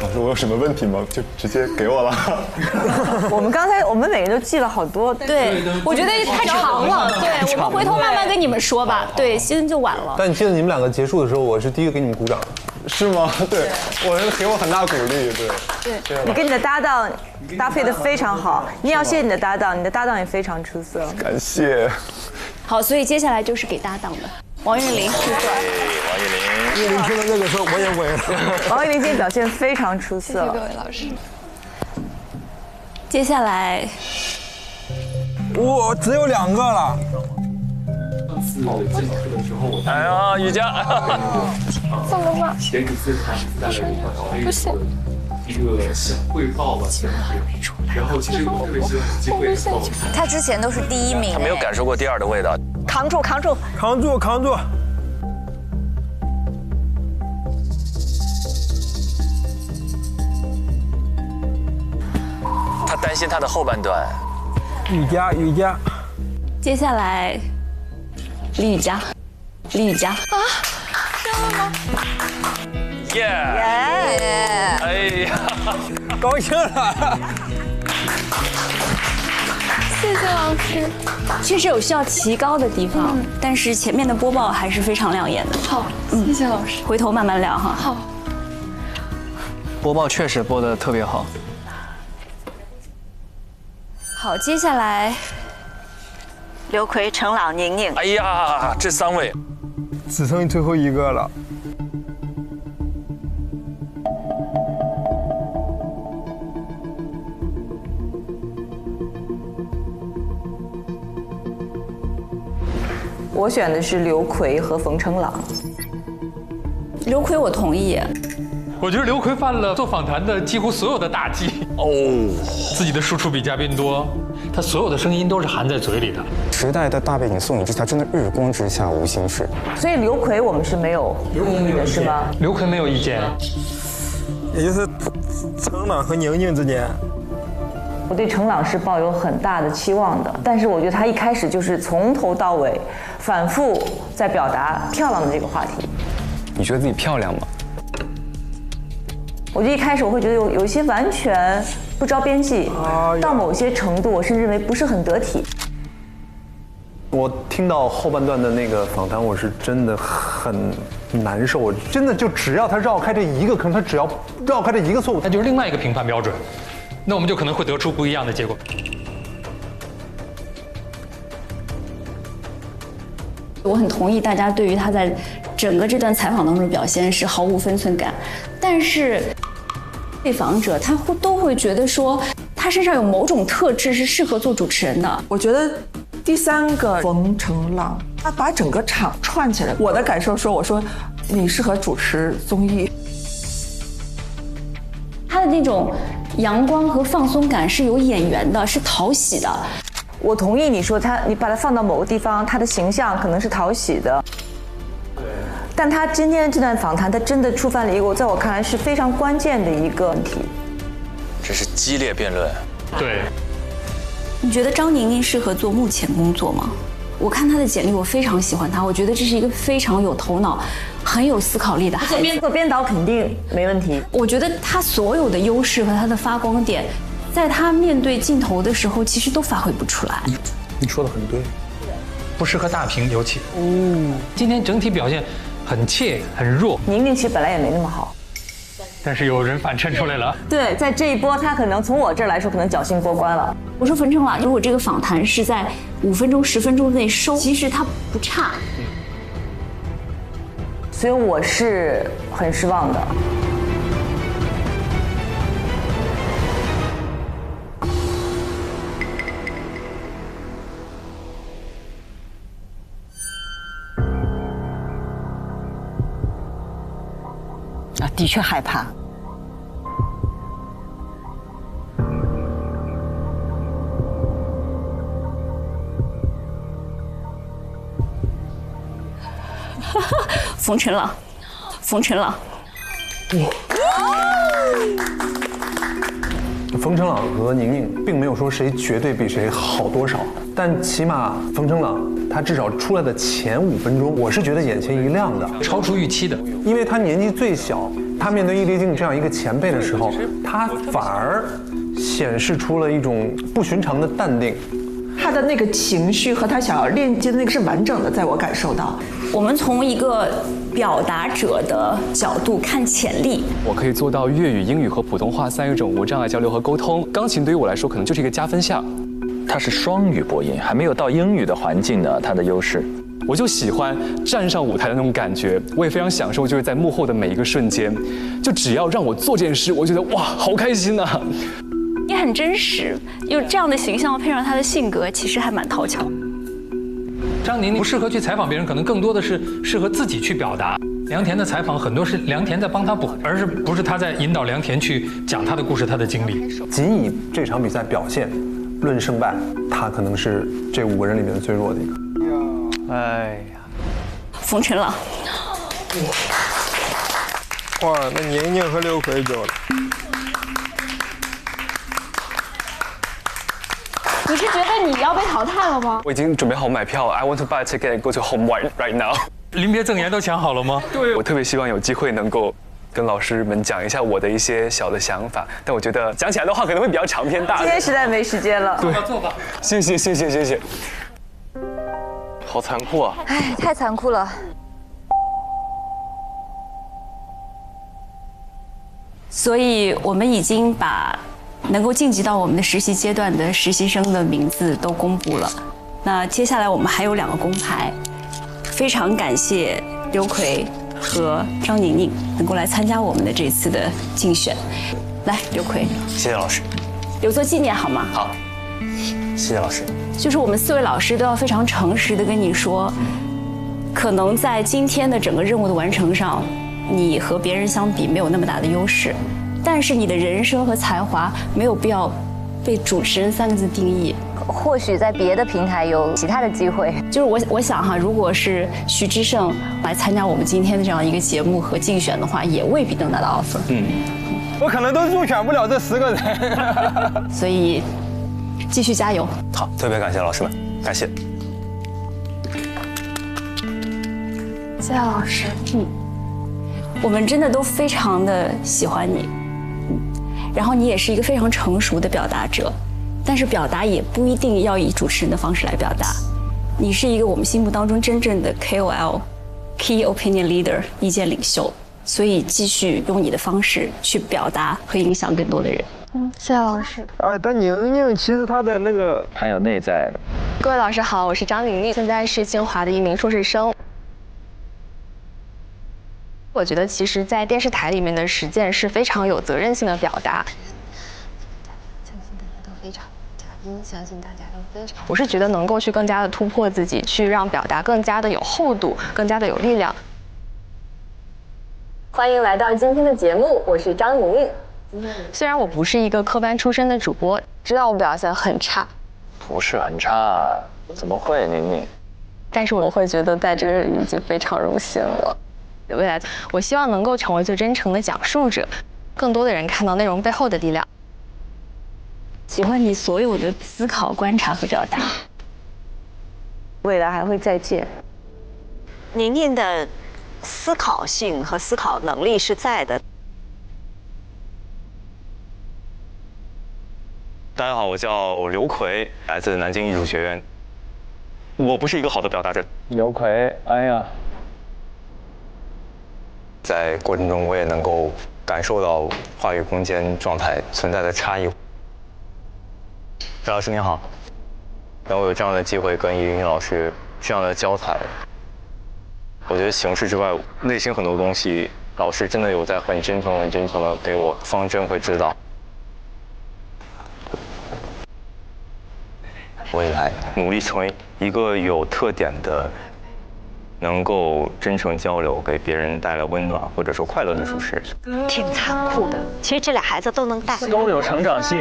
老师，我有什么问题吗？就直接给我了。我们每人都记了好多。对，我觉得太长了。对，我们回头慢慢跟你们说吧。对，现在就晚了。但你记得你们2个结束的时候，我是第一个给你们鼓掌，是吗？对，我给我很大鼓励。对，你跟你的搭档搭配的非常好，你也要谢谢你的搭档，你的搭档也非常出色。感谢。好，所以接下来就是给搭档的。王岳霖出色，岳霖听到这个时候我也稳了。王岳霖今天表现非常出色，谢谢各位老师。接下来，我只有2个了。上次见老师的时候，哎呀，瑜伽，送个话，前几次谈带了不是一个小汇报吧，然后其实我特别希望有机会能够。他之前都是第1名，他没有感受过第2的味道。扛住，扛住，扛住，扛住！他担心他的后半段。瑜伽。接下来，李雨佳。啊，真的吗？耶！哎呀，高兴了。谢谢老师。确实有需要提高的地方，但是前面的播报还是非常亮眼的。好，谢谢老师。回头慢慢聊哈。好。播报确实播得特别好。好，接下来，刘奎、程朗、宁宁。哎呀，这3位，只剩最后1个了。我选的是刘奎和冯程朗。刘奎我同意。我觉得刘奎犯了做访谈的几乎所有的大忌哦，自己的输出比嘉宾多，他所有的声音都是含在嘴里的。时代的大背景送你之下，真的日光之下无心事。所以刘奎我们是没有异议的，是吗？刘奎没有意见，也就是程朗和宁宁之间。我对程朗是抱有很大的期望的，但是我觉得他一开始就是从头到尾反复在表达漂亮的这个话题。你觉得自己漂亮吗？我觉得一开始我会觉得有一些完全不着边际，到某些程度我甚至认为不是很得体。我听到后半段的那个访谈，我是真的很难受。我真的就只要他绕开这一个坑，他只要绕开这一个错误，那就是另外一个评判标准。那我们就可能会得出不一样的结果。我很同意大家对于他在整个这段采访当中的表现是毫无分寸感，但是被访者他都会觉得说他身上有某种特质是适合做主持人的。我觉得第3个冯程朗，他把整个场串起来。我的感受说，我说你适合主持综艺。他的那种阳光和放松感是有演员的，是讨喜的。我同意你说你把它放到某个地方，他的形象可能是讨喜的。但他今天这段访谈，他真的触犯了一个在我看来是非常关键的一个问题。这是激烈辩论。对。你觉得张宁宁适合做幕前工作吗？我看她的简历，我非常喜欢她，我觉得这是一个非常有头脑、很有思考力的孩子。做编导肯定没问题。我觉得她所有的优势和她的发光点，在她面对镜头的时候，其实都发挥不出来。你说的很对，不适合大屏，尤其。今天整体表现很怯，很弱。宁宁其实本来也没那么好，但是有人反衬出来了。对，在这一波，他可能从我这儿来说，可能侥幸过关了。我说冯程朗，如果这个访谈是在5分钟、10分钟内收，其实他不差。所以我是很失望的。的确害怕。冯晨朗，冯晨朗。冯晨朗和宁宁并没有说谁绝对比谁好多少，但起码冯晨朗他至少出来的前5分钟，我是觉得眼前一亮的，超出预期的。因为他年纪最小，他面对易立竞这样一个前辈的时候，他反而显示出了一种不寻常的淡定。他的那个情绪和他想要链接的那个是完整的，在我感受到。我们从一个表达者的角度看潜力，我可以做到粤语、英语和普通话3种无障碍交流和沟通。钢琴对于我来说可能就是一个加分项。它是双语播音，还没有到英语的环境呢，它的优势。我就喜欢站上舞台的那种感觉，我也非常享受，就是在幕后的每一个瞬间，就只要让我做件事，我觉得哇，好开心啊！也很真实，有这样的形象配上他的性格，其实还蛮讨巧。张宁宁不适合去采访别人，可能更多的是适合自己去表达。梁田的采访很多是梁田在帮他补，而不是他在引导梁田去讲他的故事、他的经历。仅以这场比赛表现论胜败，他可能是这5个人里面最弱的一个。哎呀，冯晨朗。哇，那宁宁和刘奎就了。你是觉得你要被淘汰了吗？我已经准备好买票了 ，I want to buy a ticket and go to home right now。临别赠言都想好了吗？对，我特别希望有机会能够跟老师们讲一下我的一些小的想法，但我觉得讲起来的话可能会比较长篇大论。今天实在没时间了。对，坐吧。谢谢。好残酷啊！哎，太残酷了。所以我们已经把能够晋级到我们的实习阶段的实习生的名字都公布了。那接下来我们还有2个公牌，非常感谢刘奎和张宁宁能够来参加我们的这次的竞选。来，刘奎，谢谢老师，留作纪念好吗？好，谢谢老师。就是我们4位老师都要非常诚实的跟你说，可能在今天的整个任务的完成上，你和别人相比没有那么大的优势，但是你的人生和才华没有必要被主持人3个字定义。或许在别的平台有其他的机会。就是我想哈，如果是徐志胜来参加我们今天的这样一个节目和竞选的话，也未必能拿到 offer。我可能都入选不了这10个人。所以继续加油。好，特别感谢老师们，感谢。谢谢老师。我们真的都非常的喜欢你。然后你也是一个非常成熟的表达者。但是表达也不一定要以主持人的方式来表达，你是一个我们心目当中真正的 KOL、Key Opinion Leader 意见领袖，所以继续用你的方式去表达和影响更多的人。谢谢老师。但宁宁其实她的那个还有内在的。各位老师好，我是张宁宁，现在是清华的一名硕士生。我觉得其实，在电视台里面的实践是非常有责任性的表达。相信大家都非常，我是觉得能够去更加的突破自己，去让表达更加的有厚度，更加的有力量。欢迎来到今天的节目，我是张宁宁。虽然我不是一个科班出身的主播，知道我表现很差，不是很差，怎么会宁宁？但是我会觉得在这里已经非常荣幸了。未来，我希望能够成为最真诚的讲述者，更多的人看到内容背后的力量。喜欢你所有的思考、观察和表达。未来还会再见。宁宁的思考性和思考能力是在的。大家好，我叫刘奎，来自南京艺术学院。我不是一个好的表达者。刘奎，哎呀，在过程中我也能够感受到话语空间状态存在的差异。赵老师您好，然后我有这样的机会跟易立竞老师这样的交谈，我觉得形式之外，内心很多东西，老师真的有在很真诚的给我方针和指导。未来努力成为一个有特点的、能够真诚交流、给别人带来温暖或者说快乐的主持人。挺残酷的，其实这俩孩子都能带，都有成长性。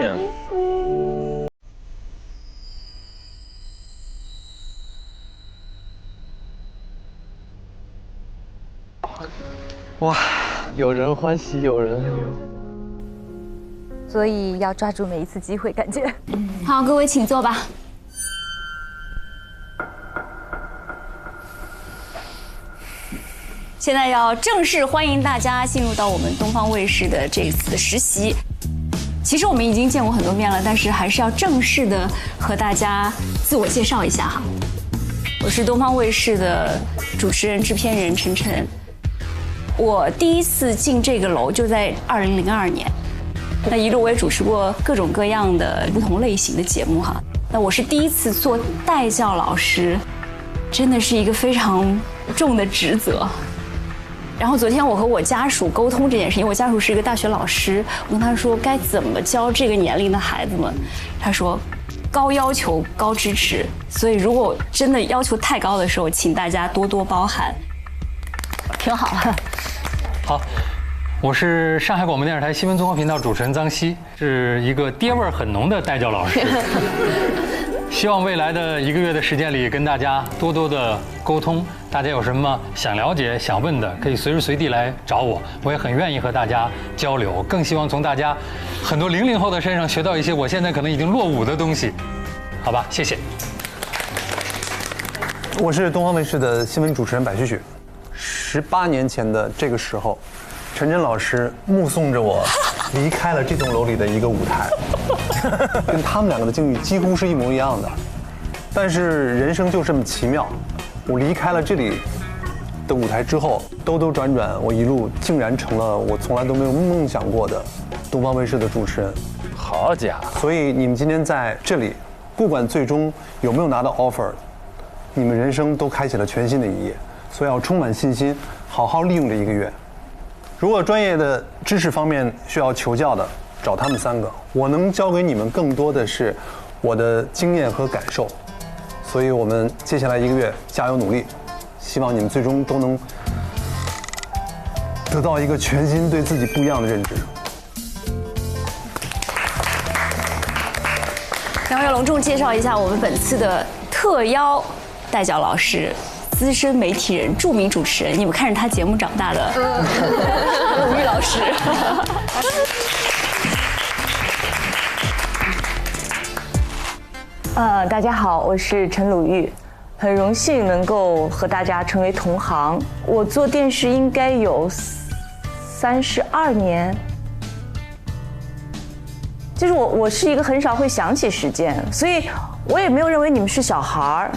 哇，有人欢喜有人忧，所以要抓住每一次机会，感觉。好，各位请坐吧。现在要正式欢迎大家进入到我们东方卫视的这次实习。其实我们已经见过很多面了，但是还是要正式的和大家自我介绍一下哈。我是东方卫视的主持人、制片人陈晨。我第一次进这个楼就在2002年，那一路我也主持过各种各样的不同类型的节目哈。那我是第一次做带教老师，真的是一个非常重的职责。然后昨天我和我家属沟通这件事，因为我家属是一个大学老师，我跟他说该怎么教这个年龄的孩子们，他说高要求高支持，所以如果真的要求太高的时候，请大家多多包涵。挺好。好，我是上海广播电视台新闻综合频道主持人臧希，是一个爹味儿很浓的带教老师。希望未来的1个月的时间里，跟大家多多的沟通。大家有什么想了解、想问的，可以随时随地来找我，我也很愿意和大家交流。更希望从大家很多00后的身上学到一些我现在可能已经落伍的东西，好吧？谢谢。我是东方卫视的新闻主持人柏旭旭。18年前的这个时候，陈真老师目送着我离开了这栋楼里的一个舞台，跟他们两个的境遇几乎是一模一样的。但是人生就这么奇妙，我离开了这里的舞台之后，兜兜转转，我一路竟然成了我从来都没有梦想过的东方卫视的主持人。好家伙！所以你们今天在这里，不管最终有没有拿到 offer， 你们人生都开启了全新的一页。所以要充满信心，好好利用这1个月。如果专业的知识方面需要求教的，找他们3个。我能教给你们更多的是我的经验和感受。所以我们接下来1个月加油努力，希望你们最终都能得到一个全新对自己不一样的认知。然后要隆重介绍一下我们本次的特邀带教老师。资深媒体人、著名主持人，你们看着他节目长大的鲁豫老师。大家好，我是陈鲁豫，很荣幸能够和大家成为同行。我做电视应该有32年，就是我是一个很少会想起时间，所以我也没有认为你们是小孩儿。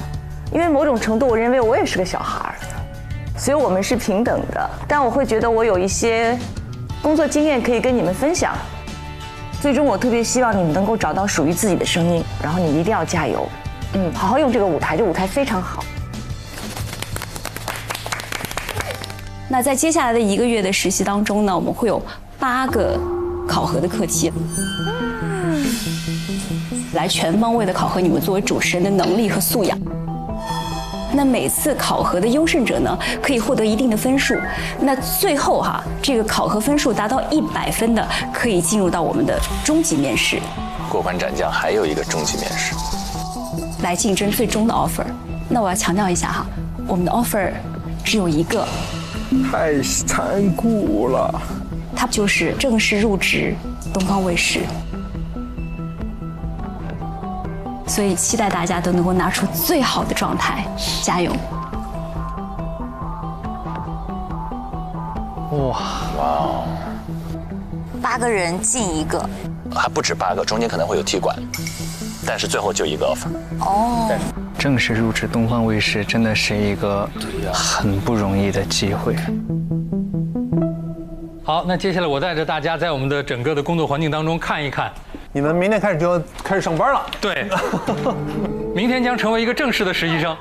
因为某种程度，我认为我也是个小孩，所以我们是平等的。但我会觉得我有一些工作经验可以跟你们分享。最终，我特别希望你们能够找到属于自己的声音，然后你一定要加油，好好用这个舞台，这舞台非常好。那在接下来的1个月的实习当中呢，我们会有8个考核的课题。来全方位的考核你们作为主持人的能力和素养。那每次考核的优胜者呢，可以获得一定的分数。那最后哈，这个考核分数达到100分的，可以进入到我们的终极面试。过关斩将还有一个终极面试，来竞争最终的 offer。那我要强调一下哈，我们的 offer 只有1个。太残酷了。它就是正式入职东方卫视。所以期待大家都能够拿出最好的状态，加油！哇！8个人进1个，还不止8个，中间可能会有踢馆，但是最后就1个 offer。哦。正式入职东方卫视真的是一个很不容易的机会。好，那接下来我带着大家在我们的整个的工作环境当中看一看。你们明天开始就要开始上班了。对，明天将成为一个正式的实习生。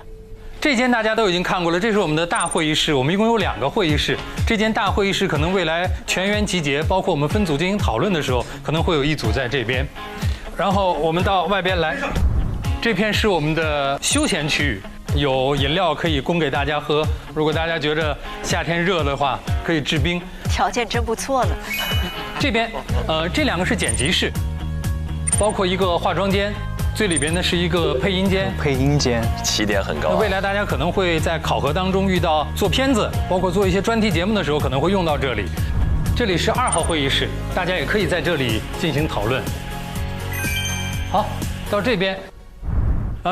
这间大家都已经看过了，这是我们的大会议室，我们一共有2个会议室。这间大会议室可能未来全员集结，包括我们分组进行讨论的时候，可能会有一组在这边。然后我们到外边来，这片是我们的休闲区域，有饮料可以供给大家喝。如果大家觉得夏天热的话，可以制冰。条件真不错呢。这边，这2个是剪辑室。包括一个化妆间，最里边呢是一个配音间，起点很高。未来大家可能会在考核当中遇到做片子，包括做一些专题节目的时候，可能会用到这里。这里是2号会议室，大家也可以在这里进行讨论。好，到这边。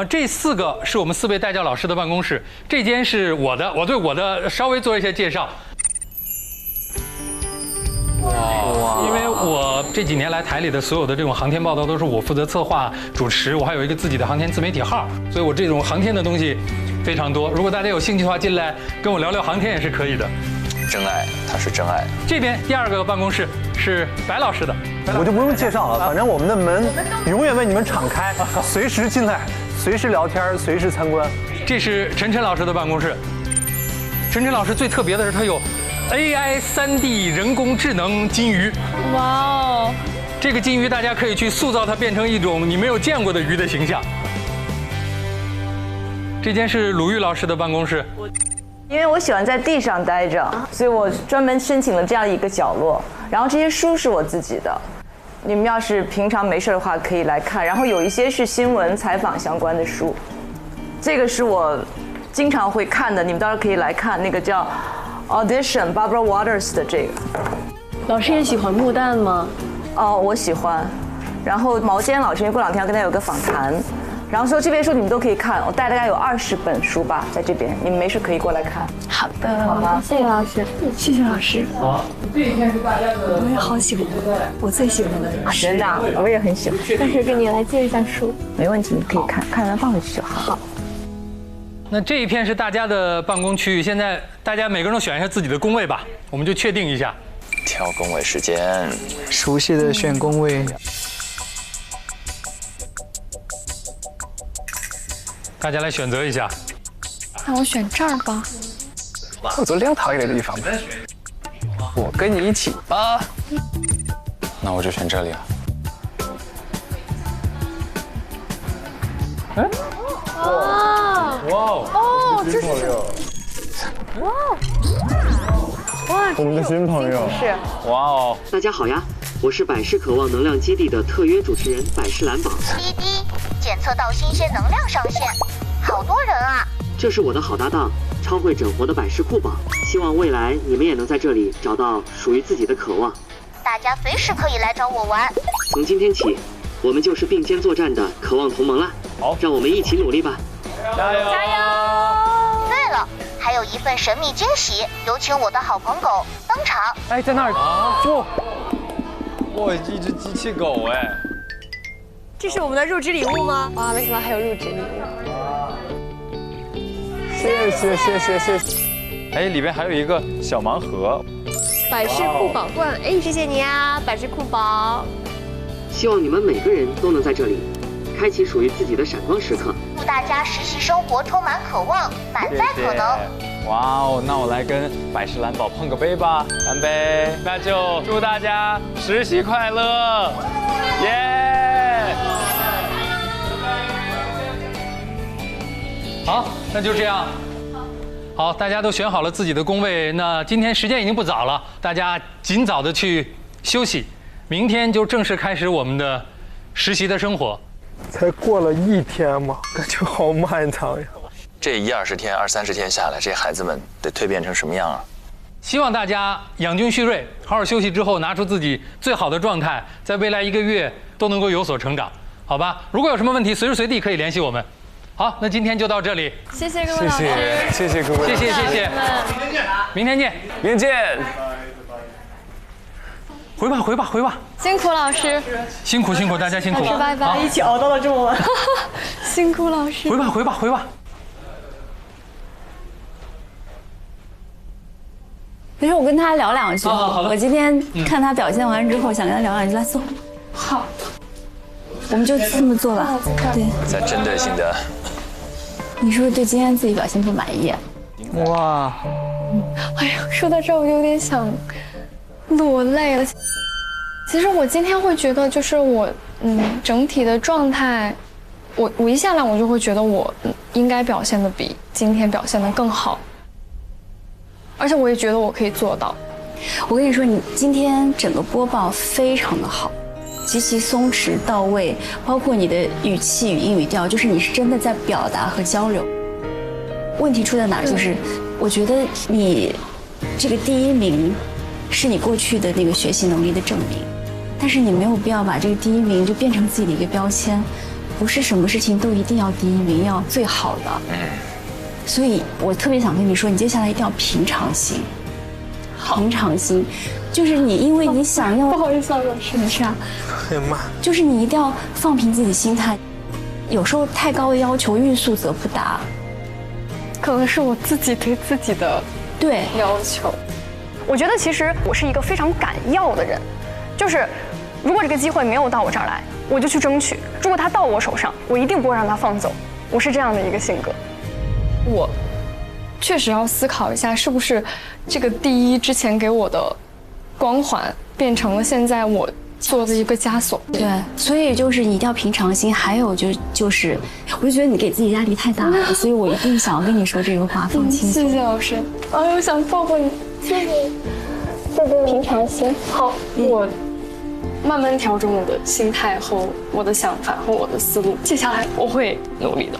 这4个是我们4位带教老师的办公室，这间是我的，我对我的稍微做一些介绍。哇！因为我这几年来台里的所有的这种航天报道都是我负责策划、主持，我还有一个自己的航天自媒体号，所以我这种航天的东西非常多。如果大家有兴趣的话，进来跟我聊聊航天也是可以的。真爱，他是真爱。这边第2个办公室是白老师的，我就不用介绍了，反正我们的门永远为你们敞开，随时进来，随时聊天，随时参观。这是陈晨老师的办公室。陈晨老师最特别的是他有 AI 3D 人工智能金鱼。哇哦！这个金鱼大家可以去塑造它变成一种你没有见过的鱼的形象。这间是鲁豫老师的办公室。因为我喜欢在地上待着，所以我专门申请了这样一个角落。然后这些书是我自己的，你们要是平常没事的话可以来看。然后有一些是新闻采访相关的书，这个是我经常会看的，你们到时候可以来看。那个叫 Audition Barbara Waters 的这个。老师也喜欢木旦吗？哦，我喜欢。然后毛尖老师，因为过2天要跟他有个访谈。然后说这边书你们都可以看，我带大概有20本书吧，在这边，你们没事可以过来看。好的，好吗？谢谢老师，谢谢老师。好，这一片是大家的。我也好喜欢，我最喜欢的。真的，我也很喜欢。但是跟你来借一下书，没问题，你可以看，看完放回去就好。好。那这一片是大家的办公区域，现在大家每个人都选一下自己的工位吧，我们就确定一下。挑工位时间，熟悉的选工位。大家来选择一下。那我选这儿吧。我做亮堂一点的地方吧。我跟你一起吧。那我就选这里了。哎。哦，这是哇哇，我们的新朋友是哇哦！大家好呀，我是百世渴望能量基地的特约主持人百世蓝宝。滴滴，检测到新鲜能量上线，好多人啊！这是我的好搭档，超会整活的百世酷宝。希望未来你们也能在这里找到属于自己的渴望。大家随时可以来找我玩。从今天起，我们就是并肩作战的渴望同盟啦！好，让我们一起努力吧！加油！加油！对了，还有一份神秘惊喜，有请我的好朋狗登场。哎，在那儿不？哇，一只机器狗哎！这是我们的入职礼物吗？哇，没想到还有入职礼物。谢谢。哎，里边还有一个小盲盒。百事酷宝罐，哎，谢谢你啊，百事酷宝。希望你们每个人都能在这里开启属于自己的闪光时刻。祝大家实习生活充满渴望，满载可能。哇哦，那我来跟百世蓝宝碰个杯吧，干杯！那就祝大家实习快乐，耶！好，那就这样。好，大家都选好了自己的工位，那今天时间已经不早了，大家尽早的去休息，明天就正式开始我们的实习的生活。才过了1天嘛，感觉好漫长呀。这20天、20-30天下来，这孩子们得蜕变成什么样啊？希望大家养精蓄锐，好好休息之后，拿出自己最好的状态，在未来1个月都能够有所成长，好吧？如果有什么问题，随时随地可以联系我们。好，那今天就到这里。谢谢各位老师，谢谢各位，谢谢。明天见，明天见。回吧。辛苦老师，辛苦，大家辛苦。老师拜拜，一起熬到了这么晚。辛苦老师。回吧。没事，我跟他聊2句。好的。我今天看他表现完之后，想跟他聊2句。来，坐。好。我们就这么做吧。对。在针对性的。你是不是对今天自己表现不满意？哇。哎呀，说到这我有点想落泪了。其实我今天会觉得，就是我整体的状态，我一下来我就会觉得我应该表现的比今天表现的更好，而且我也觉得我可以做到。我跟你说，你今天整个播报非常的好，极其松弛到位，包括你的语气、语音、语调，就是你是真的在表达和交流。问题出在哪儿？就是我觉得你这个第1名是你过去的那个学习能力的证明，但是你没有必要把这个第1名就变成自己的一个标签，不是什么事情都一定要第1名，要最好的。所以我特别想跟你说，你接下来一定要平常心。平常心，就是你，因为你想要，不好意思啊，老师，没事啊。哎呀妈！就是你一定要放平自己心态，有时候太高的要求，欲速则不达。可能是我自己对自己的要求。我觉得其实我是一个非常敢要的人，就是如果这个机会没有到我这儿来，我就去争取；如果它到我手上，我一定不会让它放走。我是这样的一个性格。我确实要思考一下，是不是这个第1之前给我的光环变成了现在我做的一个枷锁。对，所以就是你一定要平常心。还有就是，我就觉得你给自己压力太大了，所以我一定想要跟你说这个话，放轻松。谢谢老师。哎，我想抱抱你，谢谢。平常心。好，我慢慢调整我的心态和我的想法和我的思路，接下来我会努力的。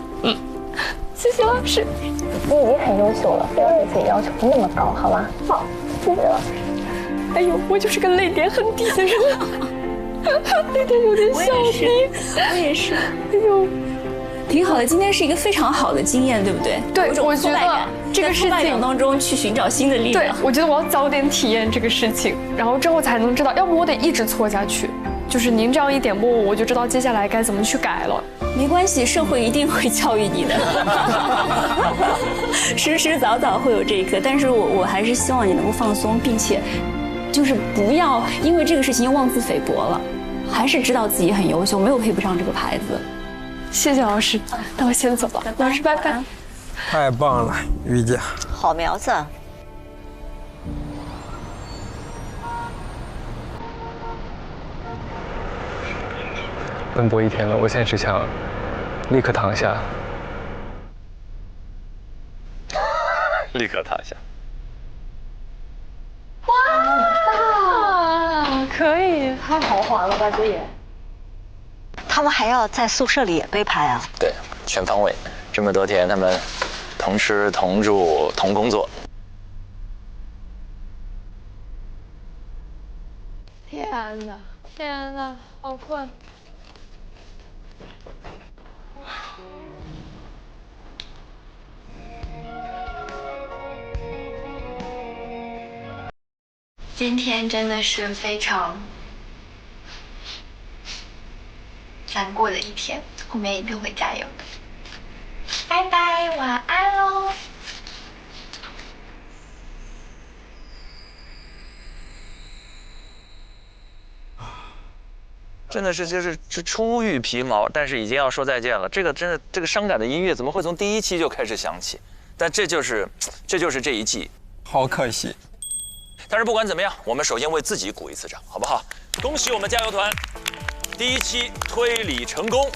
谢谢老师。你已经很优秀了，不要对自己要求那么高，好吗？好，谢谢老师。哎呦，我就是个泪点很低的人，泪点有点小低。我也是。哎呦，挺好的，今天是一个非常好的经验，对不对？对，我觉得这个事情当中去寻找新的力量。对，我觉得我要早点体验这个事情，然后之后才能知道，要不我得一直错下去。就是您这样一点拨我，我就知道接下来该怎么去改了。没关系，社会一定会教育你的，时时早早会有这一刻。但是我还是希望你能够放松，并且就是不要因为这个事情妄自菲薄了，还是知道自己很优秀，没有配不上这个牌子。谢谢老师，那我先走了，老师拜拜。太棒了，于姐，好苗子。奔波1天了，我现在只想立刻躺下。立刻躺下。哇，可以，太豪华了吧，这也。他们还要在宿舍里也被拍啊？对，全方位，这么多天他们同吃同住同工作。天哪，天哪，好困。今天真的是非常难过的一天，后面一定会加油的。拜拜，晚安喽。真的是就是初遇皮毛，但是已经要说再见了。这个真的这个伤感的音乐怎么会从第1期就开始响起？但这就是这一季，好可惜。但是不管怎么样，我们首先为自己鼓一次掌，好不好？恭喜我们加油团，第1期推理成功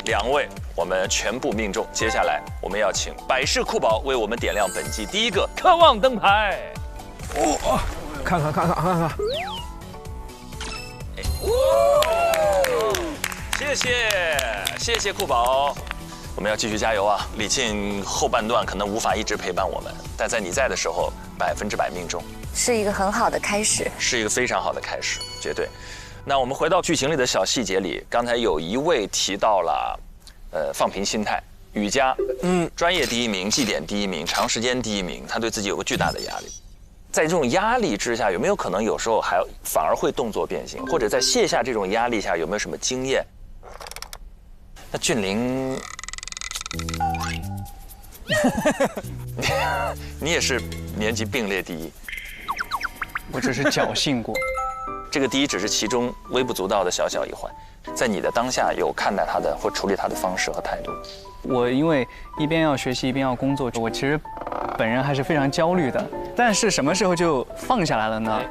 ，2位我们全部命中。接下来我们要请百事酷宝为我们点亮本季第1个渴望灯牌。哦，看看。谢谢酷宝，我们要继续加油啊！李沁后半段可能无法一直陪伴我们，但在你在的时候，100%命中，是一个很好的开始，是一个非常好的开始，绝对。那我们回到剧情里的小细节里，刚才有一位提到了，放平心态，雨佳，专业第1名，绩点第1名，长时间第1名，他对自己有个巨大的压力。在这种压力之下，有没有可能有时候还反而会动作变形，或者在卸下这种压力下，有没有什么经验？那峻霖，你也是年级并列第1，我只是侥幸过，这个第1只是其中微不足道的小一环，在你的当下有看待他的或处理他的方式和态度。我因为一边要学习一边要工作，我其实本人还是非常焦虑的。但是什么时候就放下来了呢？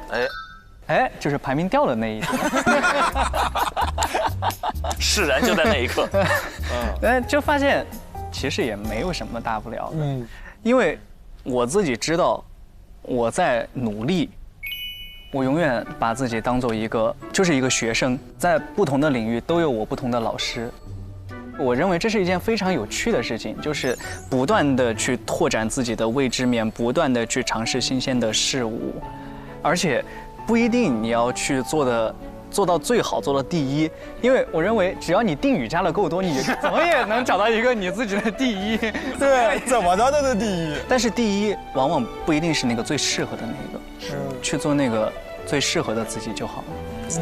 就是排名掉的那一天。释然就在那一刻。就发现其实也没有什么大不了的。因为我自己知道我在努力，我永远把自己当做一个学生，在不同的领域都有我不同的老师。我认为这是一件非常有趣的事情，就是不断的去拓展自己的未知面，不断的去尝试新鲜的事物，而且不一定你要去做到最好，做到第一，因为我认为只要你定语加的够多，你总也能找到一个你自己的第一。对，怎么着都是第一。但是第一往往不一定是那个最适合的那个，去做那个最适合的自己就好了。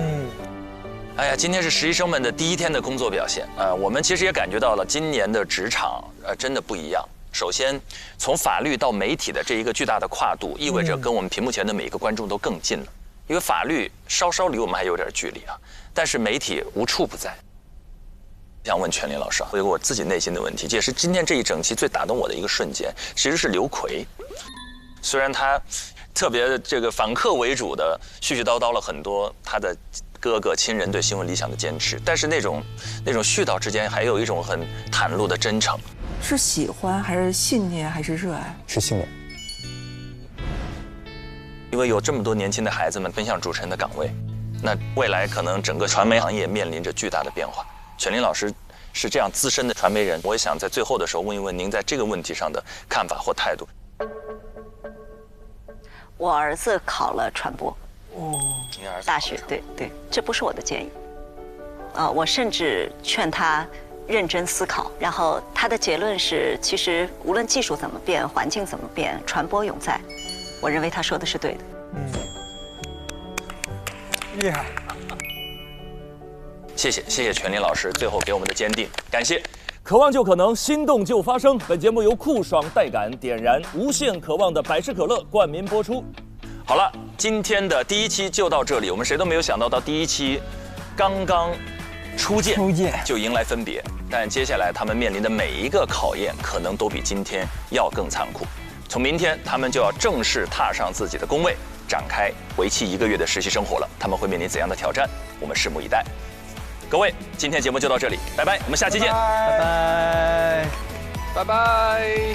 哎呀，今天是实习生们的第一天的工作表现我们其实也感觉到了今年的职场真的不一样。首先，从法律到媒体的这一个巨大的跨度，意味着跟我们屏幕前的每一个观众都更近了。因为法律稍稍离我们还有点距离但是媒体无处不在。想问全林老师回过我自己内心的问题，这也是今天这一整期最打动我的一个瞬间，其实是刘奎。虽然他特别这个反客为主的絮絮叨叨了很多他的哥哥亲人对新闻理想的坚持，但是那种絮叨之间还有一种很袒露的真诚。是喜欢还是信念还是热爱？是信念。因为有这么多年轻的孩子们奔向主持人的岗位，那未来可能整个传媒行业面临着巨大的变化。全林老师是这样资深的传媒人，我也想在最后的时候问一问您在这个问题上的看法或态度。我儿子考了传播，大学，对，这不是我的建议。我甚至劝他认真思考，然后他的结论是，其实无论技术怎么变，环境怎么变，传播永在。我认为他说的是对的。厉害。谢谢全林老师最后给我们的坚定，感谢。渴望就可能，心动就发生。本节目由酷爽带感点燃无限渴望的百事可乐冠名播出。好了，今天的第一期就到这里。我们谁都没有想到，到第一期刚刚初见就迎来分别，但接下来他们面临的每一个考验，可能都比今天要更残酷。从明天，他们就要正式踏上自己的工位，展开为期1个月的实习生活了。他们会面临怎样的挑战？我们拭目以待。各位，今天节目就到这里，拜拜，我们下期见，拜拜，拜拜。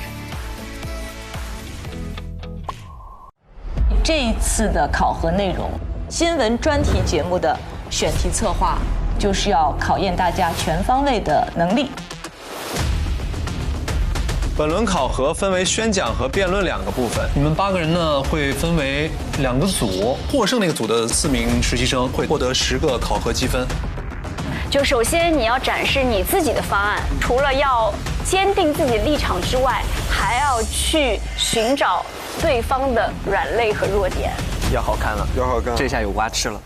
这一次的考核内容，新闻专题节目的选题策划，就是要考验大家全方位的能力。本轮考核分为宣讲和辩论2个部分，你们8个人呢会分为2个组，获胜那个组的4名实习生会获得10个考核积分。就首先你要展示你自己的方案，除了要坚定自己立场之外，还要去寻找对方的软肋和弱点。要好看了，要好看，这下有瓜吃了。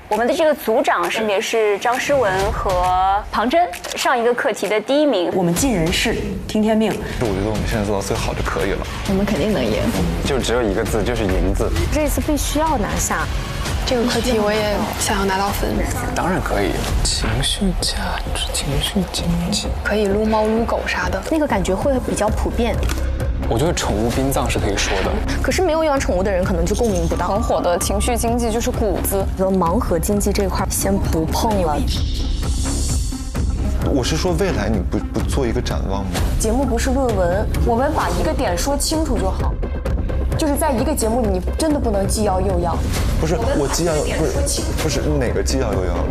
我们的这个组长分别是张诗文和庞真，上一个课题的第1名。我们尽人事，听天命。我觉得我们现在做到最好就可以了。我们肯定能赢。就只有一个字，就是赢字。这一次必须要拿下。这个课题我也想要拿到分。当然可以。情绪价值、情绪经济，可以撸猫撸狗啥的，那个感觉会比较普遍。我觉得宠物殡葬是可以说的，可是没有养宠物的人可能就共鸣不到。很火的情绪经济就是骨子，盲盒经济这块先不碰了。我是说未来你不做一个展望吗？节目不是论文，我们把一个点说清楚就好。就是在一个节目里，你真的不能既要又要。不是，我既要不是哪个既要又要了。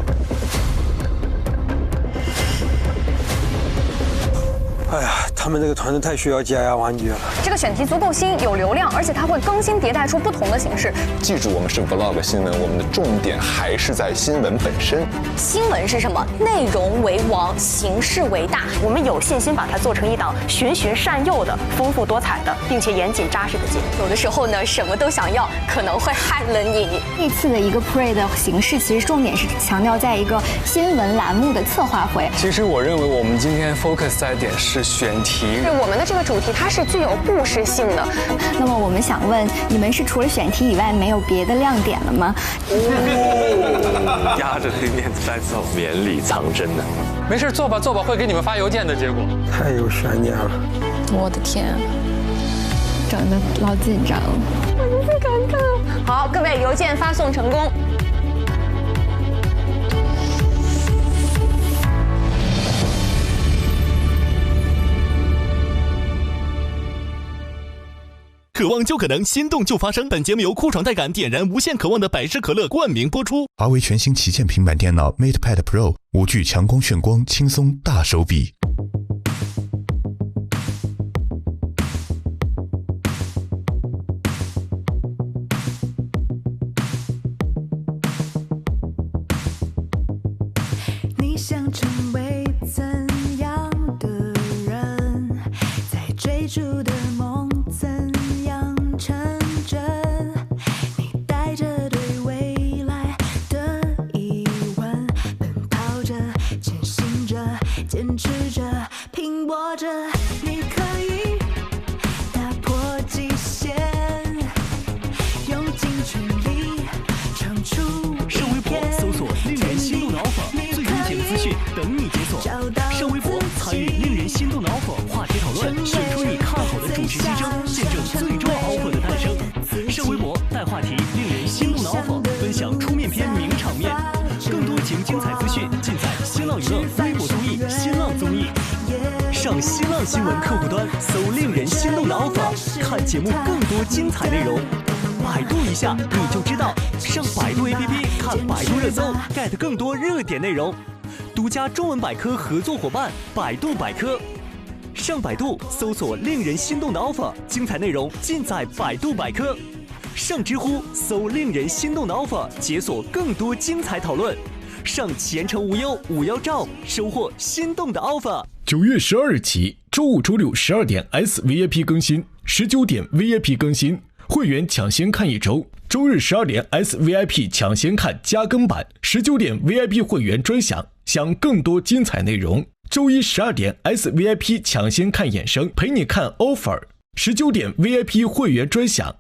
哎呀，他们这个团队太需要加压玩具了。这个选题足够新，有流量，而且它会更新迭代出不同的形式。记住，我们是 vlog 新闻，我们的重点还是在新闻本身。新闻是什么？内容为王，形式为大。我们有信心把它做成一档循循善诱的、丰富多彩的，并且严谨扎实的节目。有的时候呢，什么都想要，可能会害了你。这次的一个 pre 的形式，其实重点是强调在一个新闻栏目的策划会。其实我认为我们今天 focus 在点是选题。是我们的这个主题，它是具有故事性的。那么我们想问，你们是除了选题以外没有别的亮点了吗？压着这面子在走，绵里藏针呢。没事，做吧，会给你们发邮件的结果。太有悬念了。我的天，整得老紧张了，我最尴尬。好，各位，邮件发送成功。渴望就可能，心动就发生。本节目由酷爽带感点燃无限渴望的百事可乐冠名播出。华为全新旗舰平板电脑 MatePad Pro 5G 强光炫光，轻松大手笔。你想成为怎样的人？在追逐的梦怎样成真？你带着对未来的疑问，奔跑着，前行着，坚持着，拼搏着。你可以打破极限，用尽全力闯出上微博搜索“令人心动的 offer”， 最优解的资讯等你解锁。上微博参与令人心动的 offer 话题讨论，选出你看好的主持新生，见证最终 offer 的诞生。上微博带话题“令人心动的 offer”， 分享出面篇名场面。更多节目精彩资讯尽在新浪娱乐微博综艺、新浪综艺。上新浪新闻客户端搜“令人心动的 offer”， 看节目更多精彩内容。百度一下你就知道，上百度 APP 看百度热搜 ，get 更多热点内容。独家中文百科合作伙伴百度百科，上百度搜索“令人心动的 offer”， 精彩内容尽在百度百科。上知乎搜“令人心动的 offer”， 解锁更多精彩讨论。上前程无忧51兆，收获心动的 offer。9月12日起，周五、周六12点 S VIP 更新，19点 VIP 更新。会员抢先看一周，周日12点 S VIP 抢先看加更版，19点 VIP 会员专享，享更多精彩内容。周一12点 S VIP 抢先看衍生，陪你看 offer，19点 VIP 会员专享，